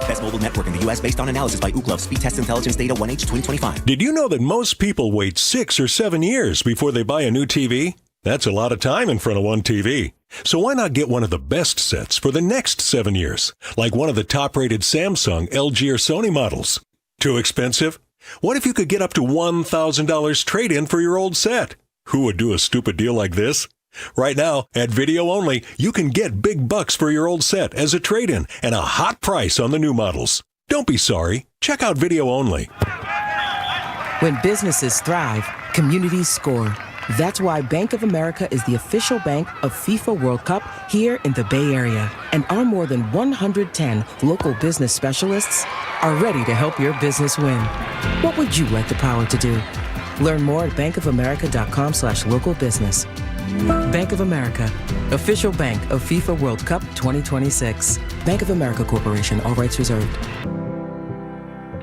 Best mobile network in the U.S. based on analysis by Ookla Speed Test Intelligence Data 1H 2025. Did you know that most people wait 6 or 7 years before they buy a new TV? That's a lot of time in front of one TV. So why not get one of the best sets for the next 7 years, like one of the top-rated Samsung, LG, or Sony models? Too expensive? What if you could get up to $1,000 trade-in for your old set? Who would do a stupid deal like this? Right now, at Video Only, you can get big bucks for your old set as a trade-in and a hot price on the new models. Don't be sorry. Check out Video Only. When businesses thrive, communities score. That's why Bank of America is the official bank of FIFA World Cup here in the Bay Area. And our more than 110 local business specialists are ready to help your business win. What would you like the power to do? Learn more at bankofamerica.com/local business. Bank of America, official bank of FIFA World Cup 2026. Bank of America Corporation, all rights reserved.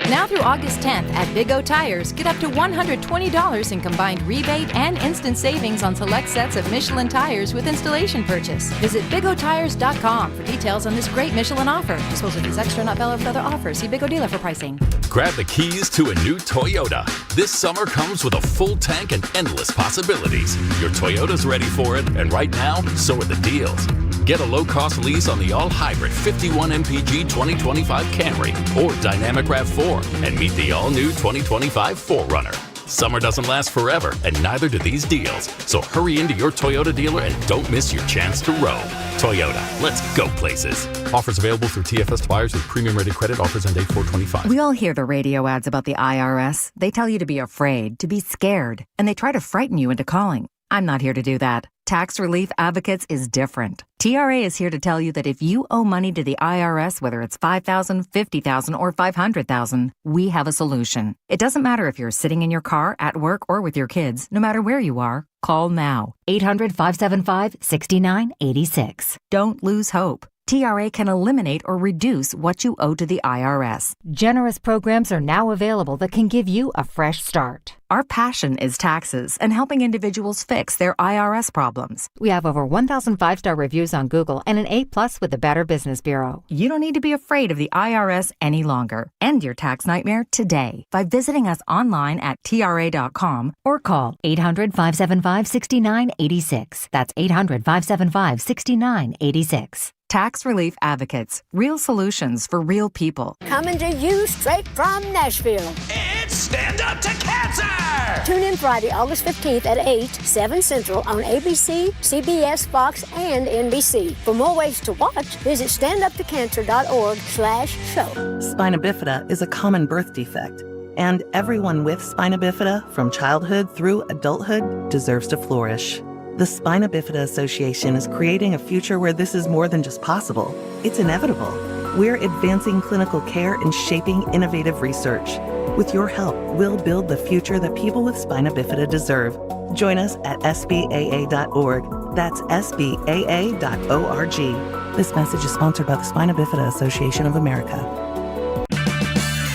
Now through August 10th at Big O Tires, get up to $120 in combined rebate and instant savings on select sets of Michelin tires with installation purchase. Visit BigOTires.com for details on this great Michelin offer. Disposal fees extra, not valid with other offers. See Big O dealer for pricing. Grab the keys to a new Toyota. This summer comes with a full tank and endless possibilities. Your Toyota's ready for it, and right now, so are the deals. Get a low-cost lease on the all-hybrid 51 MPG 2025 Camry or Dynamic RAV4 and meet the all-new 2025 4Runner. Summer doesn't last forever, and neither do these deals. So hurry into your Toyota dealer and don't miss your chance to roam. Toyota, let's go places. Offers available through TFS buyers with premium-rated credit. Offers end date 4/25. We all hear the radio ads about the IRS. They tell you to be afraid, to be scared, and they try to frighten you into calling. I'm not here to do that. Tax Relief Advocates is different. TRA is here to tell you that if you owe money to the IRS, whether it's $5,000, $50,000, or $500,000, we have a solution. It doesn't matter if you're sitting in your car, at work, or with your kids. No matter where you are, call now. 800-575-6986. Don't lose hope. TRA can eliminate or reduce what you owe to the IRS. Generous programs are now available that can give you a fresh start. Our passion is taxes and helping individuals fix their IRS problems. We have over 1,000 5-star reviews on Google and an A+ with the Better Business Bureau. You don't need to be afraid of the IRS any longer. End your tax nightmare today by visiting us online at TRA.com or call 800-575-6986. That's 800-575-6986. Tax Relief Advocates. Real solutions for real people. Coming to you straight from Nashville. It's Stand Up to Cancer! Tune in Friday, August 15th at 8, 7 Central on ABC, CBS, Fox, and NBC. For more ways to watch, visit standuptocancer.org/show. Spina bifida is a common birth defect, and everyone with spina bifida from childhood through adulthood deserves to flourish. The Spina Bifida Association is creating a future where this is more than just possible. It's inevitable. We're advancing clinical care and shaping innovative research. With your help, we'll build the future that people with spina bifida deserve. Join us at SBAA.org. That's SBAA.org. This message is sponsored by the Spina Bifida Association of America.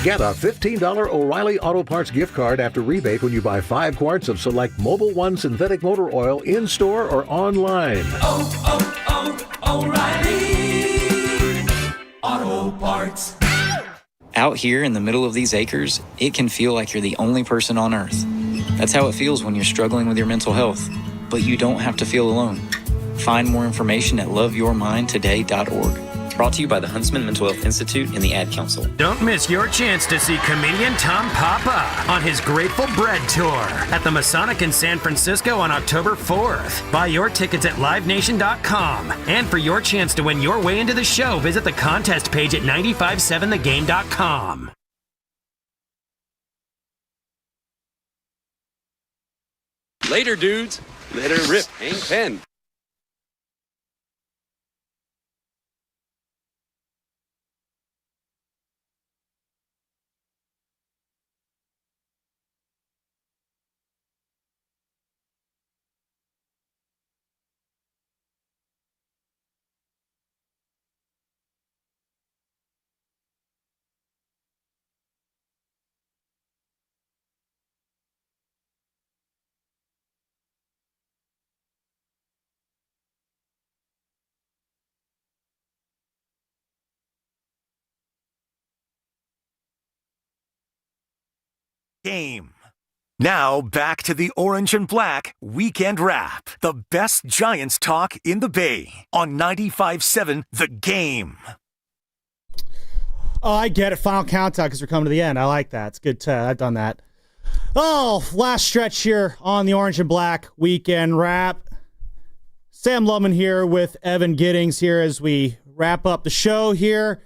Get a $15 O'Reilly Auto Parts gift card after rebate when you buy 5 quarts of select Mobil 1 synthetic motor oil in-store or online. O'Reilly Auto Parts. Out here in the middle of these acres, it can feel like you're the only person on Earth. That's how it feels when you're struggling with your mental health. But you don't have to feel alone. Find more information at loveyourmindtoday.org. Brought to you by the Huntsman Mental Health Institute and the Ad Council. Don't miss your chance to see comedian Tom Papa on his Grateful Bread tour at the Masonic in San Francisco on October 4th. Buy your tickets at livenation.com. And for your chance to win your way into the show, visit the contest page at 957thegame.com. Later, dudes. Let her rip. Hang 10. Game. Now back to the Orange and Black Weekend Wrap. The best Giants talk in the Bay on 95.7 The Game. Oh, I get it. Final countdown because we're coming to the end. I like that. It's good. I've done that. Oh, last stretch here on the Orange and Black Weekend Wrap. Sam Lubman here with Evan Giddings here as we wrap up the show here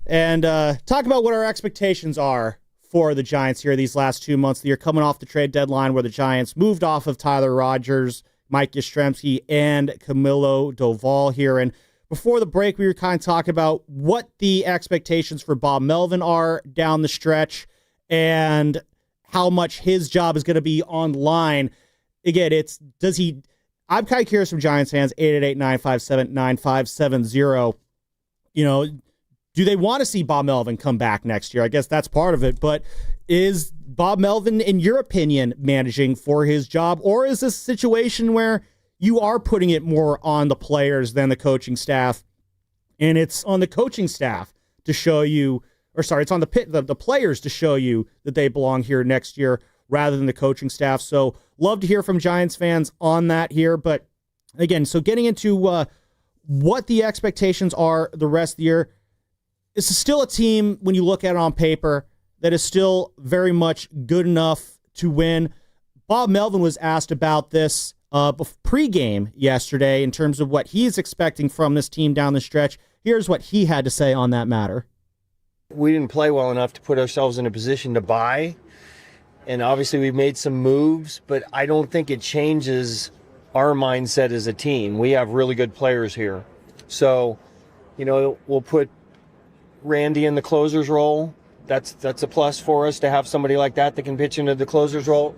and talk about what our expectations are for the Giants here these last 2 months of the year, coming off the trade deadline where the Giants moved off of Tyler Rogers, Mike Yastrzemski, and Camilo Doval here. And before the break, we were kind of talking about what the expectations for Bob Melvin are down the stretch and how much his job is going to be on line. Again, I'm kind of curious from Giants fans, 888-957-9570. Do they want to see Bob Melvin come back next year? I guess that's part of it. But is Bob Melvin, in your opinion, managing for his job? Or is this a situation where you are putting it more on the players than the coaching staff? And it's on the coaching staff to show you, it's on the players to show you that they belong here next year rather than the coaching staff. So love to hear from Giants fans on that here. But again, so getting into what the expectations are the rest of the year, this is still a team, when you look at it on paper, that is still very much good enough to win. Bob Melvin was asked about this pregame yesterday in terms of what he's expecting from this team down the stretch. Here's what he had to say on that matter. We didn't play well enough to put ourselves in a position to buy, and obviously we've made some moves, but I don't think it changes our mindset as a team. We have really good players here. So, we'll put Randy in the closer's role. That's a plus for us to have somebody like that can pitch into the closer's role.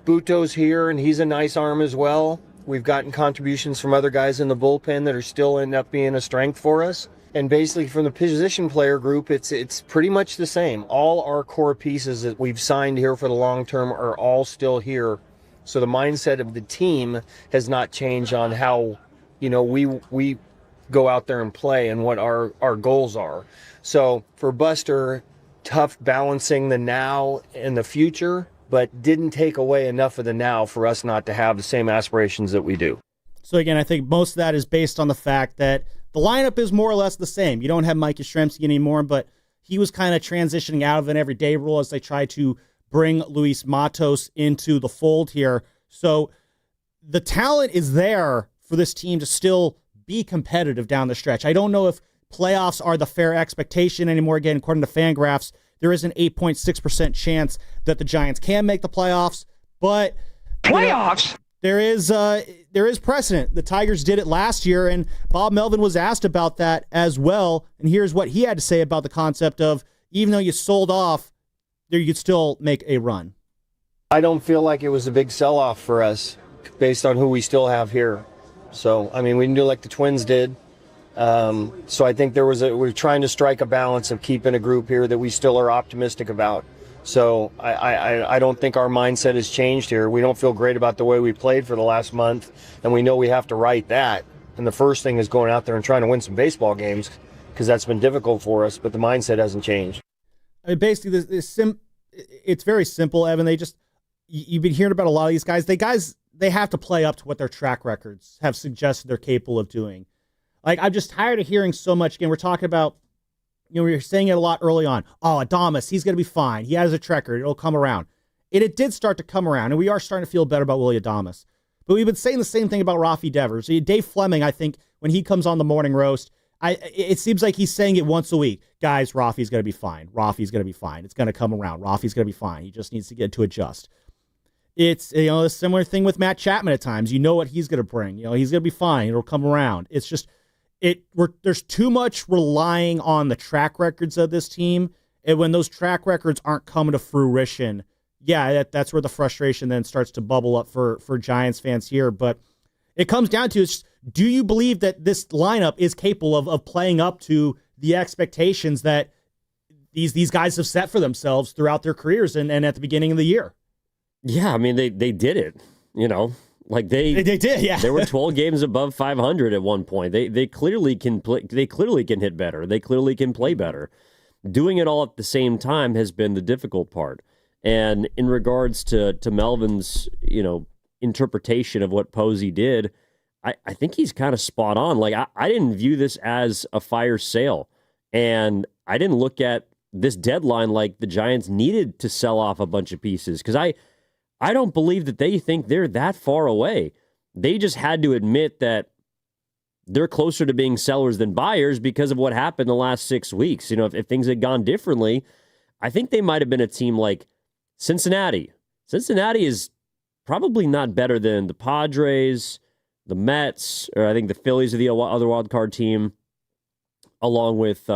Buto's here, and he's a nice arm as well. We've gotten contributions from other guys in the bullpen that are still end up being a strength for us. And basically from the position player group, it's pretty much the same. All our core pieces that we've signed here for the long term are all still here. So the mindset of the team has not changed on how, we go out there and play and what our goals are. So for Buster, tough balancing the now and the future, but didn't take away enough of the now for us not to have the same aspirations that we do. So again, I think most of that is based on the fact that the lineup is more or less the same. You don't have Mike Yastrzemski anymore, but he was kind of transitioning out of an everyday role as they try to bring Luis Matos into the fold here. So the talent is there for this team to still be competitive down the stretch. I don't know if playoffs are the fair expectation anymore. Again, according to Fangraphs, there is an 8.6% chance that the Giants can make the playoffs, but Playoffs? There is precedent. The Tigers did it last year, and Bob Melvin was asked about that as well. And here's what he had to say about the concept of, even though you sold off, you could still make a run. I don't feel like it was a big sell-off for us based on who we still have here. So, we didn't do like the Twins did. So I think we're trying to strike a balance of keeping a group here that we still are optimistic about. So I don't think our mindset has changed here. We don't feel great about the way we played for the last month, and we know we have to right that. And the first thing is going out there and trying to win some baseball games, because that's been difficult for us, but the mindset hasn't changed. Basically, it's very simple, Evan. You've been hearing about a lot of these guys. They have to play up to what their track records have suggested they're capable of doing. Like, I'm just tired of hearing so much. Again, we're talking about, we were saying it a lot early on. Oh, Adames, he's going to be fine. He has a track record. It'll come around. It did start to come around, and we are starting to feel better about Willie Adames. But we've been saying the same thing about Rafael Devers. Dave Fleming, I think, when he comes on the morning roast, it seems like he's saying it once a week. Guys, Rafi's going to be fine. Rafi's going to be fine. It's going to come around. Rafi's going to be fine. He just needs to get to adjust. It's a similar thing with Matt Chapman at times. You know what he's going to bring. He's going to be fine. It'll come around. It's just there's too much relying on the track records of this team, and when those track records aren't coming to fruition, that's where the frustration then starts to bubble up for Giants fans here. But it comes down to, do you believe that this lineup is capable of playing up to the expectations that these guys have set for themselves throughout their careers and at the beginning of the year? Yeah, they did it, Like they did, yeah. They were 12 games above 500 at one point. They clearly can play. They clearly can hit better. They clearly can play better. Doing it all at the same time has been the difficult part. And in regards to Melvin's, interpretation of what Posey did, I think he's kind of spot on. Like I didn't view this as a fire sale, and I didn't look at this deadline like the Giants needed to sell off a bunch of pieces, because I don't believe that they think they're that far away. They just had to admit that they're closer to being sellers than buyers because of what happened the last 6 weeks. If things had gone differently, I think they might have been a team like Cincinnati. Cincinnati is probably not better than the Padres, the Mets, or I think the Phillies are the other wild card team, along with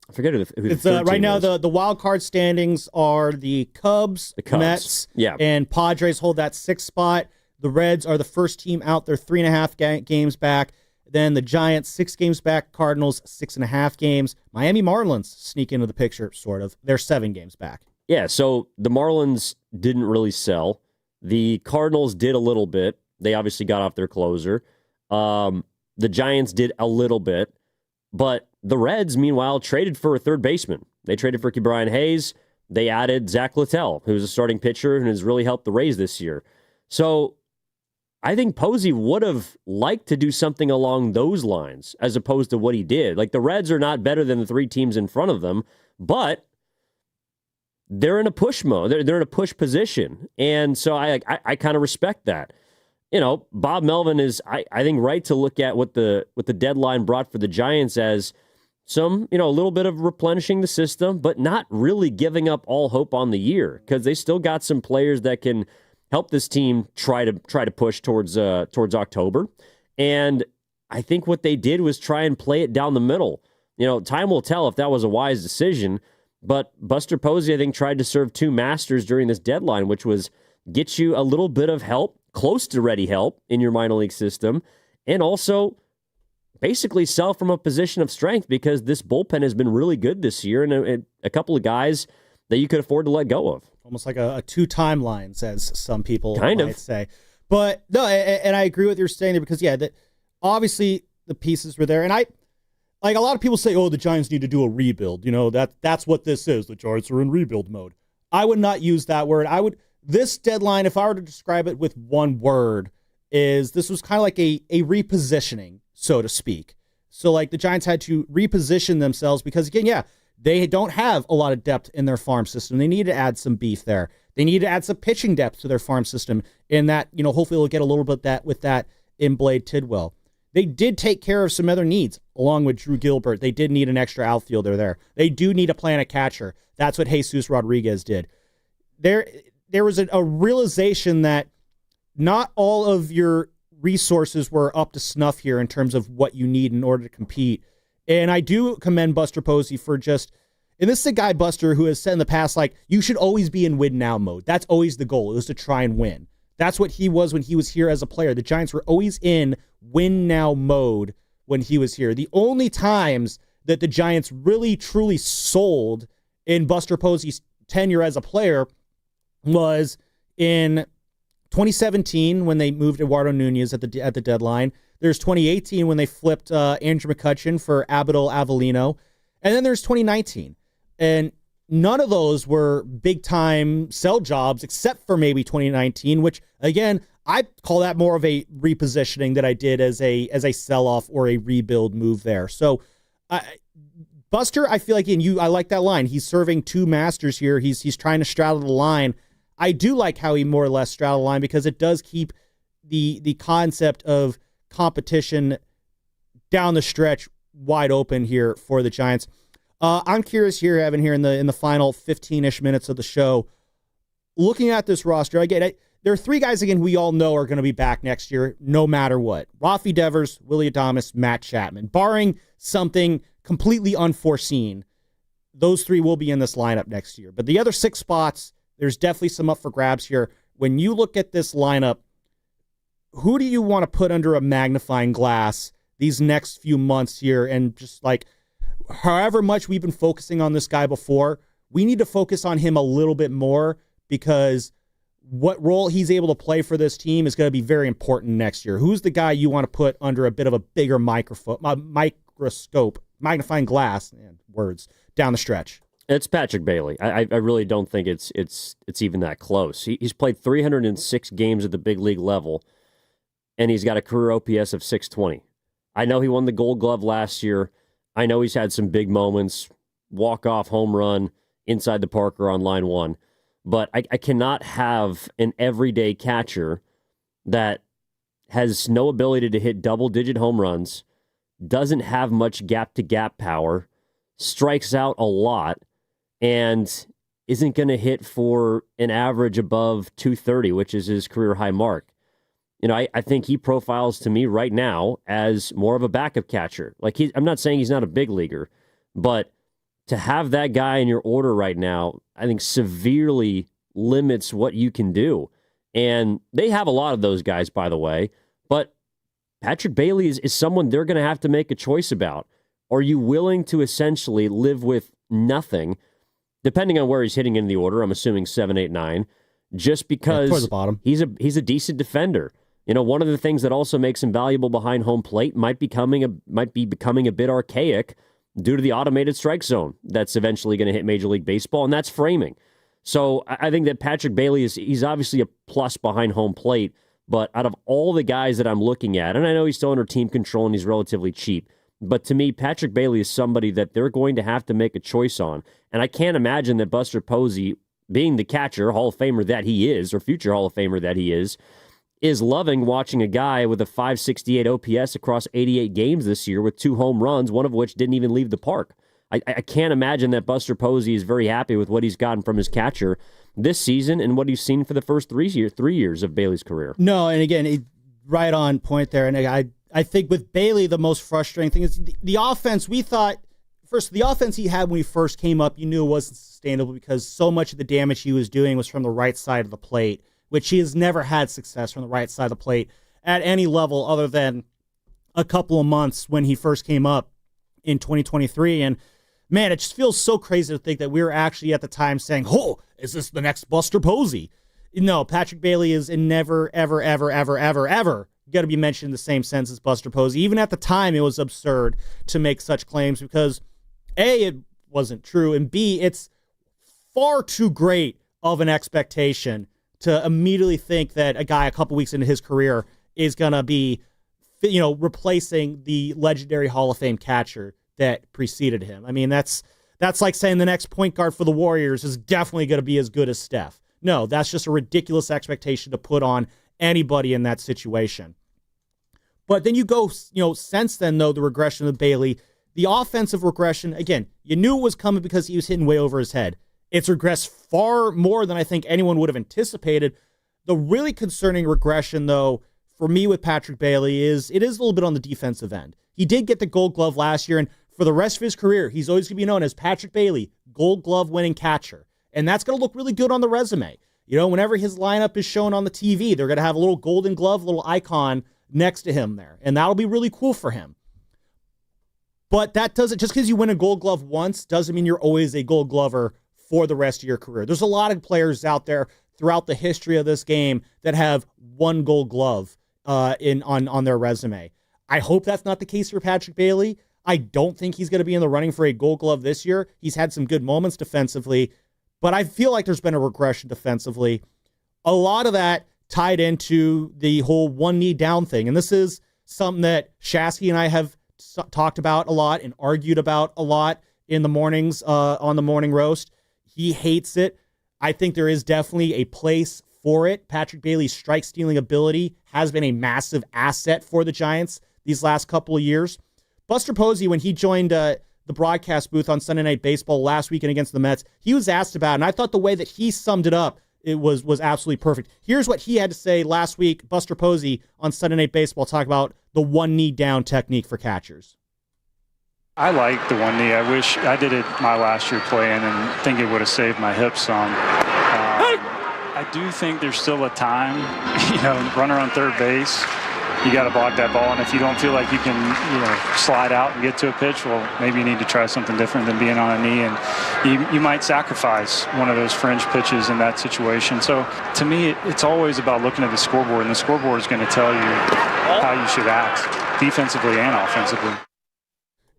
I forget who the right now is. the wild card standings are the Cubs, Mets, and Padres hold that 6th spot. The Reds are the first team out. They're 3.5 games back. Then the Giants 6 games back. Cardinals 6.5 games. Miami Marlins sneak into the picture, sort of. They're 7 games back. Yeah, so the Marlins didn't really sell. The Cardinals did a little bit. They obviously got off their closer. The Giants did a little bit. But the Reds, meanwhile, traded for a third baseman. They traded for Brian Hayes. They added Zach Littell, who's a starting pitcher and has really helped the Rays this year. So I think Posey would have liked to do something along those lines as opposed to what he did. Like, the Reds are not better than the 3 teams in front of them, but they're in a push mode. They're in a push position. And so I kind of respect that. Bob Melvin is, I think, right to look at what the deadline brought for the Giants as some, a little bit of replenishing the system, but not really giving up all hope on the year, because they still got some players that can help this team try to push towards October. And I think what they did was try and play it down the middle. Time will tell if that was a wise decision, but Buster Posey, I think, tried to serve 2 masters during this deadline, which was get you a little bit of help close to ready help in your minor league system, and also basically sell from a position of strength because this bullpen has been really good this year, and a couple of guys that you could afford to let go of. Almost like a two timelines, as some people might say. But no, and I agree with your saying there because, that obviously the pieces were there. And like a lot of people say, oh, the Giants need to do a rebuild. That's what this is. The Giants are in rebuild mode. I would not use that word. This deadline, if I were to describe it with one word, is this was kind of like a repositioning, so to speak. So like the Giants had to reposition themselves because, again, they don't have a lot of depth in their farm system. They need to add some beef there. They need to add some pitching depth to their farm system. In that, hopefully we'll get a little bit with that in Blade Tidwell. They did take care of some other needs, along with Drew Gilbert. They did need an extra outfielder there. They do need a planet catcher. That's what Jesus Rodriguez did. There was a realization that not all of your resources were up to snuff here in terms of what you need in order to compete. And I do commend Buster Posey for and this is a guy, Buster, who has said in the past, like, you should always be in win now mode. That's always the goal. It was to try and win. That's what he was when he was here as a player. The Giants were always in win now mode when he was here. The only times that the Giants really, truly sold in Buster Posey's tenure as a player was in 2017 when they moved Eduardo Nunez at the deadline. There's 2018 when they flipped Andrew McCutchen for Abdul Avellino. And then there's 2019. And none of those were big-time sell jobs except for maybe 2019, which, again, I call that more of a repositioning that I did as a sell-off or a rebuild move there. So, Buster, I feel like, I like that line. He's serving two masters here. He's trying to straddle the line. I do like how he more or less straddle the line because it does keep the concept of competition down the stretch wide open here for the Giants. I'm curious here, Evan, here in the final 15-ish minutes of the show, looking at this roster, there are three guys, again, we all know are going to be back next year, no matter what. Rafael Devers, Willie Adames, Matt Chapman. Barring something completely unforeseen, those three will be in this lineup next year. But the other 6 spots, there's definitely some up for grabs here. When you look at this lineup, who do you want to put under a magnifying glass these next few months here? And just like, however much we've been focusing on this guy before, we need to focus on him a little bit more because what role he's able to play for this team is going to be very important next year. Who's the guy you want to put under a bit of a bigger microscope, magnifying glass, words, down the stretch? It's Patrick Bailey. I really don't think it's even that close. He's played 306 games at the big league level, and he's got a career OPS of 620. I know he won the Gold Glove last year. I know he's had some big moments, walk-off home run inside the park or on line one, but I cannot have an everyday catcher that has no ability to hit double-digit home runs, doesn't have much gap-to-gap power, strikes out a lot, and isn't going to hit for an average above 230, which is his career high mark. I think he profiles to me right now as more of a backup catcher. Like I'm not saying he's not a big leaguer, but to have that guy in your order right now, I think severely limits what you can do. And they have a lot of those guys, by the way, but Patrick Bailey is someone they're going to have to make a choice about. Are you willing to essentially live with nothing, depending on where he's hitting in the order? I'm assuming 7, 8, 9, just because towards the bottom. He's a decent defender. One of the things that also makes him valuable behind home plate might be becoming a bit archaic due to the automated strike zone that's eventually going to hit Major League Baseball, and that's framing. So I think that Patrick Bailey he's obviously a plus behind home plate, but out of all the guys that I'm looking at, and I know he's still under team control and he's relatively cheap, but to me, Patrick Bailey is somebody that they're going to have to make a choice on. And I can't imagine that Buster Posey, being the catcher, Hall of Famer that he is, or future Hall of Famer that he is loving watching a guy with a 568 OPS across 88 games this year with 2 home runs, one of which didn't even leave the park. I can't imagine that Buster Posey is very happy with what he's gotten from his catcher this season and what he's seen for the first 3 years of Bailey's career. No, and again, right on point there. And I think with Bailey, the most frustrating thing is the offense. We thought, first, the offense he had when he first came up, you knew it wasn't sustainable because so much of the damage he was doing was from the right side of the plate. which he has never had success from the right side of the plate at any level other than a couple of months when he first came up in 2023. And man, it just feels so crazy to think that we were actually at the time saying, oh, is this the next Buster Posey? No, Patrick Bailey is never, ever, ever, ever, ever, ever going to be mentioned in the same sense as Buster Posey. Even at the time, it was absurd to make such claims because A, it wasn't true, and B, it's far too great of an expectation to immediately think that a guy a couple weeks into his career is going to be, replacing the legendary Hall of Fame catcher that preceded him. I mean, that's like saying the next point guard for the Warriors is definitely going to be as good as Steph. No, that's just a ridiculous expectation to put on anybody in that situation. But then you go, since then, though, the regression of Bailey, the offensive regression, again, you knew it was coming because he was hitting way over his head. It's regressed far more than I think anyone would have anticipated. The really concerning regression, though, for me with Patrick Bailey is a little bit on the defensive end. He did get the Gold Glove last year, and for the rest of his career, he's always going to be known as Patrick Bailey, Gold Glove winning catcher. And that's going to look really good on the resume. Whenever his lineup is shown on the TV, they're going to have a little Golden Glove, little icon next to him there. And that'll be really cool for him. But that doesn't, just because you win a Gold Glove once, doesn't mean you're always a Gold Glover for the rest of your career. There's a lot of players out there throughout the history of this game that have one Gold Glove on their resume. I hope that's not the case for Patrick Bailey. I don't think he's going to be in the running for a Gold Glove this year. He's had some good moments defensively, but I feel like there's been a regression defensively. A lot of that tied into the whole one knee down thing. And this is something that Shasky and I have talked about a lot and argued about a lot in the mornings on the morning roast. He hates it. I think there is definitely a place for it. Patrick Bailey's strike stealing ability has been a massive asset for the Giants these last couple of years. Buster Posey, when he joined the broadcast booth on Sunday Night Baseball last weekend against the Mets, he was asked about it, and I thought the way that he summed it up, it was absolutely perfect. Here's what he had to say last week, Buster Posey on Sunday Night Baseball, talk about the one knee down technique for catchers. I like the one knee. I wish I did it my last year playing and think it would have saved my hips some. I do think there's still a time, runner on third base, you got to block that ball. And if you don't feel like you can, slide out and get to a pitch, well, maybe you need to try something different than being on a knee. And you might sacrifice one of those fringe pitches in that situation. So to me, it's always about looking at the scoreboard, and the scoreboard is going to tell you how you should act defensively and offensively.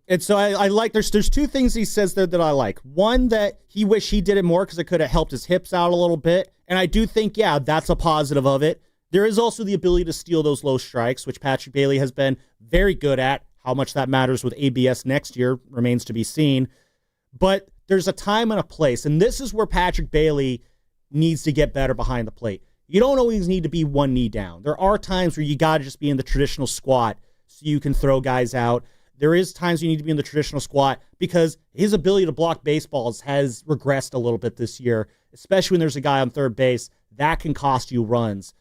And so I like, there's two things he says there that I like. One, that he wished he did it more because it could have helped his hips out a little bit. And I do think, that's a positive of it. There is also the ability to steal those low strikes, which Patrick Bailey has been very good at. How much that matters with ABS next year remains to be seen. But there's a time and a place, and this is where Patrick Bailey needs to get better behind the plate. You don't always need to be one knee down. There are times where you got to just be in the traditional squat so you can throw guys out. There is times you need to be in the traditional squat because his ability to block baseballs has regressed a little bit this year, especially when there's a guy on third base. That can cost you runs.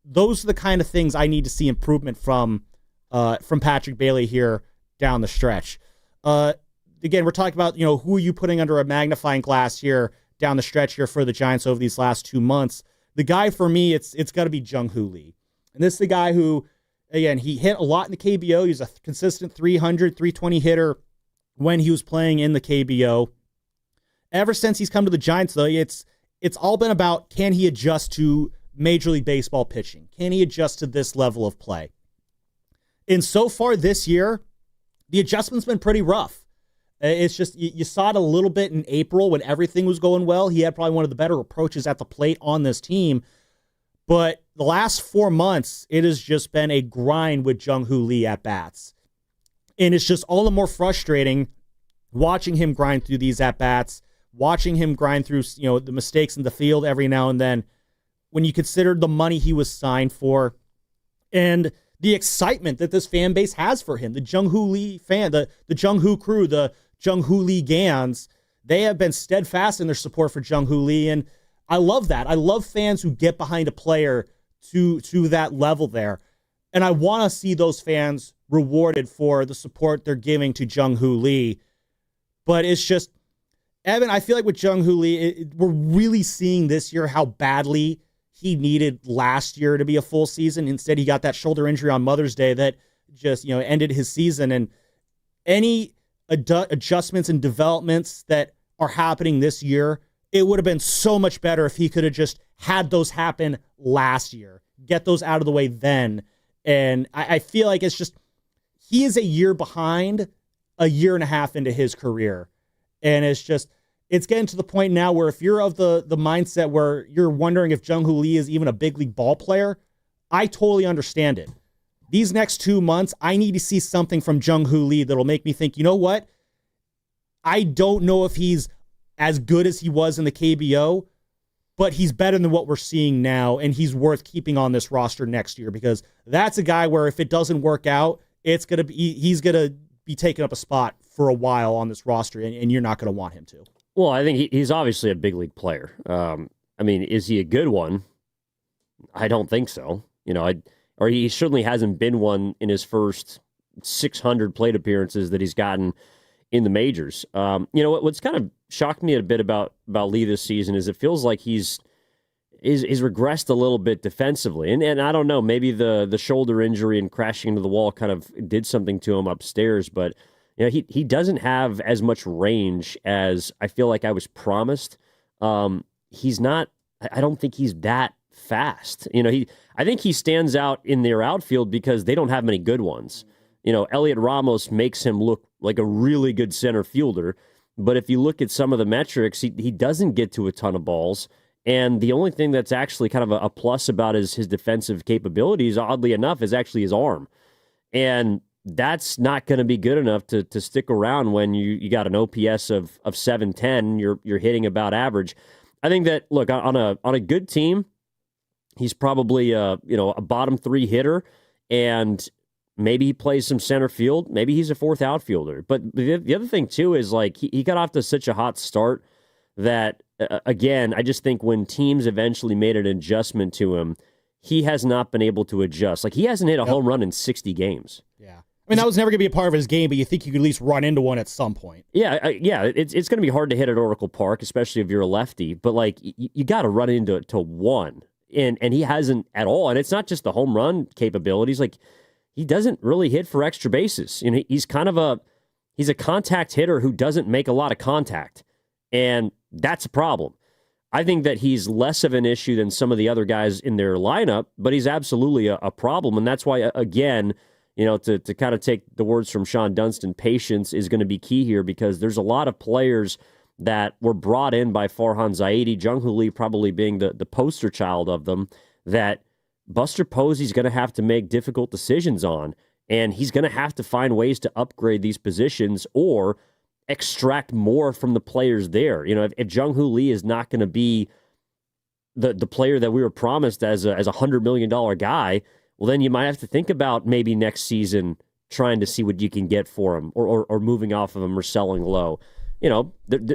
Those are the kind of things I need to see improvement from Patrick Bailey here down the stretch. Again, we're talking about, who are you putting under a magnifying glass here down the stretch here for the Giants over these last 2 months. The guy for me, it's got to be Jung-Hoo Lee. And this is the guy who, again, he hit a lot in the KBO. He's a consistent 300, 320 hitter when he was playing in the KBO. Ever since he's come to the Giants, though, it's all been about, can he adjust to Major League Baseball pitching? Can he adjust to this level of play? And so far this year, the adjustment's been pretty rough. It's just, you saw it a little bit in April when everything was going well. He had probably one of the better approaches at the plate on this team. But the last 4 months, it has just been a grind with Jung-Hoo Lee at bats. And it's just all the more frustrating watching him grind through these at bats, watching him grind through, the mistakes in the field every now and then. When you consider the money he was signed for and the excitement that this fan base has for him, the Jung-Hoo Lee fan, the Jung-Hoo crew, the Jung-Hoo Lee Gans, they have been steadfast in their support for Jung-Hoo Lee. And I love that. I love fans who get behind a player to that level there. And I want to see those fans rewarded for the support they're giving to Jung-Hoo Lee. But it's just, Evan, I feel like with Jung-Hoo Lee, we're really seeing this year how badly he needed last year to be a full season. Instead, he got that shoulder injury on Mother's Day that just, ended his season. And any adjustments and developments that are happening this year, it would have been so much better if he could have just had those happen last year, get those out of the way then. And I feel like it's just, he is a year behind, a year and a half into his career. And it's getting to the point now where if you're of the mindset where you're wondering if Jung-Hoo Lee is even a big league ball player, I totally understand it. These next 2 months, I need to see something from Jung-Hoo Lee that'll make me think, you know what? I don't know if he's as good as he was in the KBO, but he's better than what we're seeing now, and he's worth keeping on this roster next year, because that's a guy where if it doesn't work out, he's going to be taking up a spot for a while on this roster, and you're not going to want him to. Well, I think he's obviously a big league player. Is he a good one? I don't think so. Or he certainly hasn't been one in his first 600 plate appearances that he's gotten in the majors. What's kind of shocked me a bit about Lee this season is it feels like he's regressed a little bit defensively. And I don't know, maybe the shoulder injury and crashing into the wall kind of did something to him upstairs, but he doesn't have as much range as I feel like I was promised. He's not, I don't think he's that fast. I think he stands out in their outfield because they don't have many good ones. Elliot Ramos makes him look like a really good center fielder, but if you look at some of the metrics, he doesn't get to a ton of balls, and the only thing that's actually kind of a plus about his defensive capabilities, oddly enough, is actually his arm. And that's not going to be good enough to stick around when you got an OPS of 710, you're hitting about average. I think that, look, on a good team, he's probably a bottom 3 hitter, and maybe he plays some center field. Maybe he's a 4th outfielder. But the other thing, too, is like he got off to such a hot start that, again, I just think when teams eventually made an adjustment to him, he has not been able to adjust. Like, he hasn't hit a home run in 60 games. Yeah. That was never going to be a part of his game, but you think you could at least run into one at some point. Yeah, it's going to be hard to hit at Oracle Park, especially if you're a lefty. But, like, you got to run into one. And he hasn't at all. And it's not just the home run capabilities. Like, he doesn't really hit for extra bases. He's kind of he's a contact hitter who doesn't make a lot of contact. And that's a problem. I think that he's less of an issue than some of the other guys in their lineup, but he's absolutely a problem. And that's why, again, to kind of take the words from Sean Dunston, patience is going to be key here, because there's a lot of players that were brought in by Farhan Zaidi, Jung-Hoo Lee probably being the poster child of them, that Buster Posey's going to have to make difficult decisions on, and he's going to have to find ways to upgrade these positions or extract more from the players there. If Jung-Hoo Lee is not going to be the player that we were promised as a $100 million guy, well, then you might have to think about maybe next season trying to see what you can get for him, or moving off of him or selling low.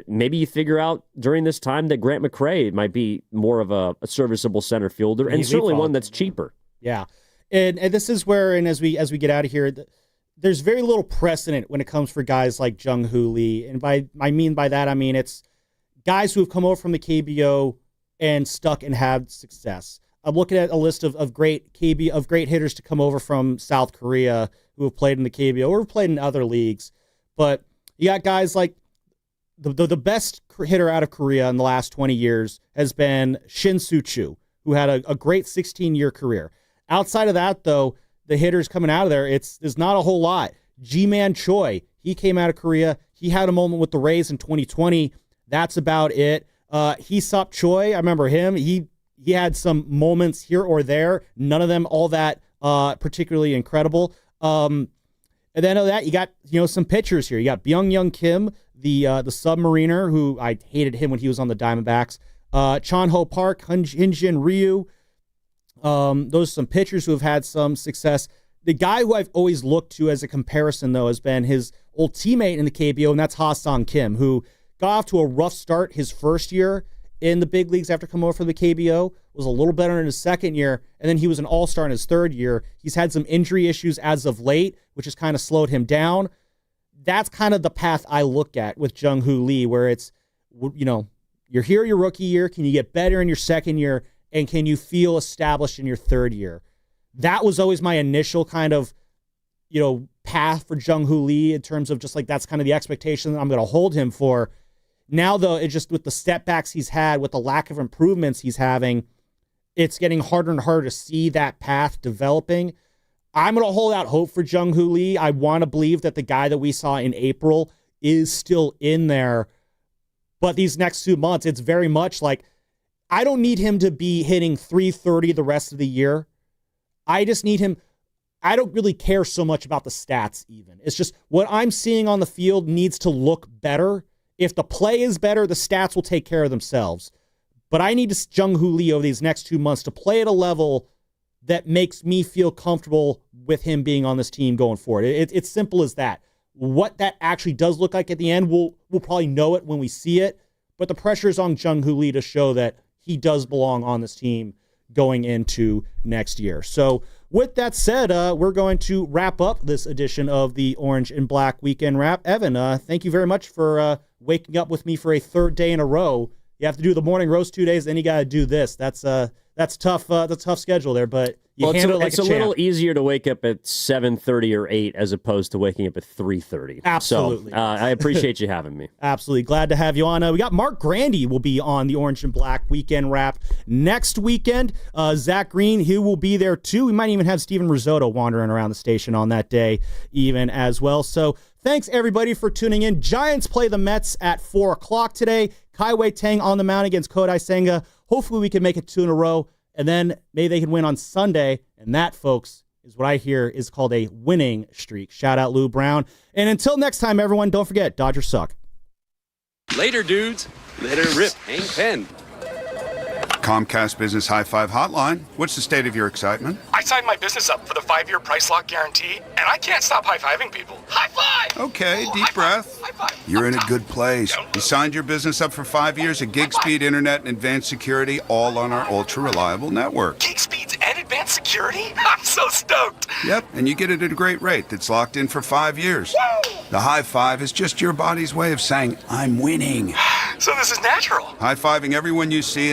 Maybe you figure out during this time that Grant McCray might be more of a serviceable center fielder, and certainly one that's cheaper. Yeah. And this is where, and as we get out of here, there's very little precedent when it comes for guys like Jung-Hoo Lee. And by that, it's guys who have come over from the KBO and stuck and had success. I'm looking at a list of great hitters to come over from South Korea who have played in the KBO or have played in other leagues. But you got guys like the best hitter out of Korea in the last 20 years has been Shin Soo-choo, who had a great 16-year career. Outside of that, though, the hitters coming out of there's not a whole lot. Ji-Man Choi, he came out of Korea. He had a moment with the Rays in 2020. That's about it. Hee-Sup Choi, I remember him. He had some moments here or there. None of them all that particularly incredible. And then of that, you got some pitchers here. You got Byung-Young Kim, the submariner, who I hated him when he was on the Diamondbacks. Chon-Ho Park, Hyun-Jin Ryu. Those are some pitchers who have had some success. The guy who I've always looked to as a comparison, though, has been his old teammate in the KBO, and that's Ha-Sung Kim, who got off to a rough start his first year in the big leagues after coming over from the KBO, was a little better in his second year, and then he was an all-star in his third year. He's had some injury issues as of late, which has kind of slowed him down. That's kind of the path I look at with Jung-Hoo Lee, where it's, you're here your rookie year. Can you get better in your second year? and can you feel established in your third year? That was always my initial kind of, path for Jung-Hoo Lee in terms of just like that's kind of the expectation that I'm going to hold him for. Now, though, it's just with the setbacks he's had, with the lack of improvements he's having, it's getting harder and harder to see that path developing. I'm going to hold out hope for Jung-Hoo Lee. I want to believe that the guy that we saw in April is still in there. But these next 2 months, it's very much like I don't need him to be hitting 330 the rest of the year. I just need him. I don't really care so much about the stats even. It's just what I'm seeing on the field needs to look better. If the play is better, the stats will take care of themselves. But I need Jung-Hoo Lee over these next 2 months to play at a level that makes me feel comfortable with him being on this team going forward. It's simple as that. What that actually does look like at the end, we'll probably know it when we see it. But the pressure is on Jung-Hoo Lee to show that he does belong on this team going into next year. So with that said, we're going to wrap up this edition of the Orange and Black Weekend Wrap. Evan, thank you very much for waking up with me for a third day in a row. You have to do the morning roast 2 days, then you got to do this. That's tough. That's a tough schedule there, but you handle it like a champ. It's a little easier to wake up at 7:30 or 8 as opposed to waking up at 3:30. Absolutely. So, I appreciate you having me. Absolutely. Glad to have you on. We got Mark Grandy will be on the Orange and Black Weekend Wrap next weekend. Zach Green, he will be there too. We might even have Steven Risotto wandering around the station on that day even as well. So thanks everybody for tuning in. Giants play the Mets at 4 o'clock today. Kaiwei Tang on the mound against Kodai Senga. Hopefully we can make it 2 in a row, and then maybe they can win on Sunday. And that, folks, is what I hear is called a winning streak. Shout out Lou Brown. And until next time, everyone, don't forget, Dodgers suck. Later, dudes. Let her rip. Hang 10. Comcast Business High Five Hotline. What's the state of your excitement? I signed my business up for the 5-year price lock guarantee, and I can't stop high-fiving people. High five! Okay, deep breath. High five. You're in a good place. You signed your business up for 5 years of gig speed internet and advanced security, all on our ultra-reliable network. Gig speeds and advanced security? I'm so stoked. Yep, and you get it at a great rate that's locked in for 5 years. Woo! The high five is just your body's way of saying, I'm winning. So this is natural. High-fiving everyone you see